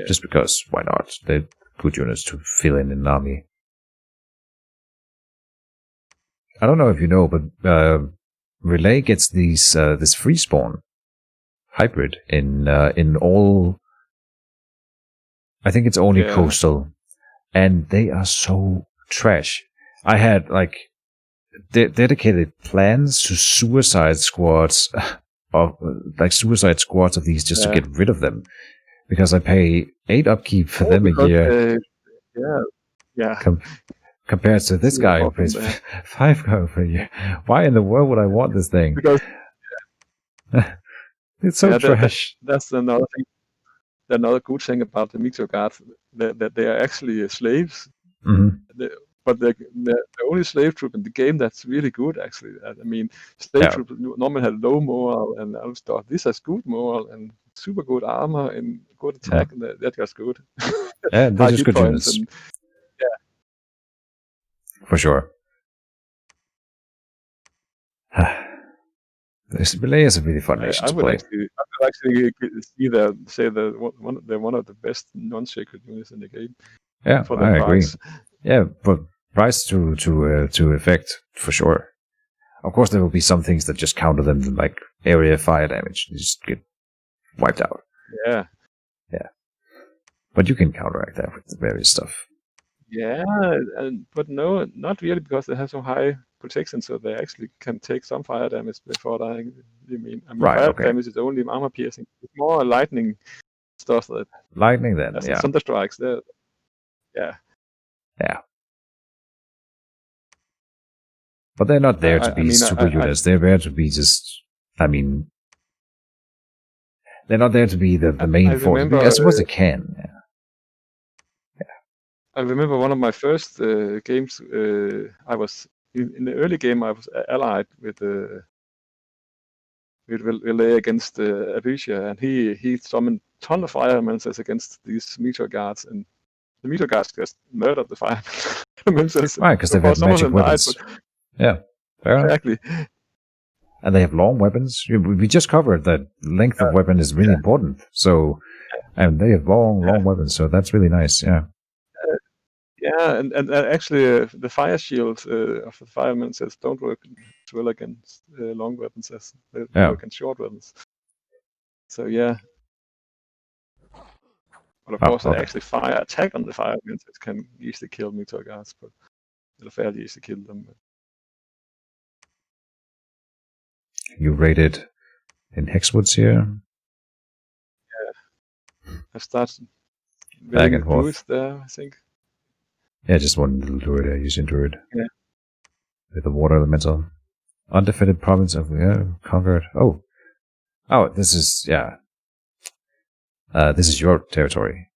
A: just because why not? They're good units to fill in an army. I don't know if you know, but Relay gets these this free spawn hybrid in all. I think it's only coastal, and they are so trash. I had like dedicated plans to suicide squads of these just to get rid of them, because I pay 8 upkeep for them a year. Compared to this guy who pays 5 gold per year. Why in the world would I want this thing?
B: Because
A: it's so trash.
B: That's another thing. Another good thing about the meteor guards that they are actually slaves.
A: Mm-hmm.
B: But they're the only slave troop in the game that's really good, actually. I mean, slave troops normally have low morale and other stuff. This has good morale and super good armor and good attack, and that's just good.
A: Yeah, they're just good units. For sure. This relay is a really fun nation to play.
B: I would actually see they're one of the best non-sacred units in the game.
A: Yeah, I agree. Yeah, but price to effect for sure. Of course, there will be some things that just counter them, like area fire damage. You just get wiped out.
B: Yeah.
A: But you can counteract that with the various stuff.
B: Yeah, but no, not really, because they have so high protection, so they actually can take some fire damage before dying. I mean, fire damage is only armor piercing. It's more lightning stuff that.
A: Lightning then,
B: Thunder strikes there. Yeah.
A: But they're not there to be super units. They're there to be just. I mean, they're not there to be the main force. I suppose they can.
B: I remember one of my first games. I was in the early game. I was allied with Relay against Avisha, and he summoned a ton of firemen against these meteor guards, and the meteor guards just murdered the firemen.
A: Right, because they've got magic weapons.
B: Exactly.
A: And they have long weapons. We just covered that length of weapon is really important. So, and they have long weapons. So that's really nice. Yeah.
B: And actually, the fire shield of the firemen says don't work as well against long weapons as they work against short weapons. So but of course, they actually attack on the firemen that can easily kill meteor guards, but it'll fairly easily kill them.
A: You raided in Hexwoods here?
B: I've started
A: Back
B: building
A: and
B: the
A: forth.
B: druids there, I think.
A: Yeah, just one little druid using druid.
B: Yeah.
A: With the water elemental. Undefended province of conquered. Oh, this is this is your territory,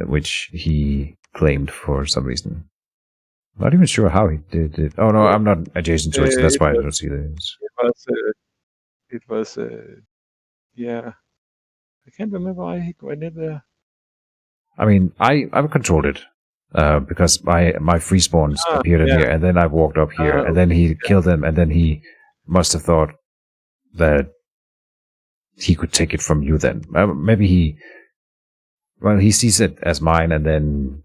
A: which he claimed for some reason. Not even sure how he did it. Oh no, I'm not adjacent to it, so that's why I don't see this.
B: It was yeah. I can't remember why he went in there.
A: I mean, I've controlled it because my free spawns appeared in here, and then I walked up here, and then he killed them, and then he must have thought that he could take it from you. Then maybe he sees it as mine, and then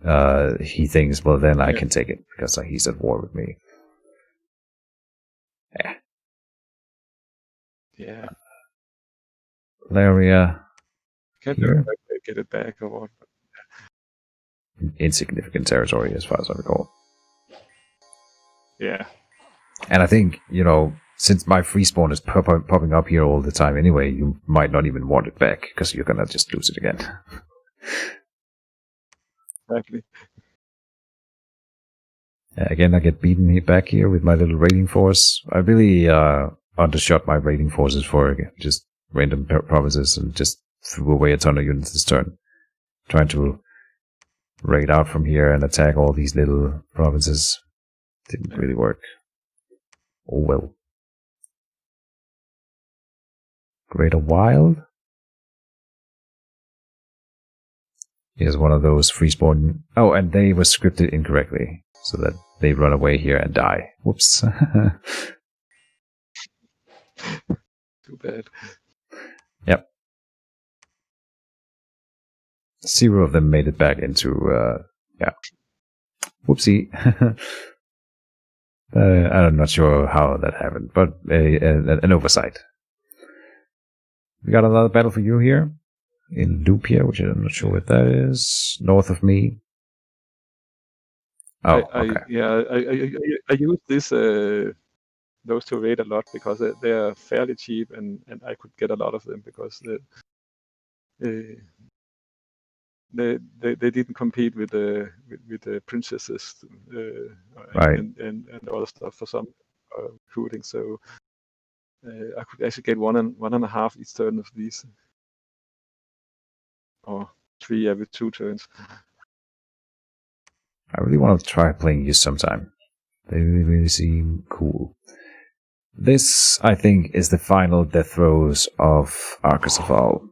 A: he thinks, well, then I can take it because he's at war with me. Yeah.
B: Yeah.
A: Laria.
B: Can't remember if they get it back or what.
A: Insignificant territory, as far as I recall.
B: Yeah.
A: And I think, since my free spawn is popping up here all the time anyway, you might not even want it back, because you're gonna just lose it again.
B: Exactly.
A: Again, I get beaten back here with my little raiding force. I really undershot my raiding forces for just random provinces and just threw away a ton of units this turn. Trying to raid out from here and attack all these little provinces. Didn't really work. Oh well. Greater Wild is one of those free spawn. Oh, and they were scripted incorrectly, so that they run away here and die. Whoops.
B: Too bad.
A: Yep. 0 of them made it back into, Whoopsie. I'm not sure how that happened, but an oversight. We got another battle for you here in Lupia, which I'm not sure what that is. North of me. Oh, okay.
B: I use this those two raid a lot because they are fairly cheap, and I could get a lot of them because they didn't compete with the princesses
A: Right.
B: and other stuff for some recruiting. So I could actually get one and a half each turn of these, or 3 every 2 turns.
A: I really want to try playing you sometime. They really seem cool. This, I think, is the final death throes of Arcus of All.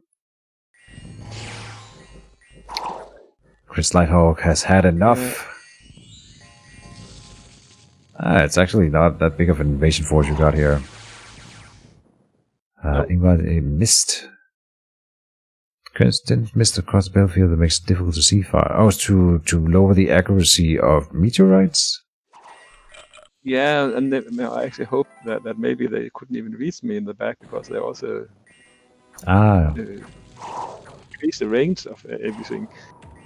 A: Chris Lighthawk has had enough. It's actually not that big of an invasion force you got here. Ingvar missed. Didn't miss across the battlefield that makes it difficult to see far. Oh, it's to lower the accuracy of meteorites?
B: Yeah, and I actually hope that maybe they couldn't even reach me in the back because they also increase the range of everything.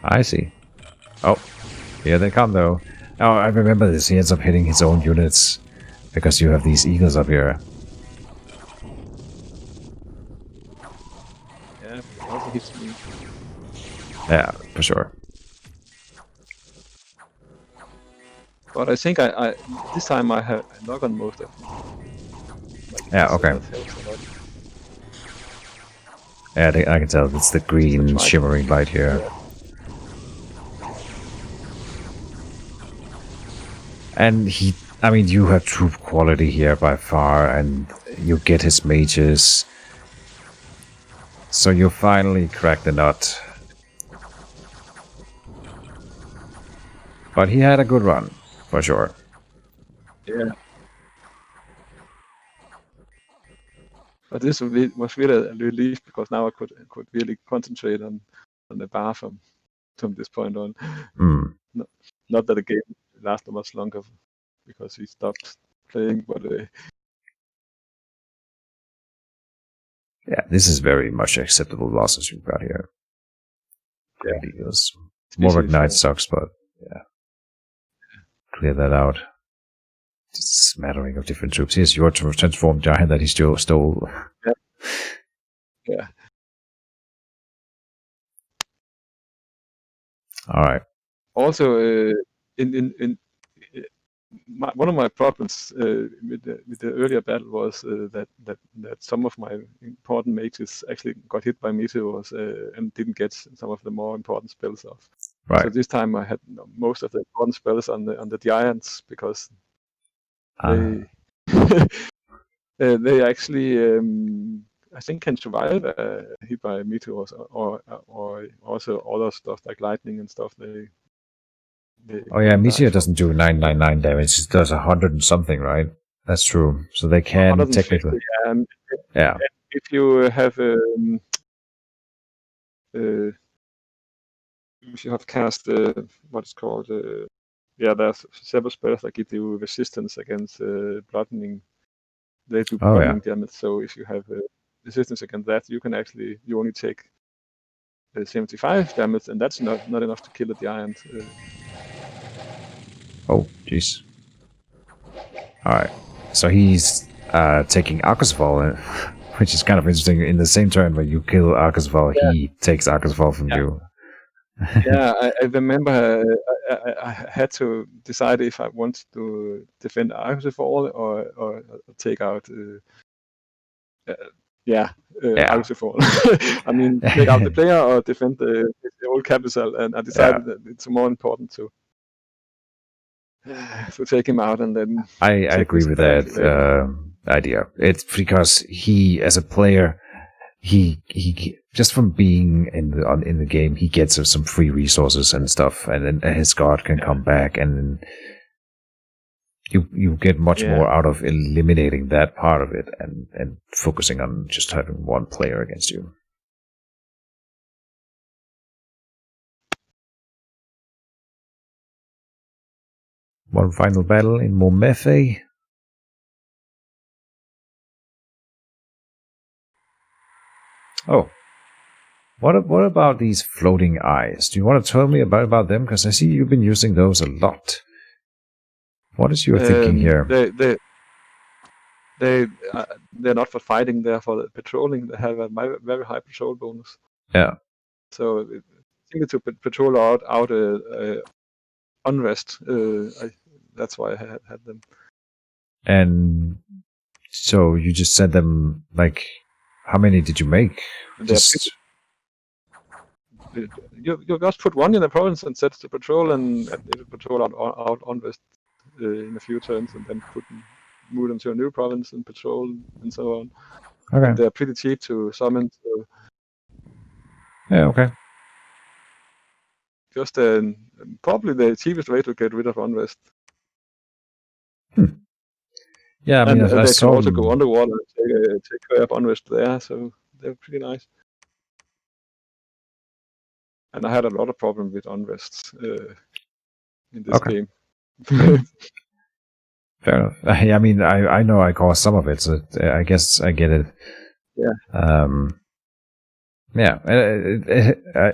A: I see. Oh, here they come though. Oh, I remember this. He ends up hitting his own units because you have these eagles up here.
B: Yeah, it also hits me.
A: Yeah, for sure.
B: But I think I this time I have knock on most of them.
A: Yeah, okay. Yeah, I can tell it's the green shimmering light here.
B: Yeah.
A: And you have troop quality here by far, and you get his mages. So you finally crack the nut. But he had a good run, for sure.
B: Yeah. But this was really a relief because now I could really concentrate on the bar from this point on. Not that the game lasted much longer because we stopped playing, but
A: yeah, this is very much acceptable losses you've got here.
B: Yeah,
A: because Morvac Knight sucks, but yeah, clear that out. Just a smattering of different troops. Here's your transformed giant that he stole.
B: Yeah.
A: All right.
B: Also, in one of my problems with the earlier battle was that some of my important mages actually got hit by meteors and didn't get some of the more important spells off.
A: Right.
B: So this time I had most of the important spells on the giants because they they actually I think can survive hit by meteors or also other stuff like lightning and stuff. They
A: Oh yeah,
B: don't die
A: Meteor
B: from.
A: doesn't do 999 damage. It does 100 and something, right? That's true. So they can
B: 150,
A: technically.
B: and
A: Yeah.
B: if you have if you have cast what's called there's several spells that give you resistance against bludgeoning. They do
A: Oh yeah.
B: bludgeoning damage. So if you have resistance against that, you can actually you only take 75 damage, and that's not enough to kill a giant.
A: Oh jeez. All right. So he's taking Arkasval, which is kind of interesting. In the same turn where you kill Arkasval,
B: Yeah,
A: he takes Arkasval from
B: yeah,
A: you.
B: yeah. I remember I had to decide if I wanted to defend Arcusifal or take out.
A: Yeah.
B: Arcusifal. I mean, take out the player or defend the old capital, and I decided that it's more important to take him out and then
A: I
B: take
A: agree
B: this
A: with
B: battle
A: that
B: later.
A: idea. It's because he, as a player, he just from being in the game, he gets some free resources and stuff, and then his guard can come back, and you get much more out of eliminating that part of it and focusing on just having one player against you. One final battle in Momefe. Oh, what about these floating eyes? Do you want to tell me about them? Because I see you've been using those a lot. What is your thinking here?
B: They're not for fighting; they're for patrolling. They have a very high patrol bonus.
A: Yeah.
B: So simply to patrol out unrest. That's why I had them.
A: And so you just sent them, like, how many did you make?
B: You just put one in the province and set to patrol, and it'll patrol out unrest in a few turns, and then move them to a new province and patrol and so on.
A: Okay.
B: And they're pretty cheap to summon. So
A: yeah. Okay.
B: just probably the cheapest way to get rid of unrest.
A: Yeah, I mean,
B: and
A: I
B: they can
A: saw
B: also
A: them.
B: go underwater and take care of unrest there, so they're pretty nice. And I had a lot of problems with unrest in this game.
A: Fair enough. I mean, I know I caused some of it, so I guess I get it.
B: Yeah.
A: Yeah.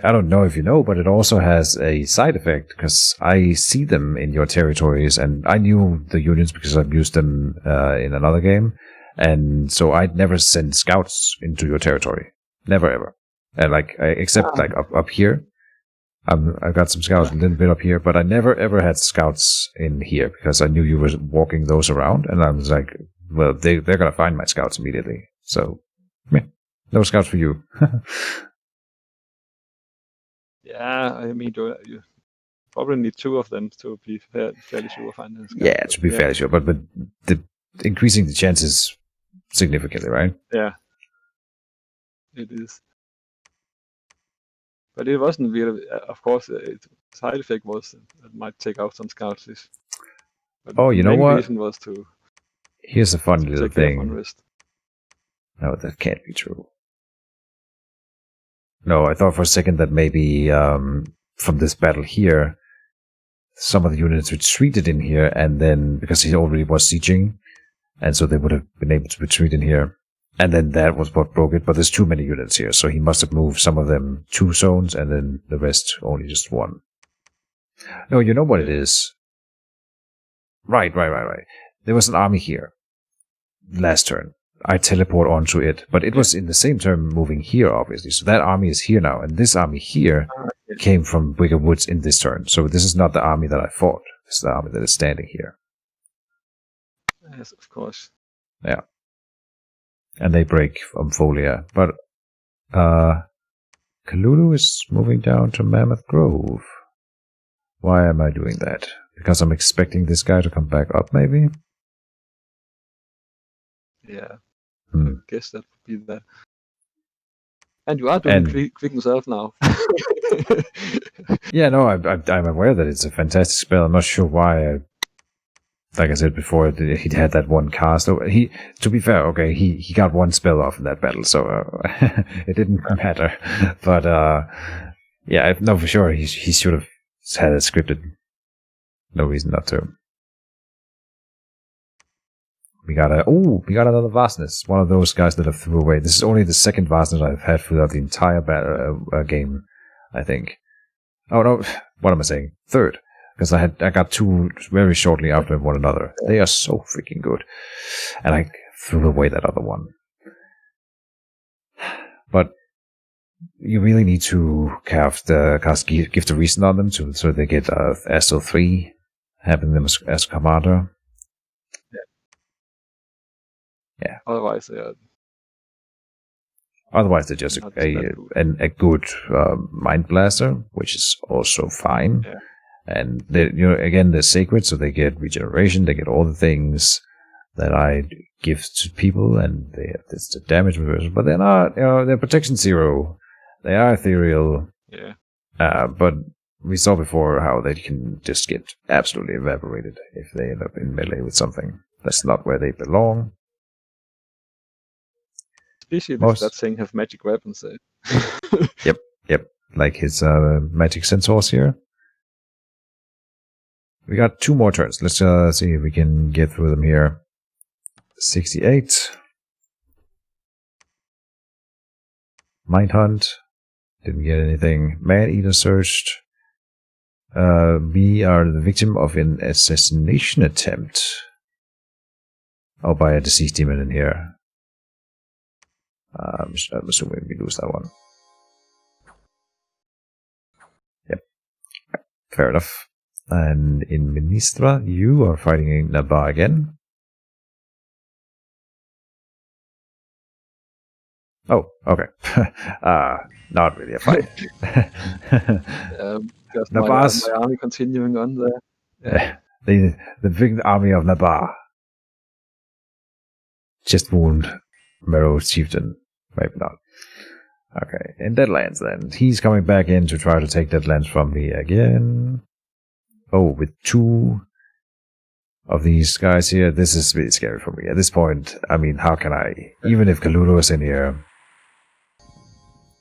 A: I don't know if you know, but it also has a side effect because I see them in your territories, and I knew the units because I've used them in another game, and so I'd never send scouts into your territory, never ever, and except like up here. I've got some scouts a little bit up here, but I never ever had scouts in here because I knew you were walking those around, and I was like, well, they're gonna find my scouts immediately. So, yeah, no scouts for you.
B: Yeah, I mean, you probably need two of them to be fairly sure of finding a scout.
A: Yeah, to be fairly sure, but increasing the chances significantly, right?
B: Yeah, it is. But it wasn't really, of course, the side effect was it might take out some scouts. But
A: you
B: the
A: know
B: main
A: what?
B: reason was to.
A: Here's a funny little thing.
B: No,
A: that can't be true. No, I thought for a second that maybe from this battle here, some of the units retreated in here, and then because he already was sieging, and so they would have been able to retreat in here. And then that was what broke it, but there's too many units here, so he must have moved some of them 2 zones, and then the rest only just 1. No, you know what it is? Right. There was an army here last turn. I teleport onto it. But it was in the same turn moving here, obviously. So that army is here now, and this army here came from Bigger Woods in this turn. So this is not the army that I fought. It's the army that is standing here.
B: Yes, of course.
A: Yeah. And they break Folia. But Kalulu is moving down to Mammoth Grove. Why am I doing that? Because I'm expecting this guy to come back up, maybe?
B: Yeah. I guess that would be that. And you are doing quick yourself now.
A: Yeah, no, I'm aware that it's a fantastic spell. I'm not sure why. Like I said before, he had that one cast. To be fair, okay, he got one spell off in that battle, so it didn't matter. But yeah, I know for sure he should have had it scripted. No reason not to. We got another Vastness. One of those guys that I threw away. This is only the second Vastness I've had throughout the entire game, I think. Oh no, what am I saying? Third. Because I got two very shortly after one another. They are so freaking good. And I threw away that other one. But you really need to cast Gift of Reason on them so they get Astral 3, having them as commander. Yeah.
B: Otherwise,
A: they're just a good Mind Blaster, which is also fine.
B: Yeah.
A: And they're sacred, so they get regeneration. They get all the things that I give to people, and they have this damage reversal. But they're not, they're protection 0. They are ethereal.
B: Yeah.
A: But we saw before how they can just get absolutely evaporated if they end up in melee with something. That's not where they belong.
B: Especially if that thing have magic weapons.
A: Yep. Like his magic sensors here. We got 2 more turns. Let's see if we can get through them here. 68. Mind Hunt. Didn't get anything. Man-Eater searched. We are the victim of an assassination attempt. Oh, by a deceased demon in here. I'm assuming we lose that one. Yep. Fair enough. And in Ministra, you are fighting in Nabar again. Oh, okay. Not really a fight.
B: Just my army continuing on there.
A: Yeah. The big army of Nabar. Just wound Merrow's chieftain. Maybe not. Okay, in Deadlands then. He's coming back in to try to take Deadlands from me again. Oh, with 2 of these guys here, this is really scary for me. At this point, I mean, how can I... Even if Kalulu is in here,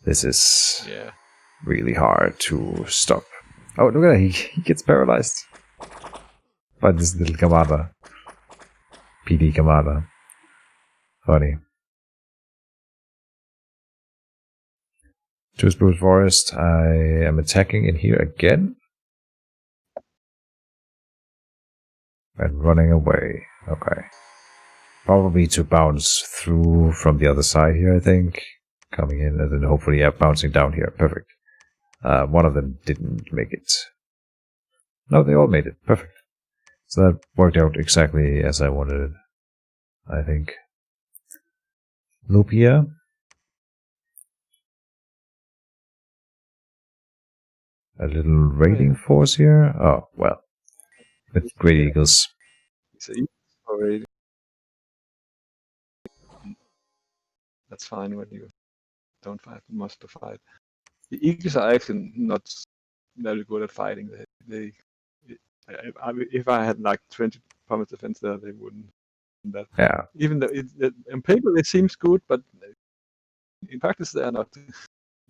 A: this is really hard to stop. Oh, look at that, he gets paralyzed by this little commander. PD commander. Funny. To Spruce Forest, I am attacking in here again. And running away. Okay. Probably to bounce through from the other side here, I think. Coming in and then hopefully bouncing down here. Perfect. One of them didn't make it. No, they all made it. Perfect. So that worked out exactly as I wanted it, I think. Lupia. A little raiding force here. Oh, well. With Great Eagles.
B: It's an already. That's fine when you don't fight much to fight. The Eagles are actually not very good at fighting. If I had like 20 promise defense there, they wouldn't. That.
A: Yeah.
B: Even though on paper it seems good, but in practice they are not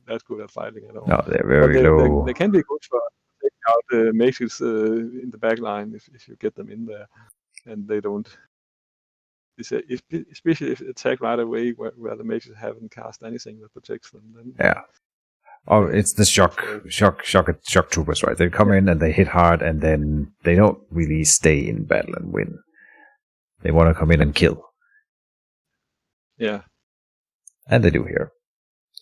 B: that good at fighting at all.
A: No, they're very low.
B: They can be good for taking out the mages in the back line if you get them in there, and they don't. Especially if attack right away where the mages haven't cast anything that protects them. Then
A: yeah. Oh, it's the shock troopers, right? They come in and they hit hard, and then they don't really stay in battle and win. They want to come in and kill.
B: Yeah.
A: And they do here.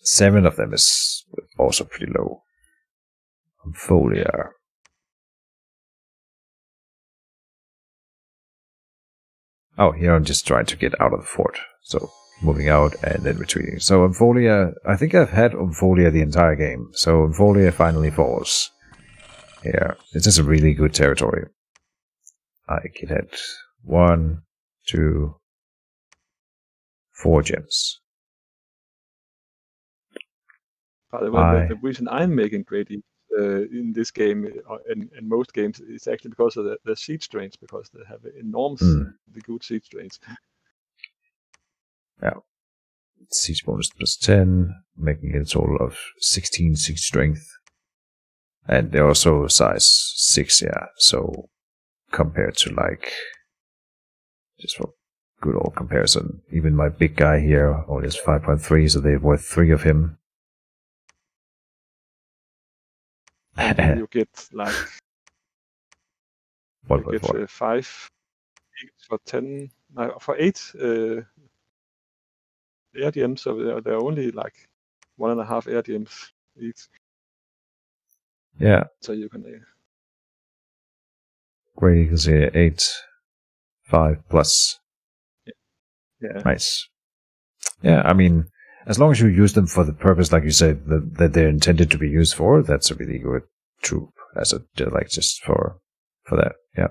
A: 7 of them is also pretty low. Folia. Oh, here I'm just trying to get out of the fort. So, moving out and then retreating. So, Umpholia, I think I've had Umpholia the entire game. So, Umpholia finally falls. Here. This is a really good territory. I can hit 1, 2, 4 gems.
B: By the way, the reason I'm making great in this game and most games is actually because of the seed strains, because they have enormously good seed strains.
A: Yeah. Siege bonus plus 10, making it a total of 16 siege strength. And they're also size 6, yeah. So, compared to like, just for good old comparison, even my big guy here only has 5.3, so they're worth 3 of him.
B: And you get like,
A: what
B: you get 5 for 10, for 8 air gems, so they're only like 1.5 air gems each.
A: Yeah.
B: So you can.
A: Great, you can see 8, 5 plus.
B: Yeah.
A: Nice. Yeah, I mean, as long as you use them for the purpose, like you said, that they're intended to be used for, that's a really good troop. As a like just for that. Yeah,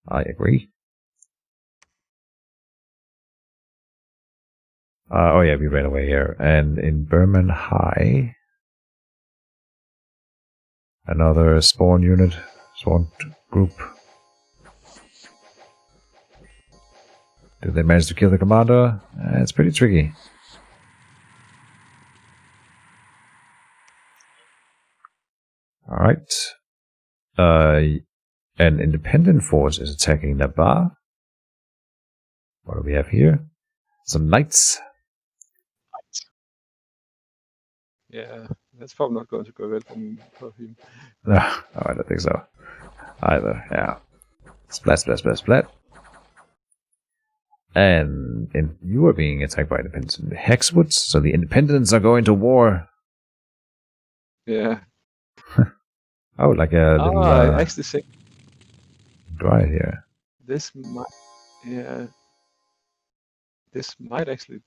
A: I agree. Oh yeah, we ran away here, and in Berman High, another spawn unit, spawn group. Did they manage to kill the commander? It's pretty tricky. Alright. An independent force is attacking Nabar. What do we have here? Some knights.
B: Yeah, that's probably not going to go well for him.
A: No, I don't think so. Either, yeah. Splat, splat, splat, splat. And you are being attacked by independents in Hexwoods, so the independents are going to war.
B: Yeah.
A: Oh, like a little.
B: I actually think.
A: Right here.
B: This might. Yeah. This might actually.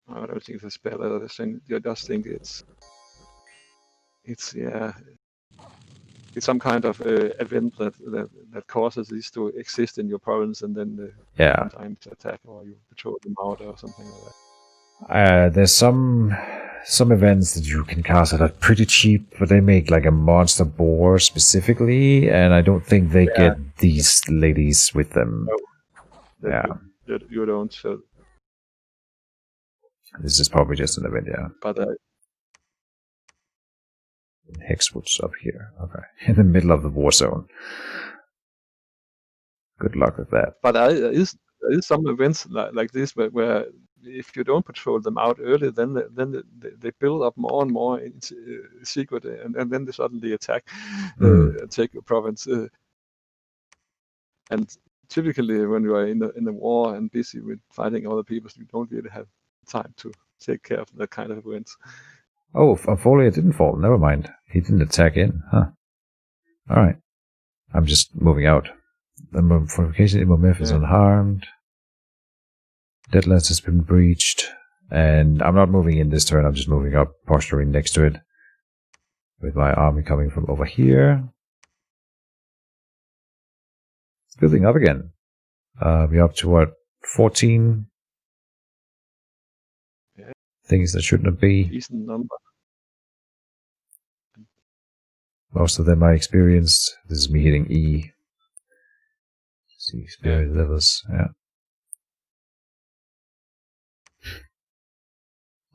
B: I don't think it's a spell. I just think it's yeah. It's some kind of event that causes these to exist in your province, and then sometimes attack, or you patrol them out, or something like that.
A: There's some events that you can cast that are pretty cheap, but they make like a monster boar specifically, and I don't think they get these ladies with them.
B: No, you don't. So
A: this is probably just an event, yeah.
B: But
A: Hexwoods up here. Okay. In the middle of the war zone. Good luck with that.
B: But there is some events like this where if you don't patrol them out early, then they build up more and more in secret, and then they suddenly attack take your province. And typically, when you are in a war and busy with fighting other people, you don't really have time to take care of that kind of events.
A: Oh, Folia didn't fall. Never mind. He didn't attack in. Huh. Alright. I'm just moving out. The fortification in Momif is unharmed. Deadlands has been breached. And I'm not moving in this turn. I'm just moving up, posturing next to it. With my army coming from over here. It's building up again. We're up to what? 14?
B: Yeah.
A: Things that shouldn't be.
B: Decent number.
A: Most of them I experienced. This is me hitting E. See experience levels. Yeah.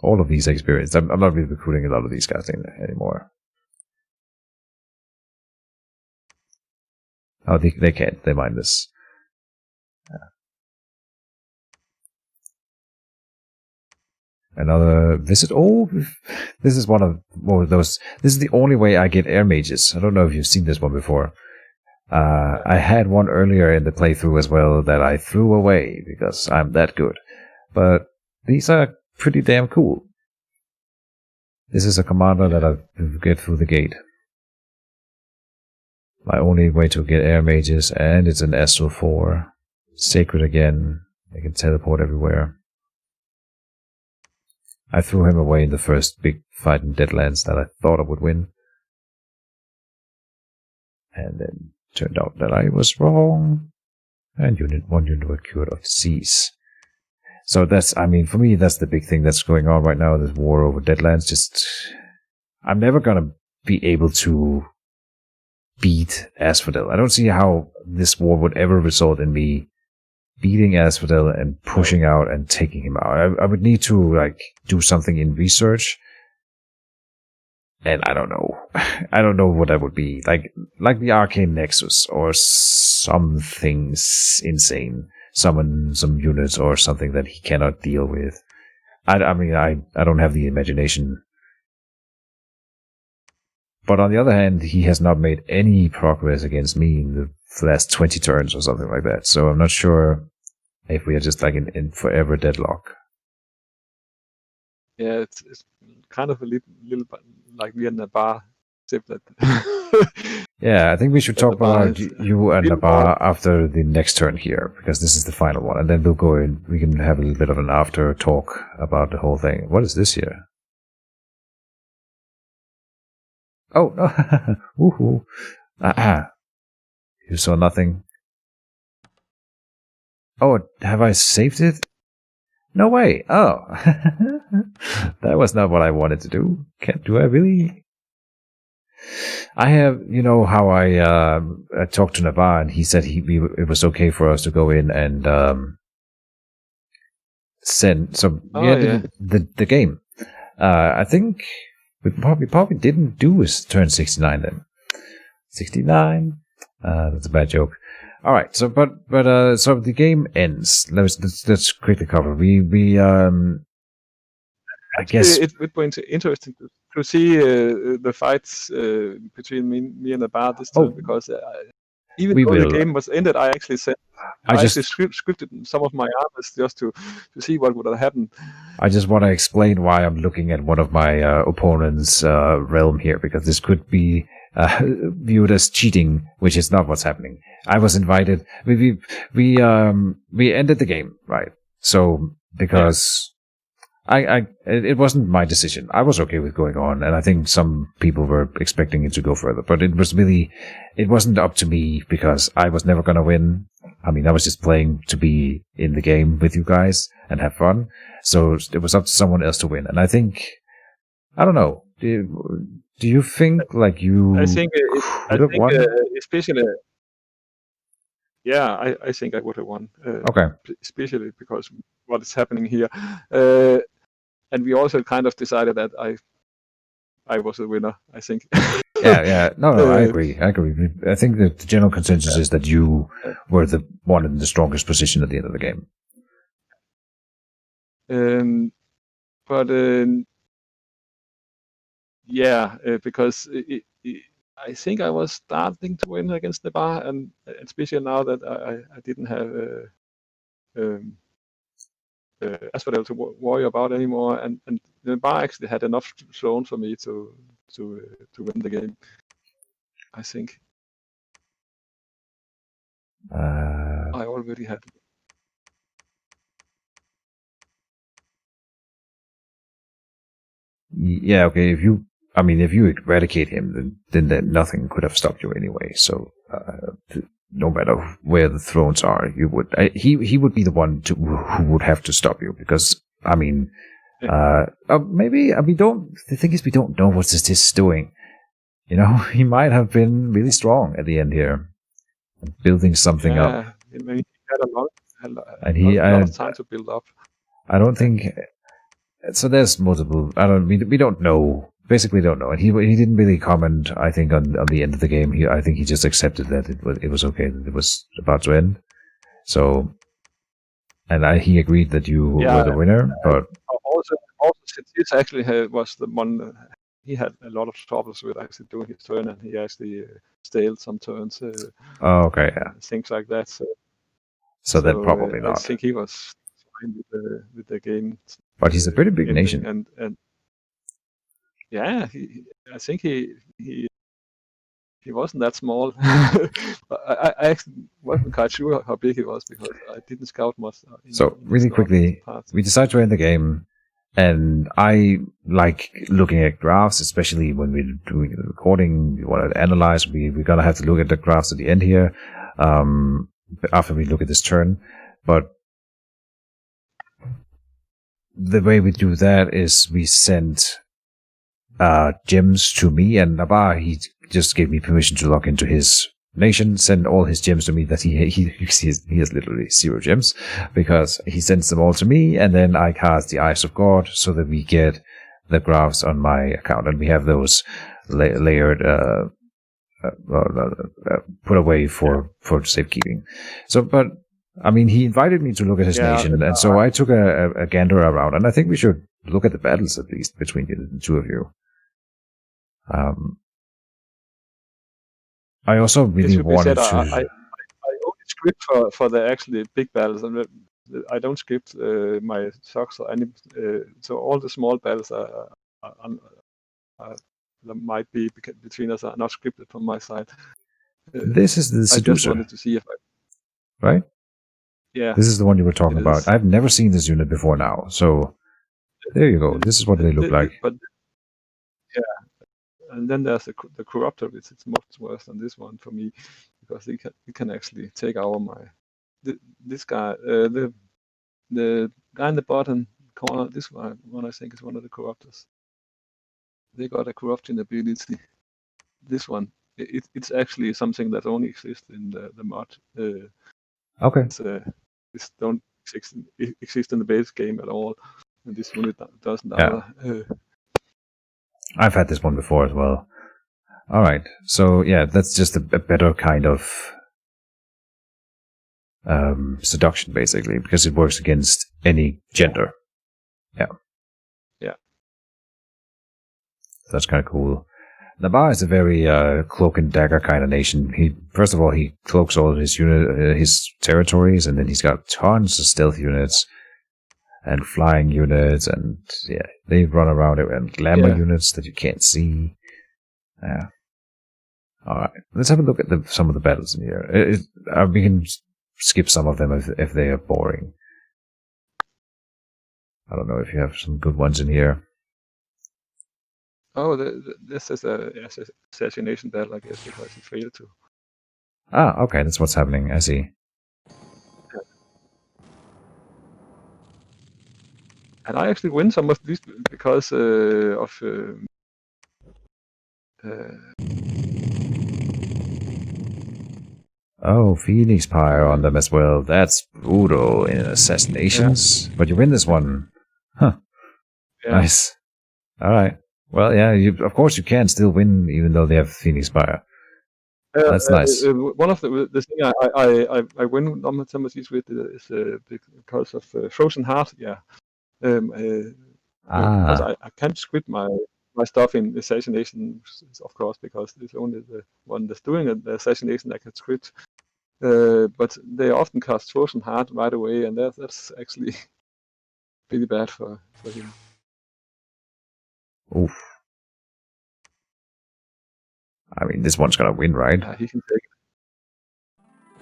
A: All of these experienced. I'm not really recruiting a lot of these guys anymore. Oh, they can't. They mind this. Yeah. Another visit. Oh, this is one of those. This is the only way I get air mages. I don't know if you've seen this one before. I had one earlier in the playthrough as well that I threw away because I'm that good. But these are pretty damn cool. This is a commander that I get through the gate. My only way to get air mages, and it's an Astral 4. Sacred again. I can teleport everywhere. I threw him away in the first big fight in Deadlands that I thought I would win. And then turned out that I was wrong. And one unit were cured of disease. So that's, I mean, for me, that's the big thing that's going on right now, this war over Deadlands. I'm never gonna be able to beat Asphodel. I don't see how this war would ever result in me beating Asphodel and pushing out and taking him out. I would need to, do something in research. And I don't know. I don't know what that would be. Like the Arcane Nexus or something insane. Summon some units or something that he cannot deal with. I don't have the imagination. But on the other hand, he has not made any progress against me in the last 20 turns or something like that. So I'm not sure if we are just in forever deadlock.
B: Yeah, it's kind of a little like me and Nabar, except that.
A: Yeah, I think we should talk about you and Nabar after the next turn here, because this is the final one, and then we'll go in. We can have a little bit of an after talk about the whole thing. What is this here? Oh no! Woohoo! You saw nothing. Oh, have I saved it? No way! Oh, that was not what I wanted to do. Do I really? I have, how I talked to Navar, and he said it was okay for us to go in and send. So the game. I think we probably didn't do his turn 69 then. 69. That's a bad joke. All right. So so the game ends. Let's quickly cover. I guess
B: it would be interesting to see the fights between me and Nabar this turn, because even though the game was ended, I actually said I actually scripted some of my artists just to see what would have happened.
A: I just want to explain why I'm looking at one of my opponent's realm here, because this could be viewed as cheating, which is not what's happening. I was invited. We ended the game, right? So because. It wasn't my decision. I was okay with going on, and I think some people were expecting it to go further, but it wasn't up to me, because I was never gonna win. I mean, I was just playing to be in the game with you guys and have fun, so it was up to someone else to win. And I think, I don't know, do you think you could have won?
B: Especially, yeah, I think I would have won.
A: Okay.
B: Especially because what is happening here. And we also kind of decided that I was the winner, I think.
A: Yeah. No, I agree. I think that the general consensus is that you were the one in the strongest position at the end of the game.
B: Because I think I was starting to win against the bar, and especially now that I didn't have Asphodel to worry about anymore, and the bar actually had enough thrown for me to win the game, I think. I already had.
A: Yeah, okay. If you eradicate him, then nothing could have stopped you anyway. So no matter where the thrones are, he would be the one who would have to stop you, because maybe the thing is, we don't know what this is doing. He might have been really strong at the end here, building something up.
B: He had a lot of time to build up.
A: I don't think so. There's multiple. We don't know. Basically, don't know. And he didn't really comment. I think on the end of the game. I think he just accepted that it was okay, that it was about to end. So, and he agreed that you were the winner. But
B: also since this actually was the one he had a lot of troubles with actually doing his turn, and he actually stalled some turns.
A: Okay, yeah.
B: Things like that.
A: So then probably
B: I
A: not.
B: think he was fine with the game.
A: But he's a pretty big
B: ending,
A: nation.
B: and yeah, I think he wasn't that small. I actually wasn't quite sure how big he was because I didn't scout much.
A: So really quickly, we decide to end the game, and I like looking at graphs, especially when we're doing the recording. We want to analyze. We're gonna have to look at the graphs at the end here, after we look at this turn. But the way we do that is we send gems to me, and Nabar, he just gave me permission to log into his nation, send all his gems to me. That he has literally 0 gems because he sends them all to me, and then I cast the Eyes of God so that we get the graphs on my account, and we have those layered, put away for safekeeping. So, but I mean, he invited me to look at his nation, and so I took a gander around, and I think we should look at the battles at least between the two of you. I also really wanted to.
B: I only script for the actually big battles, and I don't script my socks or any. So all the small battles might be between us are not scripted from my side.
A: This is the seducer.
B: I just wanted to see if
A: right?
B: Yeah.
A: This is the one you were talking about. I've never seen this unit before now, so there you go. This is what they look like.
B: But yeah. And then there's the corruptor, which is much worse than this one for me, because he can actually take over this guy, the guy in the bottom corner. This one I think is one of the corruptors. They got a corrupting ability. This one, it's actually something that only exists in the mod.
A: Okay.
B: This don't exist in the base game at all, and this unit doesn't either.
A: I've had this one before as well. All right, so yeah, that's just a better kind of seduction, basically, because it works against any gender. Yeah. That's kind of cool. Nabar is a very cloak and dagger kind of nation. First of all, he cloaks all of his territories, and then he's got tons of stealth units and flying units, and yeah, they run around it, and glamour units that you can't see. Yeah. All right, let's have a look at some of the battles in here. We can skip some of them if they are boring. I don't know if you have some good ones in here.
B: Oh, this is a assassination battle, I guess, because he failed to.
A: Ah, okay, that's what's happening. I see.
B: And I actually win some of these because of.
A: Oh, Phoenix Pyre on them as well. That's brutal in assassinations. But you win this one. Huh. Yeah. Nice. All right. Well, yeah, of course you can still win even though they have Phoenix Pyre. That's nice.
B: One of the thing I win some of these with is because of Frozen Heart. Yeah. Because I can't script my stuff in assassination, of course, because it's only the one that's doing the assassination that can script. But they often cast Frozen Heart right away, and that's actually pretty bad for him.
A: Oof. I mean, this one's gonna win, right?
B: Yeah, he can take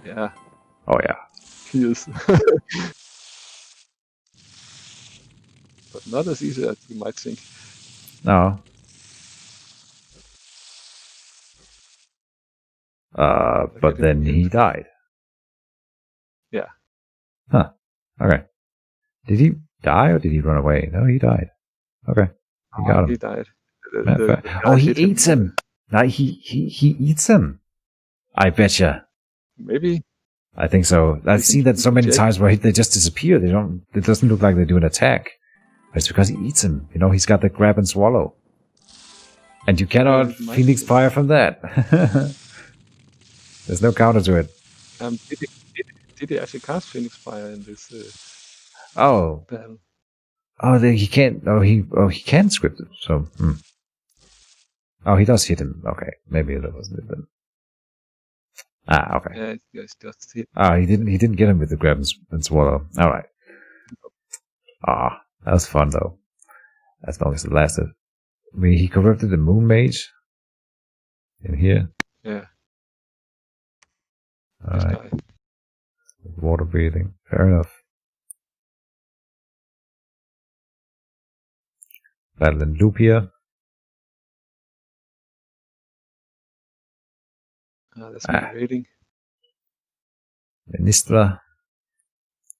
B: it. Yeah.
A: Oh, yeah.
B: He is. But not as easy as you might think.
A: No. But then he died.
B: Yeah.
A: Huh. Okay. Did he die or did he run away? No, he died. Okay. He got him.
B: He died.
A: He eats him. No, he eats him. I betcha.
B: Maybe.
A: I think so. I've seen that so many times where they just disappear. It doesn't look like they do an attack. But it's because he eats him. You know, he's got the grab and swallow. And you cannot Phoenix Pyre from that. There's no counter to it.
B: Did he actually cast Phoenix Pyre in this battle?
A: Oh, he can't. Oh, he can script it. So. Oh, he does hit him. Okay, maybe that wasn't it then. Ah, okay.
B: Yeah, it's just hit.
A: Ah, he didn't get him with the grab and swallow. All right. Ah, that was fun though. As long as it lasted. I mean, he corrupted the moon mage in here.
B: Yeah,
A: All
B: this
A: right.
B: guy.
A: Water breathing. Fair enough. Battle in Lupia.
B: That's my rating.
A: Ministra.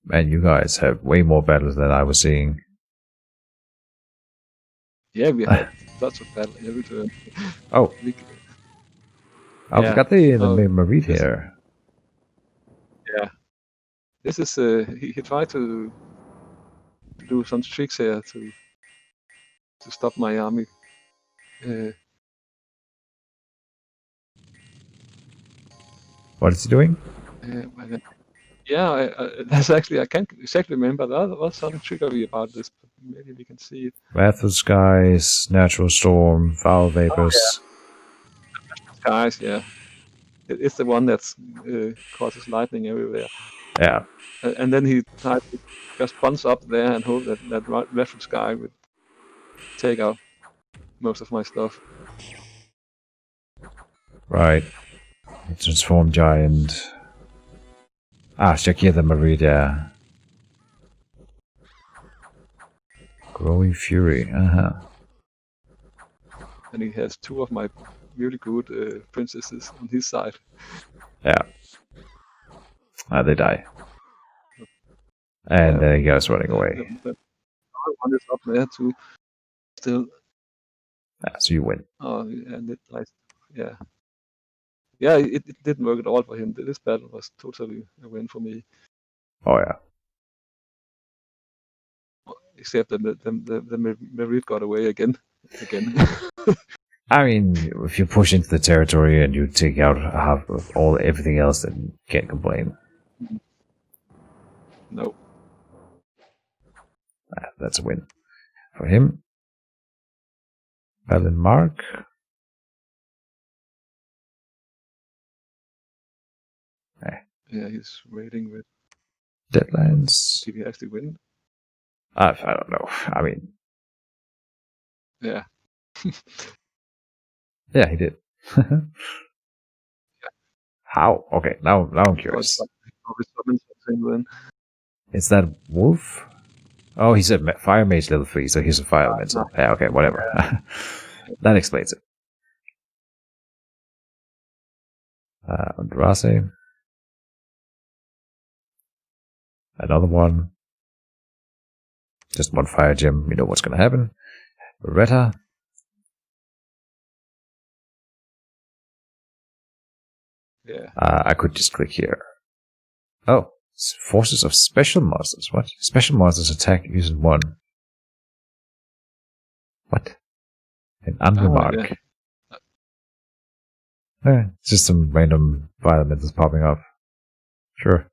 A: Man, you guys have way more battles than I was seeing.
B: Yeah, we had lots of battle every turn.
A: Oh. I forgot the Marit here.
B: Yeah. This is he tried to do some tricks here to stop my army.
A: What is he doing?
B: Yeah, that's actually, I can't exactly remember. There was some trickery about this, but maybe we can see it.
A: Wrath of Skies, Natural Storm, Foul Vapors.
B: Skies, yeah. It's the one that causes lightning everywhere.
A: Yeah.
B: And then he tried to just punch up there and hope that Wrath of Sky would take out most of my stuff.
A: Right. Transform Giant. Ah, Shakir the Marida. Growing Fury.
B: And he has two of my really good princesses on his side.
A: Yeah. They die. And then he goes running away.
B: The other one is up there too. Still.
A: So you win.
B: Oh, and it, yeah. Yeah, it didn't work at all for him. This battle was totally a win for me.
A: Oh, yeah.
B: Except that the Merit got away again.
A: I mean, if you push into the territory and you take out half of everything else, then you can't complain.
B: No.
A: That's a win for him. Balin Mark.
B: Yeah, he's raiding with
A: Deadlands.
B: Did he actually win?
A: I don't know. I mean,
B: yeah.
A: Yeah, he did. How? Okay, now I'm curious. Is that Wolf? Oh, he's a Fire Mage level 3, so he's a Fire Elemental. Yeah, okay, whatever. That explains it. Andrase. Another one. Just one Fire Gem. We know what's going to happen. Beretta.
B: Yeah.
A: I could just click here. Oh, Forces of Special Monsters. What? Special Monsters attack using one. What? An unremark. It's just some random elementals popping up. Sure.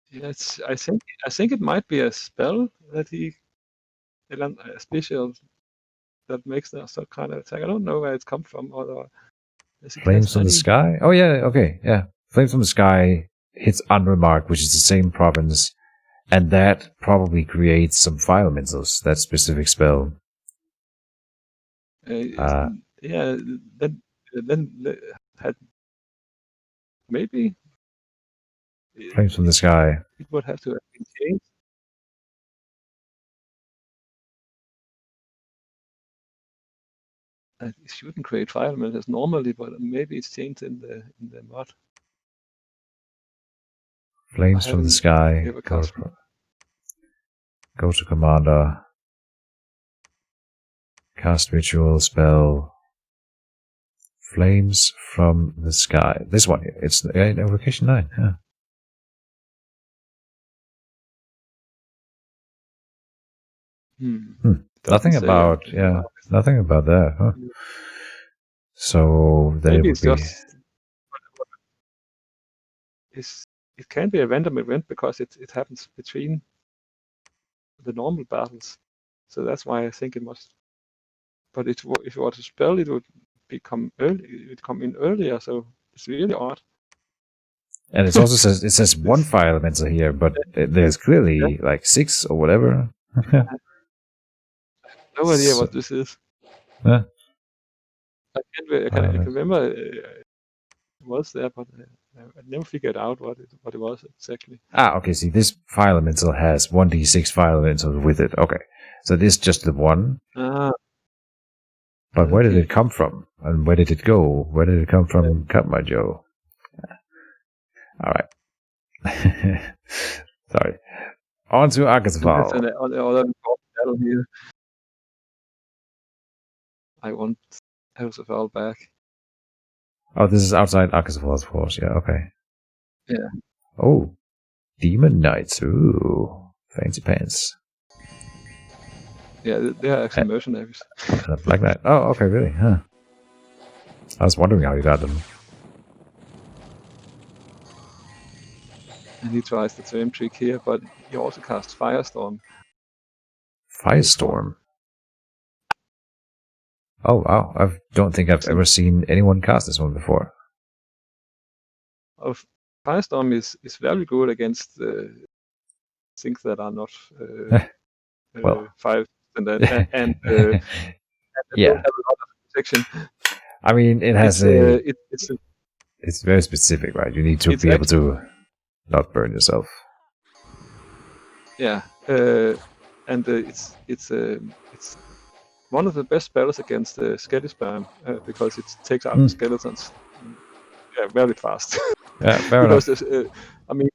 B: Yeah, I think it might be a spell that a special that makes that kind of attack. I don't know where it's come from. Or
A: Flames from the Sky? Oh yeah, okay, yeah. Flames from the Sky hits unremarked, which is the same province, and that probably creates some fire elementals, that specific spell.
B: Yeah, then had maybe
A: Flames from the Sky.
B: It would have to have been changed. It shouldn't create fire elementals normally, but maybe it's changed in the mod.
A: Flames from the Sky. Go to Commander. Cast Ritual spell. Flames from the Sky. This one here. It's Evocation 9. Yeah. Nothing about nothing about that. Huh? So they would be.
B: It can be a random event because it happens between the normal battles, so that's why I think it must. But if it was a spell, it would come in earlier, so it's really odd.
A: And it also says one fire elemental here, but there's clearly like 6 or whatever.
B: No idea what this is.
A: Yeah.
B: I can remember it was there, but I never figured out what it was exactly.
A: Okay. See, this fire elemental has 1d6 fire elemental with it. Okay, so this is just the one. But where did it come from? And where did it go? Where did it come from? Cut my Joe. All right. Sorry. On to Akasval.
B: I want Akasval back.
A: Oh, this is outside Akasval's force. Yeah, okay.
B: Yeah.
A: Oh, Demon Knights. Ooh, fancy pants.
B: Yeah, they are actually mercenaries.
A: And a Black Knight. Oh, okay, really? Huh. I was wondering how you got them.
B: And he tries the same trick here, but he also casts Firestorm.
A: Firestorm? Oh, wow. I don't think I've ever seen anyone cast this one before.
B: Firestorm is very good against things that are not fire and
A: yeah.
B: don't have a lot of protection.
A: I mean, it has it's very specific, right? You need to be able to not burn yourself.
B: Yeah, and it's one of the best spells against the Skeleton Spam because it takes out the skeletons very fast.
A: Yeah, fair enough.
B: I mean,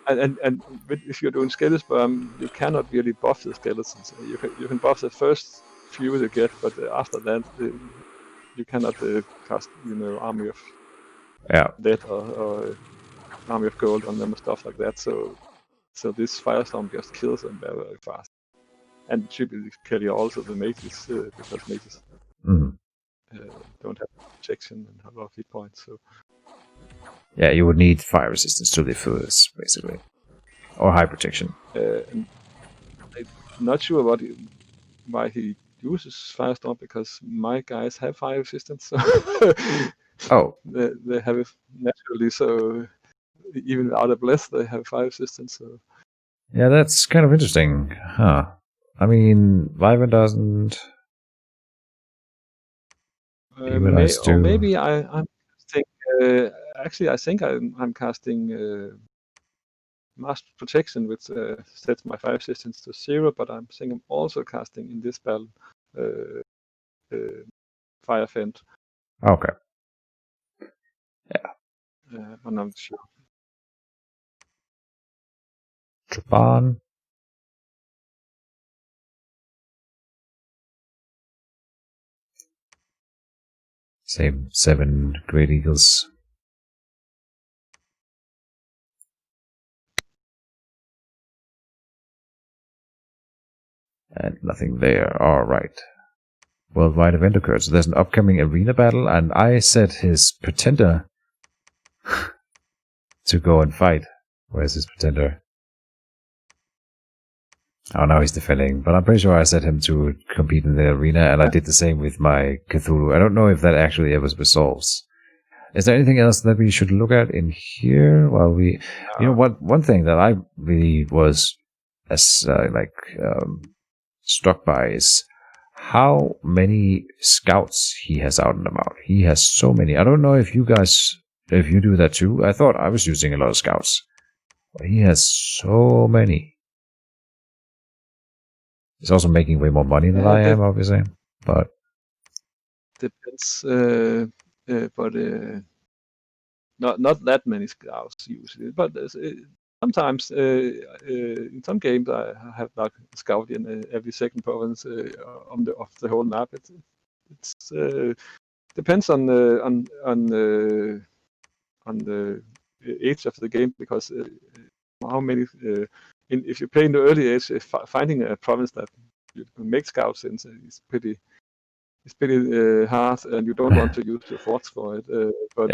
B: and if you're doing Skeleton Spam, you cannot really buff the skeletons. You can buff the first few you get, but after that, you cannot cast Army of Death or Army of Gold on them and stuff like that. So this Firestorm just kills them very, very fast. And typically also the mages, because mages don't have protection and have a lot of hit points. So
A: yeah, you would need fire resistance to live through this, basically, or high protection.
B: And I'm not sure why he uses Firestorm, because my guys have fire resistance. So they have it naturally. So even without a bless, they have fire resistance. So
A: yeah, that's kind of interesting, huh? I mean, Wyvern doesn't.
B: Maybe I'm casting. Actually, I think I'm casting Master Protection, which sets my fire resistance to 0. But I'm think I'm also casting in this spell Fire Fend.
A: Okay. Yeah.
B: I'm not sure.
A: Japan. Same 7 Great Eagles. And nothing there. Alright. Worldwide event occurs. So there's an upcoming arena battle, and I set his pretender to go and fight. Where's his pretender? Oh, now he's defending, but I'm pretty sure I set him to compete in the arena, and I did the same with my Cthulhu. I don't know if that actually ever resolves. Is there anything else that we should look at in here? While we, one thing that I really was struck by is how many scouts he has out and about. He has so many. I don't know if you do that too. I thought I was using a lot of scouts, but he has so many. He's also making way more money than I am, obviously. But
B: depends. But not that many scouts usually. But sometimes in some games I have like a scout in every second province of the whole map. It's depends on the age of the game, because how many. If you play in the early age, finding a province that you can make scouts in is pretty hard, and you don't want to use your forts for it. But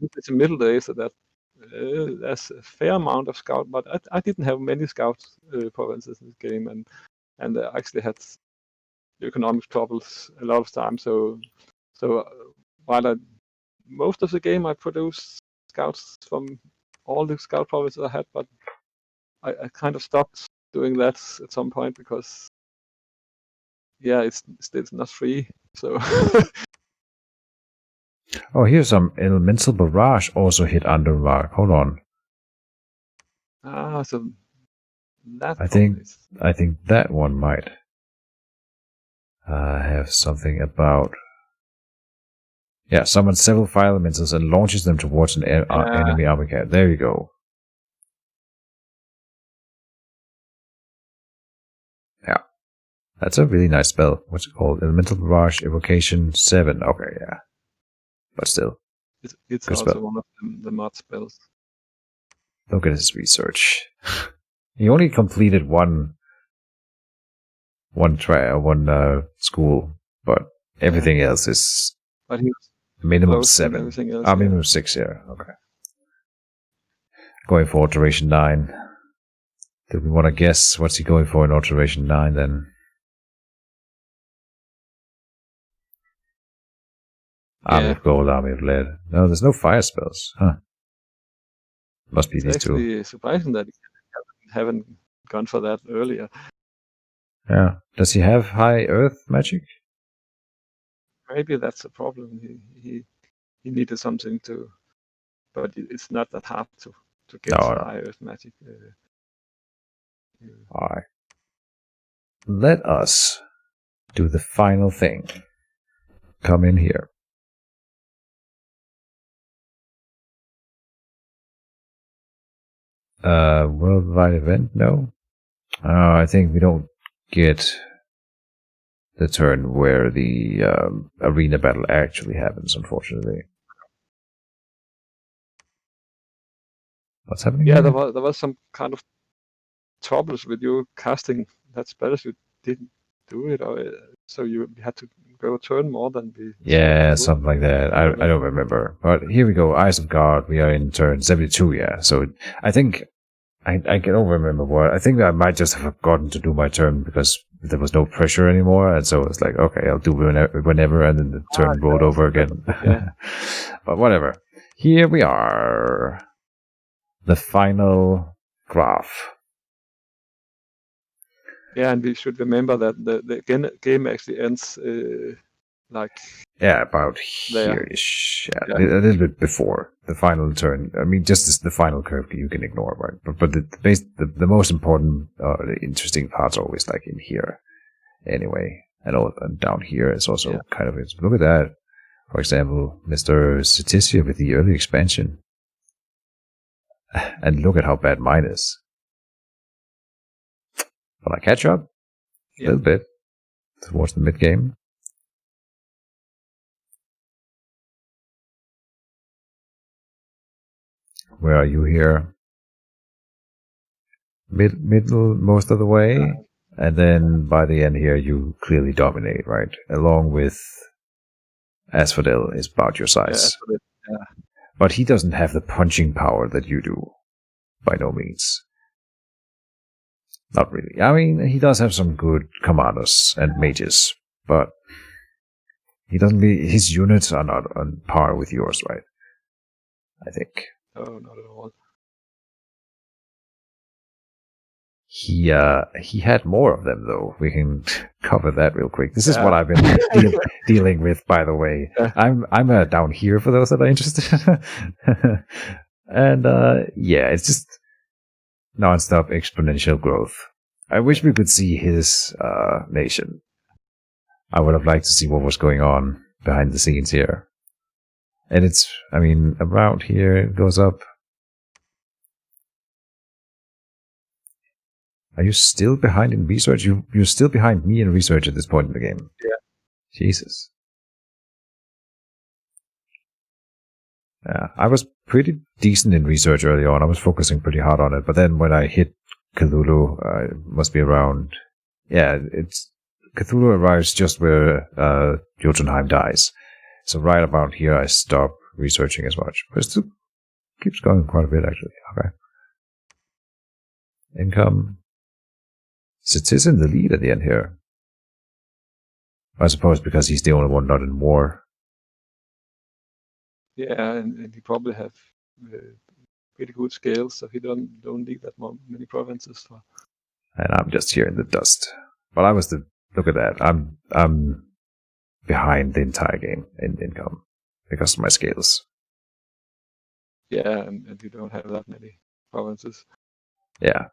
B: it's a middle days, so that there's a fair amount of scout. But I didn't have many scouts provinces in this game, and I actually had economic troubles a lot of times. So while most of the game I produce scouts from all the scout provinces I had, but I kind of stopped doing that at some point because it's not free. So
A: Oh, here's some elemental barrage also hit Undermark. Hold on.
B: So that
A: I think that one might have something about. Yeah, summons several fire elementals and launches them towards an enemy army camp. There you go. Yeah. That's a really nice spell. What's it called? Elemental Barrage Evocation 7. Okay, yeah. But still.
B: It's also spell. One of the mod spells.
A: Look at his research. He only completed one school, but everything else is
B: but he was
A: minimum 7.
B: Else,
A: minimum 6, yeah. Okay. Going for Alteration 9. Do we want to guess what's he going for in Alteration 9 then? Army of Gold, Army of Lead. No, there's no fire spells. Huh. Must be these two.
B: It's actually surprising that he haven't gone for that earlier.
A: Yeah. Does he have high earth magic?
B: Maybe that's a problem. He needed something to, but it's not that hard to get high earth magic.
A: Alright. Let us do the final thing. Come in here. Worldwide event? No. I think we don't get the turn where the arena battle actually happens, unfortunately. What's happening?
B: Yeah, there was some kind of troubles with you casting that spell. You didn't do it, or so you had to go a turn more than we.
A: Yeah, something like that. I don't remember. But here we go. Eyes of God. We are in turn 72. Yeah. So I think I don't remember what. I think I might just have forgotten to do my turn because there was no pressure anymore, and so it's like, okay, I'll do whenever, and then the turn rolled over again.
B: Yeah.
A: But whatever. Here we are. The final graph.
B: Yeah, and we should remember that the game actually ends
A: about here-ish. Yeah, a little bit before the final turn. I mean, just the final curve you can ignore, right? But the most important, the interesting parts are always like in here, anyway. And down here is also kind of it. Look at that. For example, Mr. Ceticia with the early expansion. And look at how bad mine is. Will I catch up? A little bit. Towards the mid-game. Where are you here? Middle most of the way. And then by the end here, you clearly dominate, right? Along with Asphodel is about your size.
B: Yeah.
A: But he doesn't have the punching power that you do. By no means. Not really. I mean, he does have some good commanders and mages, but he doesn't. His units are not on par with yours, right? I think.
B: Oh, not at all.
A: He had more of them though. We can cover that real quick. This is what I've been dealing with, by the way. I'm down here for those that are interested. And it's just non-stop exponential growth. I wish we could see his nation. I would have liked to see what was going on behind the scenes here. And it's, I mean, around here it goes up. Are you still behind in research? You're still behind me in research at this point in the game.
B: Yeah.
A: Jesus. Yeah, I was pretty decent in research early on. I was focusing pretty hard on it. But then when I hit Cthulhu, it must be around... Yeah, Cthulhu arrives just where Jotunheim dies. So right about here, I stop researching as much. But it still keeps going quite a bit, actually. Okay. Income. It's in the lead at the end here. I suppose because he's the only one not in war.
B: Yeah, and he probably have pretty good scales, so he don't need that many provinces for.
A: And I'm just here in the dust. But I was look at that. I'm behind the entire game in income because of my scales.
B: Yeah, and you don't have that many provinces.
A: Yeah.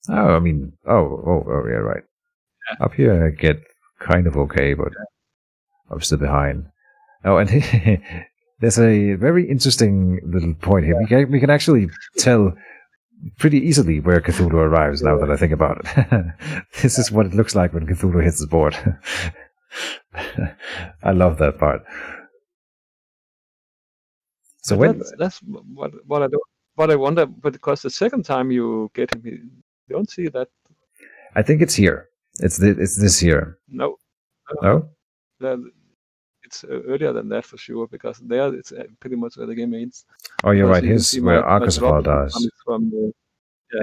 A: Oh, I mean, oh, yeah, right.
B: Yeah.
A: Up here I get kind of okay, but I'm still behind. Oh, and there's a very interesting little point here. We can actually tell pretty easily where Cthulhu arrives now that I think about it. This is what it looks like when Cthulhu hits the board. I love that part. So
B: that's what I wonder, but because the second time you get him, you don't see that.
A: I think it's here. It's this here.
B: No. It's earlier than that for sure, because there it's pretty much where the game ends.
A: Oh, you're right. Here's where Arcosaphal dies.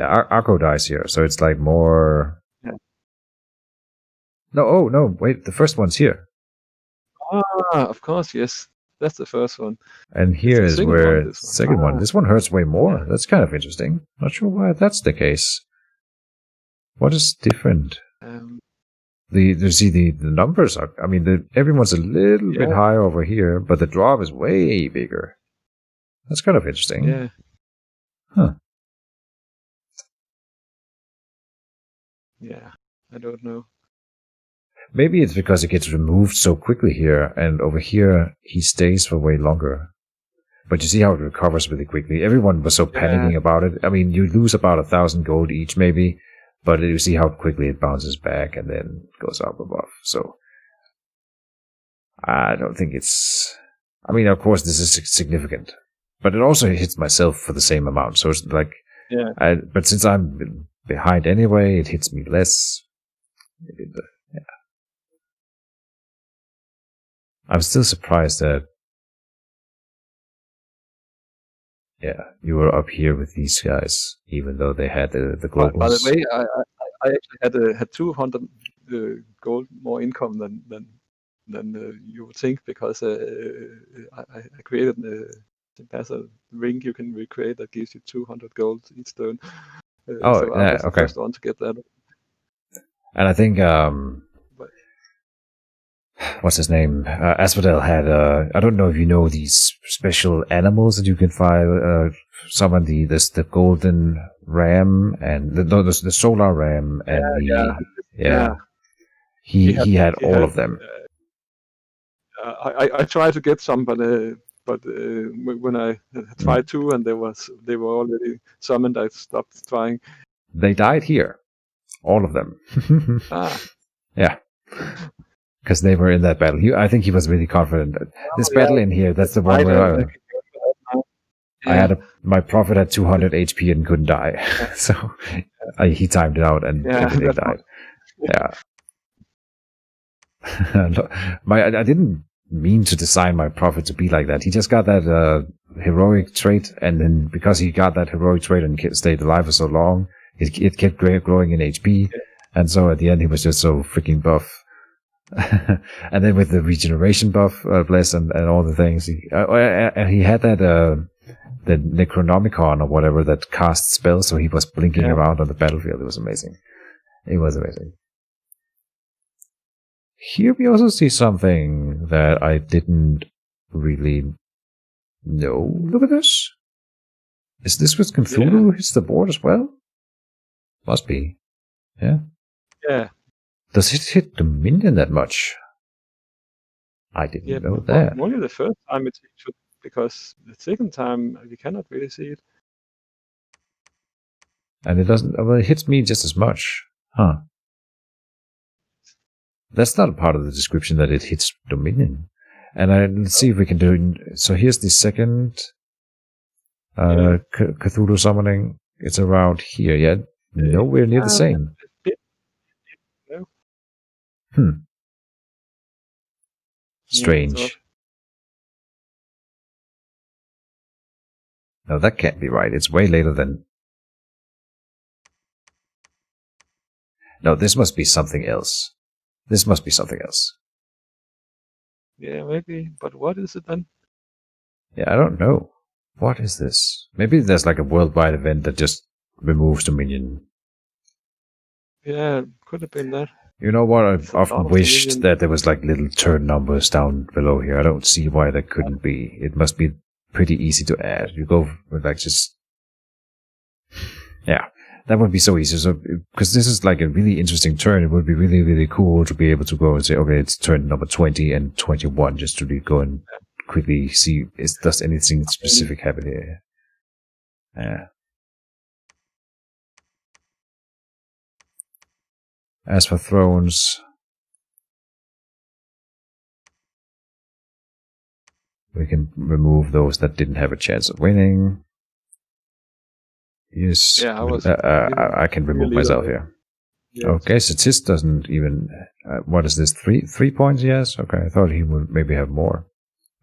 A: Arco dies here, so it's like more.
B: Yeah.
A: No, wait. The first one's here.
B: Ah, of course, yes. That's the first one.
A: And here is where the second one. This one hurts way more. Yeah. That's kind of interesting. Not sure why that's the case. What is different? You see the numbers are. I mean, everyone's a little bit higher over here, but the drop is way bigger. That's kind of interesting.
B: Yeah.
A: Huh.
B: Yeah, I don't know.
A: Maybe it's because it gets removed so quickly here, and over here he stays for way longer. But you see how it recovers really quickly. Everyone was so panicking about it. I mean, you lose about 1,000 gold each, maybe. But you see how quickly it bounces back and then goes up above. So, I don't think it's... I mean, of course, this is significant. But it also hits myself for the same amount. So it's like...
B: Yeah.
A: But since I'm behind anyway, it hits me less. Yeah. I'm still surprised that... Yeah, you were up here with these guys, even though they had the globals.
B: By the way, I actually had 200 gold more income than you would think, because I created there's a ring you can recreate that gives you 200 gold each turn. So I was the first one to get that.
A: And I think what's his name? Asphodel had I don't know if you know these special animals that you can find. Summon the golden ram and the solar ram and he had all of them.
B: I tried to get some, but when I tried to and they were already summoned, I stopped trying.
A: They died here, all of them. Yeah. Because they were in that battle. I think he was really confident. This battle in here, that's the one where I had my prophet had 200 HP and couldn't die. So he timed it out and everything died. Yeah. I didn't mean to design my prophet to be like that. He just got that heroic trait, and then because he got that heroic trait and stayed alive for so long, it kept growing in HP. And so at the end, he was just so freaking buff. And then with the regeneration buff, bless and all the things, he had that the Necronomicon or whatever that casts spells, so he was blinking around on the battlefield. It was amazing. It was amazing. Here we also see something that I didn't really know. Look at this. Is this with Cthulhu hits the board as well? Must be. Yeah.
B: Yeah.
A: Does it hit Dominion that much? I didn't know that.
B: Only the first time it should, because the second time you cannot really see it.
A: And it doesn't. Well, it hits me just as much. Huh. That's not a part of the description that it hits Dominion. And let's see if we can do it. So here's the second Cthulhu summoning. It's around here. Yeah. Nowhere near the same. Strange. No, that can't be right. It's way later than... No, this must be something else. This must be something else.
B: Yeah, maybe. But what is it then?
A: Yeah, I don't know. What is this? Maybe there's like a worldwide event that just removes Dominion.
B: Yeah, could have been that.
A: You know what? I've
B: It's a lot
A: often
B: of
A: wished
B: Dominion.
A: that there was like little turn numbers down below here. I don't see why that couldn't be. It must be pretty easy to add. You go with like just... Yeah, that would be so easy. So, because this is like a really interesting turn, it would be really, really cool to be able to go and say, okay, it's turn number 20 and 21, just to go and quickly see, does anything specific happen here? Yeah. As for thrones, we can remove those that didn't have a chance of winning. Yes,
B: Yeah,
A: I can remove myself here. Yes. Okay, so this doesn't even... what is this? 3 points? Yes. Okay, I thought he would maybe have more,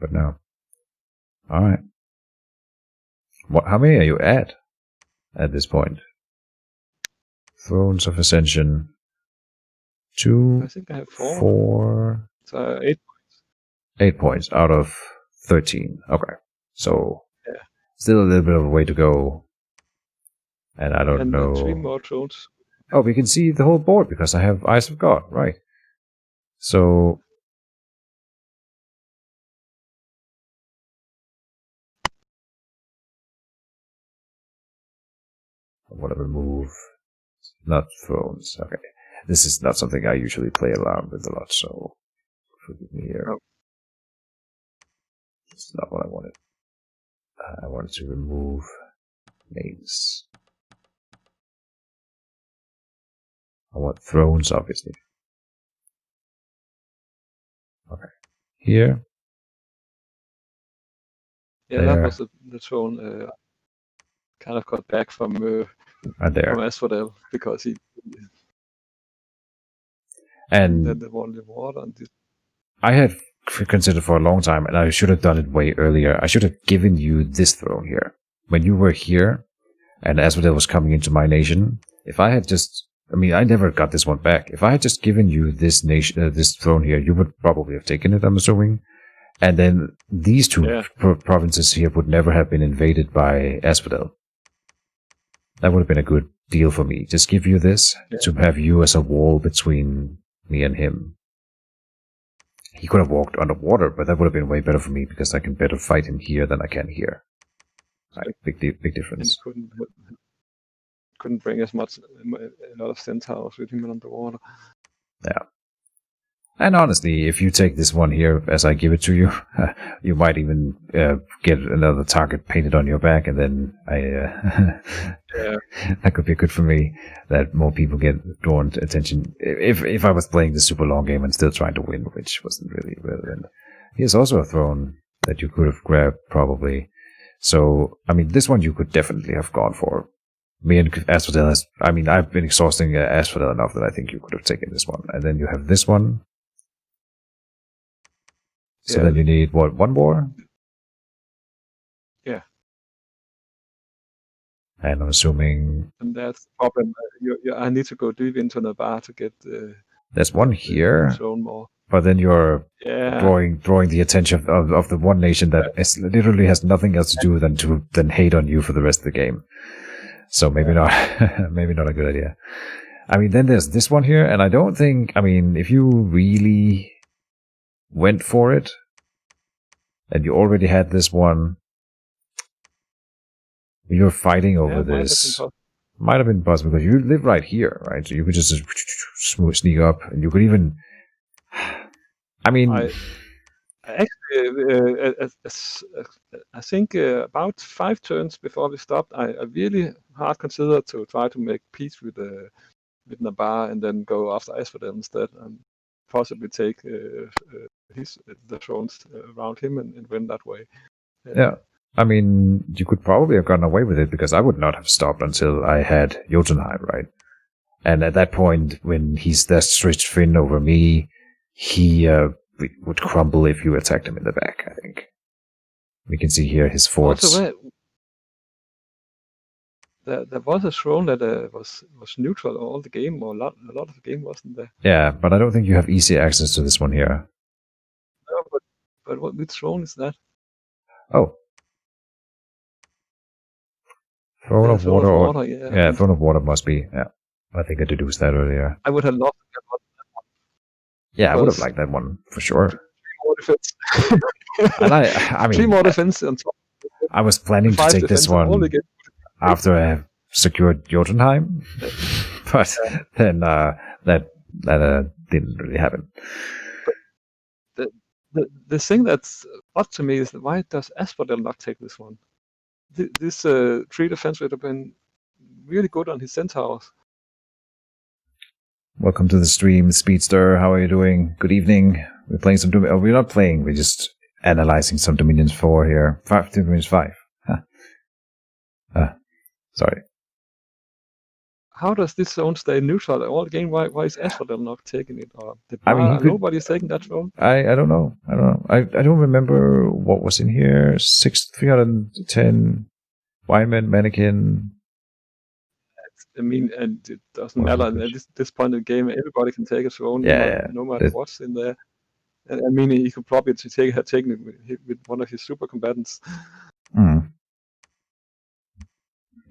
A: but no. All right. How many are you at this point? Thrones of Ascension. 2.
B: I think I have 4.
A: 4.
B: So 8 points.
A: 8 points out of 13. Okay, so
B: yeah.
A: Still a little bit of a way to go. And I don't know.
B: 3 more thrones.
A: Oh, we can see the whole board because I have Eyes of God, right? So I want to remove not thrones. Okay, this is not something I usually play around with a lot, so forgive me here.
B: Oh.
A: It's not what I wanted. I wanted to remove names. I want thrones, obviously. Okay, here.
B: Yeah, there. That was the throne. Kind of got back from from Asphodel because he
A: and
B: then they won the water and this.
A: I have considered for a long time, and I should have done it way earlier. I should have given you this throne here when you were here, and Asphodel was coming into my nation. If I had just, I mean, I never got this one back. If I had just given you this nation, this throne here, you would probably have taken it, I'm assuming. And then these two provinces here would never have been invaded by Asphodel. That would have been a good deal for me. Just give you this to have you as a wall between me and him. He could have walked underwater, but that would have been way better for me because I can better fight him here than I can here. Like, big difference.
B: And couldn't bring as much, a lot of centaurs with him underwater.
A: Yeah. And honestly, if you take this one here as I give it to you, you might even get another target painted on your back, and then that could be good for me. That more people get drawn to attention. If I was playing the super long game and still trying to win, which wasn't really relevant. Here's also a throne that you could have grabbed probably. So I mean, this one you could definitely have gone for. Me and Asphodel I've been exhausting Asphodel enough that I think you could have taken this one. And then you have this one. So then you need, what, one more?
B: Yeah.
A: And I'm assuming...
B: And that's the problem. I need to go deep into Navarre to get...
A: there's one here,
B: more.
A: But then you're drawing the attention of the one nation that literally has nothing else to do than hate on you for the rest of the game. So maybe not maybe not a good idea. I mean, then there's this one here, and I don't think... I mean, if you really went for it, and you already had this one, you're fighting over this. Might have been possible because you live right here, right? So you could just sneak up, and you could even... I mean...
B: I think about 5 turns before we stopped, I really hard considered to try to make peace with Navarre and then go after Asphodel instead, and possibly take the thrones around him and win that way.
A: Yeah, I mean, you could probably have gotten away with it because I would not have stopped until I had Jotunheim, right? And at that point, when he's that stretched thin over me, he would crumble if you attacked him in the back, I think. We can see here his forts.
B: Also, there was a throne that was neutral all the game, or a lot of the game wasn't there.
A: Yeah, but I don't think you have easy access to this one here.
B: No, but But which throne is that?
A: Oh. Throne of Water.
B: Yeah.
A: Throne of Water must be. Yeah. I think I deduced that earlier.
B: I would have loved to get one.
A: Yeah, I would have liked that one for sure.
B: 3 more defense.
A: And I mean,
B: 3 more defense on top.
A: I was planning to take this one after I have secured Jotunheim, but then that didn't really happen.
B: The thing that's odd to me is why does Asphodel not take this one? This 3 defense would have been really good on his centaurs.
A: Welcome to the stream, Speedster. How are you doing? Good evening. We're playing some Dominions. Oh, we're not playing. We're just analyzing some Dominions 4 here. Dominions 5. Huh. Sorry.
B: How does this zone stay neutral all the game? Why is Asphodel not taking it? Or nobody's taking that zone?
A: I don't know. I don't remember what was in here. 310 Wyman, Mannequin.
B: I mean, and it doesn't matter. At this point in the game, everybody can take a zone, no matter what's in there. And I mean, he could probably have taken it with one of his super combatants.
A: Yeah,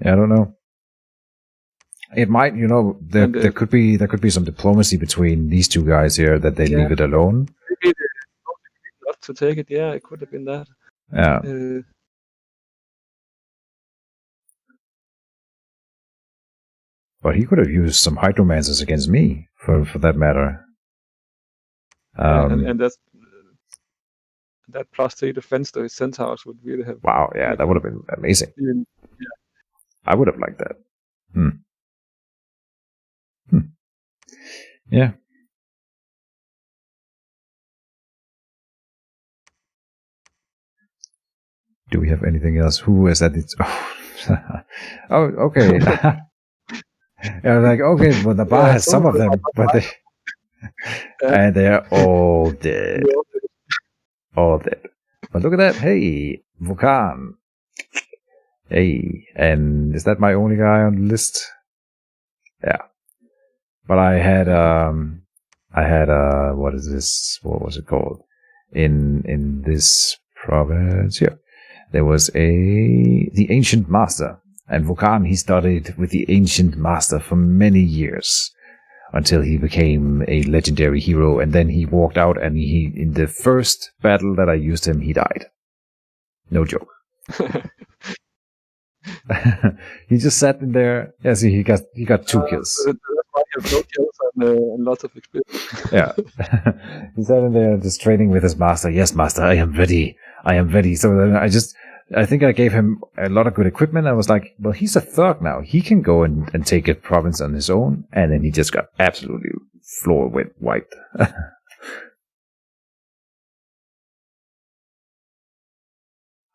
A: I don't know. It might, there could be some diplomacy between these two guys here that they leave it alone.
B: Maybe they not to take it. Yeah, it could have been that.
A: Yeah. But he could have used some hydromancers against me, for that matter.
B: And that plus 3 defense to his centaurs would really have...
A: Wow, yeah, that would have been amazing.
B: Yeah.
A: I would have liked that. Yeah. Do we have anything else? Who is that? Oh, okay. Yeah, like, okay, well, the bar has some of them, but and they're all dead. All dead. But look at that. Hey, Vulcan. Hey, and is that my only guy on the list? Yeah. But I had, what is this? What was it called? In this province here, there was the Ancient Master. And Vulcan, he studied with the Ancient Master for many years until he became a legendary hero. And then he walked out, and in the first battle that I used him, he died. No joke. He just sat in there. Yeah, see, he got 2 kills.
B: That's why he has no kills and lots of experience.
A: Yeah. He sat in there just training with his master. Yes, master, I am ready. So then I think I gave him a lot of good equipment. I was like, well, he's a thug now. He can go and take a province on his own. And then he just got absolutely floor wiped.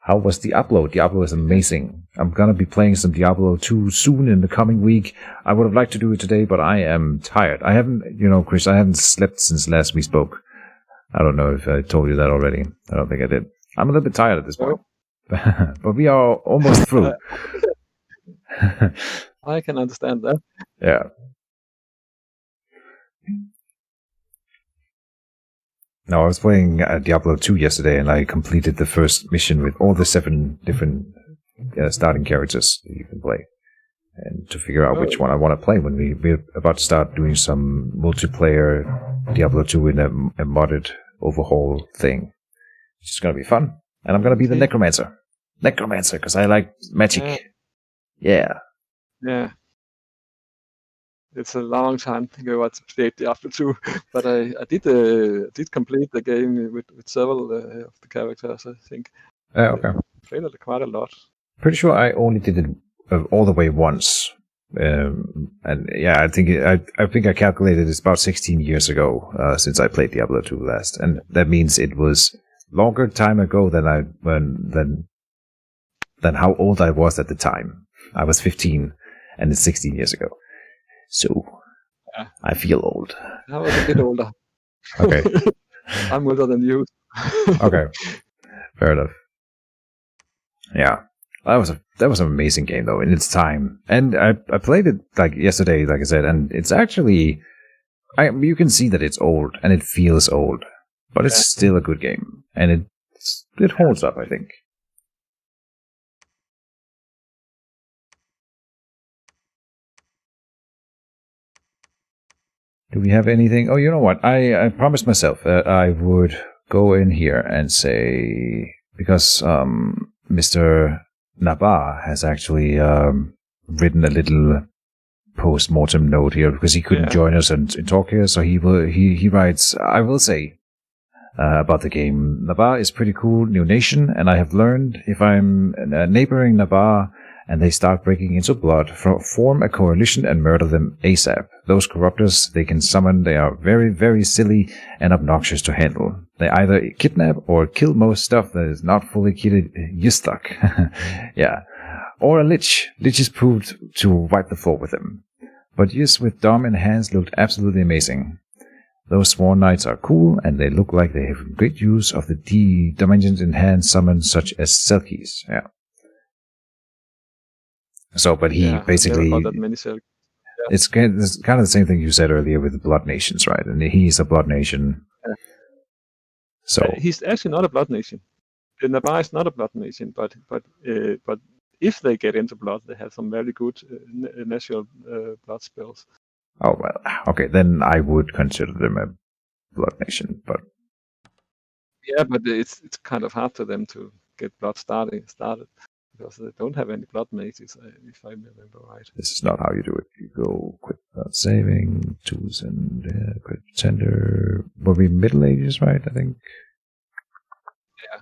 A: How was Diablo? Diablo is amazing. I'm going to be playing some Diablo 2 soon in the coming week. I would have liked to do it today, but I am tired. I haven't, Chris, I haven't slept since last we spoke. I don't know if I told you that already. I don't think I did. I'm a little bit tired at this point. But we are almost through.
B: I can understand that.
A: Yeah. No, I was playing Diablo 2 yesterday, and I completed the first mission with all the 7 different starting characters that you can play. And to figure out which one I want to play when we're about to start doing some multiplayer Diablo 2 in a modded overhaul thing. It's just going to be fun. And I'm going to be the Necromancer. Necromancer, because I like magic. Yeah.
B: Yeah. It's a long time ago I played Diablo 2, but I did complete the game with several of the characters, I think.
A: Okay.
B: I played it quite a lot.
A: Pretty sure I only did it all the way once. And yeah, I think I calculated it's about 16 years ago since I played Diablo 2 last. And that means it was longer time ago than how old I was at the time. I was 15, and it's 16 years ago. So, I feel old.
B: I was a bit older.
A: Okay.
B: I'm older than you.
A: Okay. Fair enough. Yeah. That was an amazing game, though, in its time. And I played it, like, yesterday, like I said, and it's actually... you can see that it's old, and it feels old. But it's still a good game, and it holds up, I think. Do we have anything? Oh, you know what? I promised myself that I would go in here and say, because Mr. Nabar has actually written a little post-mortem note here because he couldn't join us and talk here, so he writes, I will say about the game, Nabar is pretty cool new nation, and I have learned if I'm neighboring Nabar and they start breaking into blood, form a coalition and murder them ASAP. Those corruptors they can summon, they are very, very silly and obnoxious to handle. They either kidnap or kill most stuff that is not fully kitted Yistak. Yeah. Or a lich. Lich is proved to wipe the floor with them. But yes, with Dom in hands looked absolutely amazing. Those Sworn Knights are cool, and they look like they have great use of the dimensions in hand summons such as Selkies. Yeah. So, but he basically...
B: Never got that many Selkies. Yeah.
A: It's kind of the same thing you said earlier with the Blood Nations, right? And he's a Blood Nation.
B: Yeah.
A: So
B: he's actually not a Blood Nation. The Nabar is not a Blood Nation, but if they get into blood, they have some very good natural blood spells.
A: Oh, well, okay, then I would consider them a Blood Nation, but...
B: Yeah, but it's kind of hard for them to get blood started because they don't have any blood mages, if I remember right.
A: This is not how you do it. You go quick without saving, tools and quick tender. Were we Middle Ages, right, I think?
B: Yeah.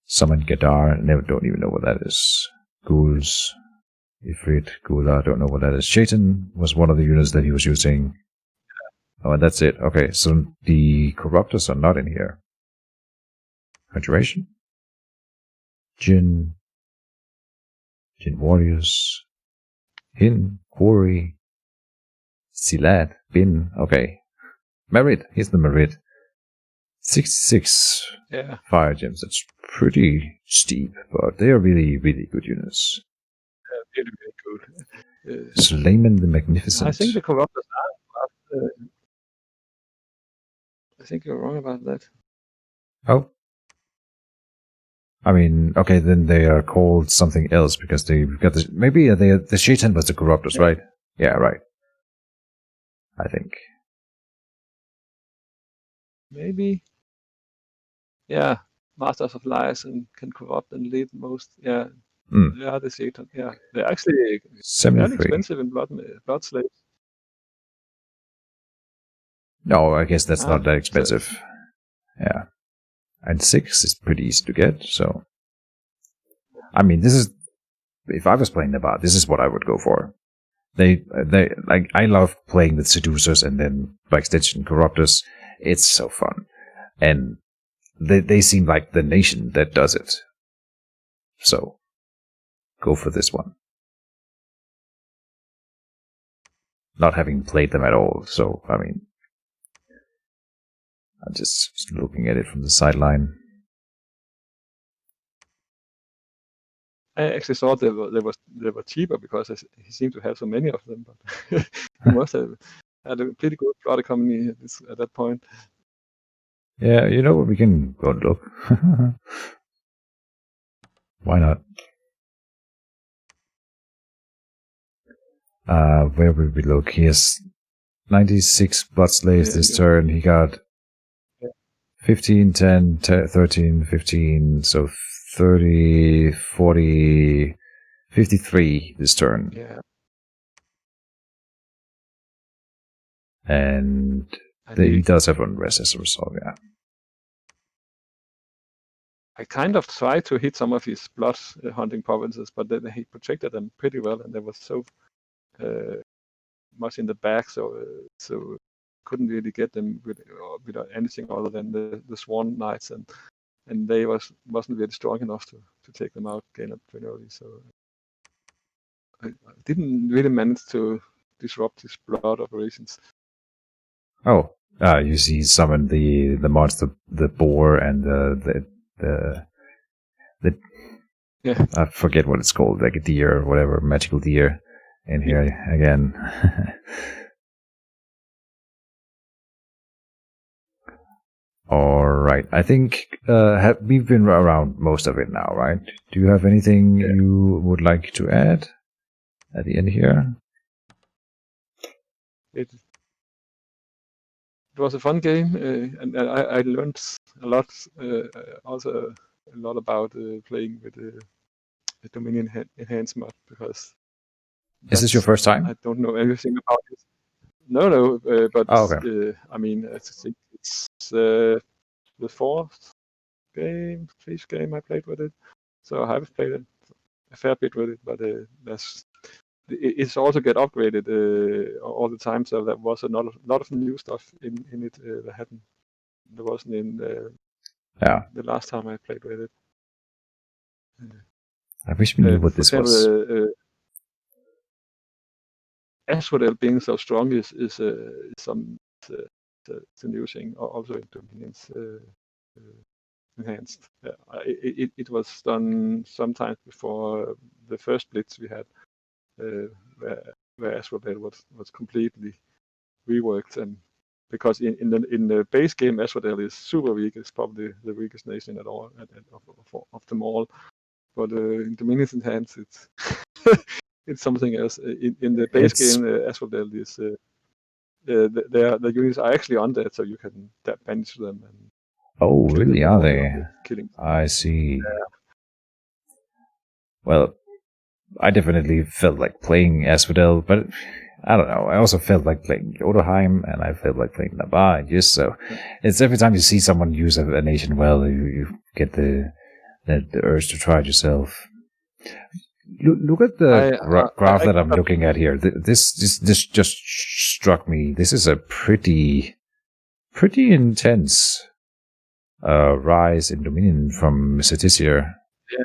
A: Summon Gadar, don't even know what that is. Ghouls, Ifrit, Gula, don't know what that is. Shaitan was one of the units that he was using. Oh, and that's it. Okay, so the Corruptors are not in here. Conjuration? Jinn Warriors, Hin, Quarry, Silat, Bin, okay. Merit, here's the Merit. 66 fire gems. That's pretty steep, but they are really, really good units.
B: Yeah, really, really good.
A: Suleiman the Magnificent.
B: I think the Corruptors are. I think you're wrong about that.
A: Oh. I mean, okay, then they are called something else because they've got this. Maybe the Shaitan was the Corruptors, right? Yeah, right. I think.
B: Maybe. Yeah, Masters of Lies and can corrupt and lead most. Yeah, they are the Satan. Yeah, they're actually very expensive in blood slaves.
A: No, I guess that's not that expensive. So, yeah, and 6 is pretty easy to get. So, I mean, this is if I was playing Nabar, this is what I would go for. They like I love playing with seducers and then by extension corruptors. It's so fun, and they seem like the nation that does it. So, go for this one. Not having played them at all, so I mean, I'm just looking at it from the sideline.
B: I actually thought they were cheaper because he seemed to have so many of them, but he must have had a pretty good product company at that point.
A: Yeah, you know what? We can go and look. Why not? Where would we look? He has 96 blood slaves this turn. He got 15, 10, 13, 15, so 30, 40, 53 this turn.
B: Yeah.
A: And he does have unrest as a result, yeah.
B: I kind of tried to hit some of his blood hunting provinces, but then he protected them pretty well, and they were so much in the back, so couldn't really get them without anything other than the Sworn Knights, and they wasn't really strong enough to take them out again pretty early. So I didn't really manage to disrupt his blood operations.
A: Oh, you see, summon the monster, the boar, and the
B: yeah.
A: I forget what it's called, like a deer or whatever, magical deer, in here again. right. I think we've been around most of it now, right? Do you have anything you would like to add at the end here?
B: It was a fun game, and I learned a lot. Also, a lot about playing with the Dominion Enhanced mod, because
A: Is this your first time?
B: I don't know anything about it. No, but
A: okay.
B: I mean, I think it's the fourth fifth game I played with it. So I have played a fair bit with it, but it's also get upgraded all the time. So there was a lot of new stuff in it that there wasn't in the last time I played with it.
A: I wish we knew what this was.
B: Asphodel being so strong is some the new thing. Also in Dominion's Enhanced. It was done sometimes before the first Blitz we had, where Asphodel was completely reworked, and because in the base game Asphodel is super weak. It's probably the weakest nation at all of them all. But in Dominion's Enhanced, it's it's something else. In the base game, Asphodel is the units are actually undead, so you can banish them. And
A: really? Are they? I see.
B: Yeah.
A: Well, I definitely felt like playing Asphodel, but I don't know. I also felt like playing Jotunheim, and I felt like playing Navarre. Just so it's every time you see someone use a nation well, you get the urge to try it yourself. Look at the graph that I'm looking at here. This just struck me. This is a pretty intense rise in Dominion from Mr. this year.
B: Yeah,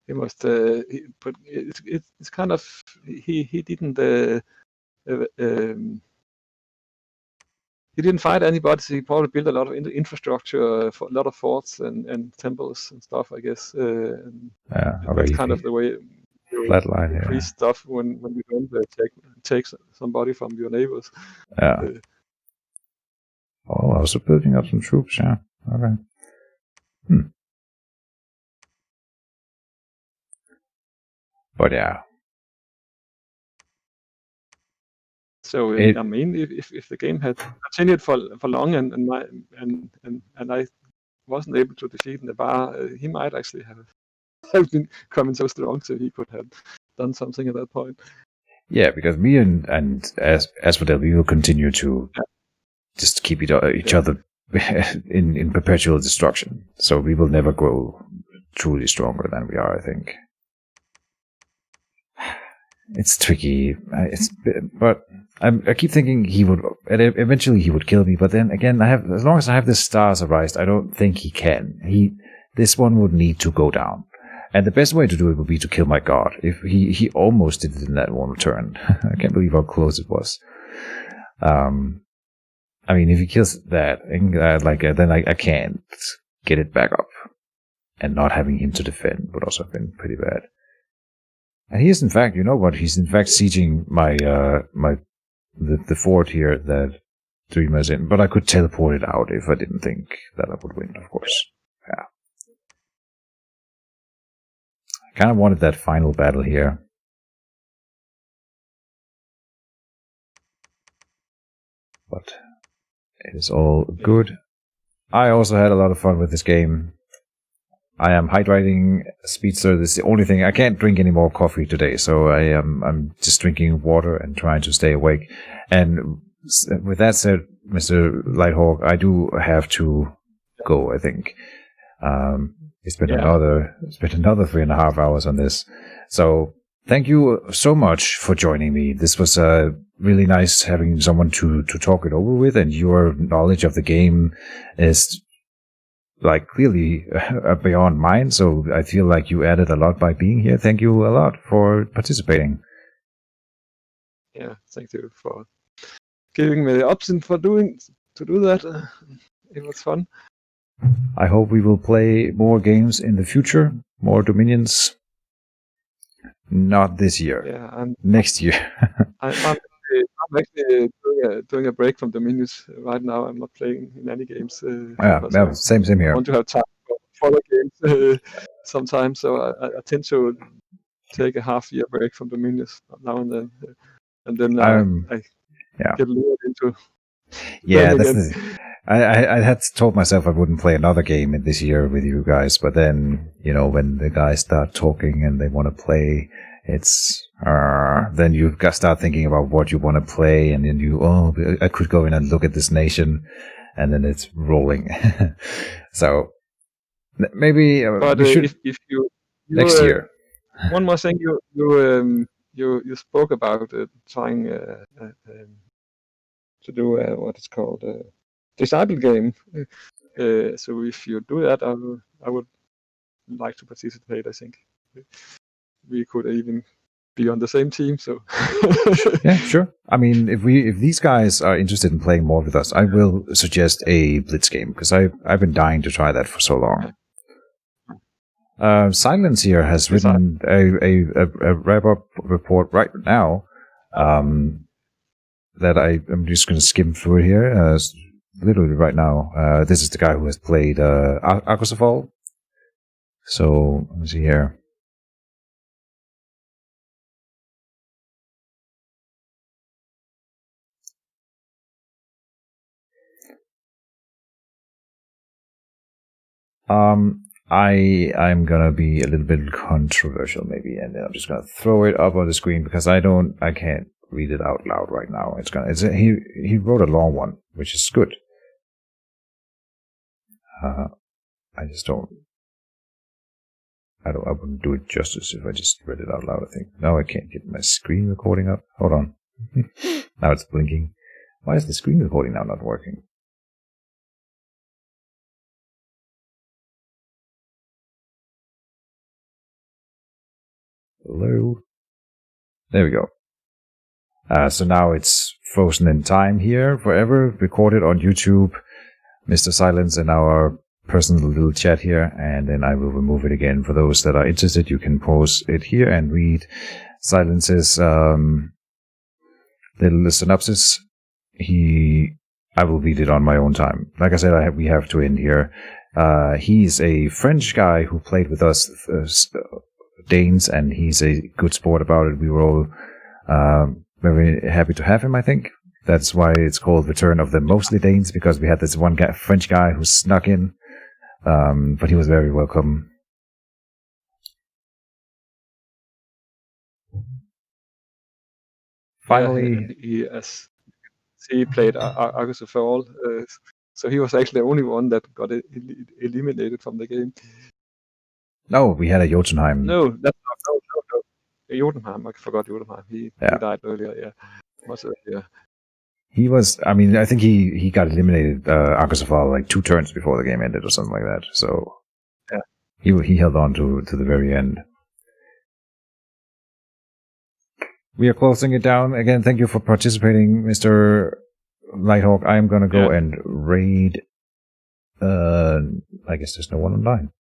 B: he must. But it's kind of he didn't. He didn't fight anybody. So he probably built a lot of infrastructure, for a lot of forts and temples and stuff, I guess. That's kind of the way you increase stuff when you don't take somebody from your neighbors.
A: Yeah. Also building up some troops. Yeah. Okay. But yeah.
B: So I mean, if the game had continued for long and I wasn't able to defeat Navarre, he might actually have been coming so strong, so he could have done something at that point.
A: Yeah, because me and Asphodel, we will continue to just keep each other in perpetual destruction. So we will never grow truly stronger than we are, I think. It's tricky. But I keep thinking eventually he would kill me. But then again, as long as I have this Stars Arise, I don't think he can. This one would need to go down, and the best way to do it would be to kill my god. If he almost did it in that one turn. I can't believe how close it was. I mean, if he kills that, then I can't get it back up, and not having him to defend would also have been pretty bad. And he is, in fact, you know what? He's in fact sieging the fort here that Dreamer's in. But I could teleport it out if I didn't think that I would win, of course. Yeah. I kind of wanted that final battle here. But it is all good. I also had a lot of fun with this game. I am hydrating Speedster. This is the only thing. I can't drink any more coffee today, so I'm just drinking water and trying to stay awake. And with that said, Mr. Lighthawk, I do have to go, I think. It's been another 3.5 hours on this. So thank you so much for joining me. This was really nice having someone to talk it over with, and your knowledge of the game is clearly beyond mine, so I feel like you added a lot by being here. Thank you a lot for participating.
B: Yeah, thank you for giving me the option to do that. It was fun.
A: I hope we will play more games in the future, more Dominions. Not this year.
B: Yeah, and
A: next year.
B: I'm I'm actually doing a break from Dominions right now. I'm not playing in any games because
A: same
B: I
A: here.
B: want to have time for other games sometimes. So I tend to take a half-year break from Dominions now and then I get lured into playing again.
A: I had told myself I wouldn't play another game in this year with you guys, but then, when the guys start talking and they want to play, it's then you start thinking about what you want to play, and then I could go in and look at this nation, and then it's rolling. So maybe
B: but
A: we should
B: if you
A: next year.
B: One more thing, you spoke about trying to do what is called a disciple game. So if you do that, I would like to participate. I think we could even be on the same team. So
A: yeah, sure. I mean, if these guys are interested in playing more with us, I will suggest a Blitz game because I've been dying to try that for so long. Silence here has written a wrap-up report right now that I'm just going to skim through it here. Literally right now. This is the guy who has played Akosafal. So, let me see here. I'm gonna be a little bit controversial maybe, and then I'm just gonna throw it up on the screen because I can't read it out loud right now. He wrote a long one, which is good. I wouldn't do it justice if I just read it out loud, I think. Now I can't get my screen recording up. Hold on. Now it's blinking. Why is the screen recording now not working? Hello? There we go. So now it's frozen in time here forever, recorded on YouTube, Mr. Silence in our personal little chat here, and then I will remove it again. For those that are interested, you can pause it here and read Silence's little synopsis. I will read it on my own time. Like I said, we have to end here. He's a French guy who played with us, Danes, and he's a good sport about it. We were all very happy to have him, I think. That's why it's called Return of the Mostly Danes, because we had this one guy, French guy who snuck in, but he was very welcome. Finally,
B: he played Argus of All, so he was actually the only one that got eliminated from the game.
A: No, we had a Jotunheim.
B: No, that's not. No. Jotunheim, I forgot Jotunheim. He died earlier, yeah. Much earlier.
A: He was, I think he got eliminated, Akosafal, like 2 turns before the game ended or something like that. So,
B: yeah.
A: He held on to the very end. We are closing it down. Again, thank you for participating, Mr. Lighthawk. I'm gonna go and raid, I guess there's no one online.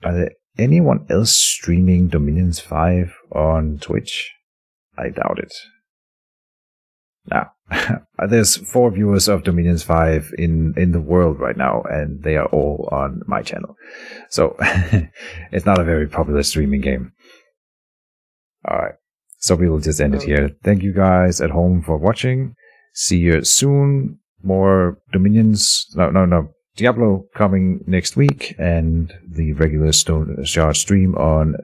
A: Are there anyone else streaming Dominions 5 on Twitch? I doubt it. Now, there's 4 viewers of Dominions 5 in the world right now, and they are all on my channel. So, it's not a very popular streaming game. Alright, so we will just end it here. Thank you guys at home for watching. See you soon. More Dominions. No. Diablo coming next week, and the regular Stone Shard stream on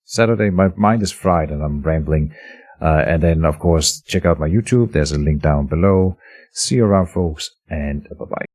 A: Saturday. My mind is fried and I'm rambling. And then, of course, check out my YouTube. There's a link down below. See you around, folks, and bye-bye.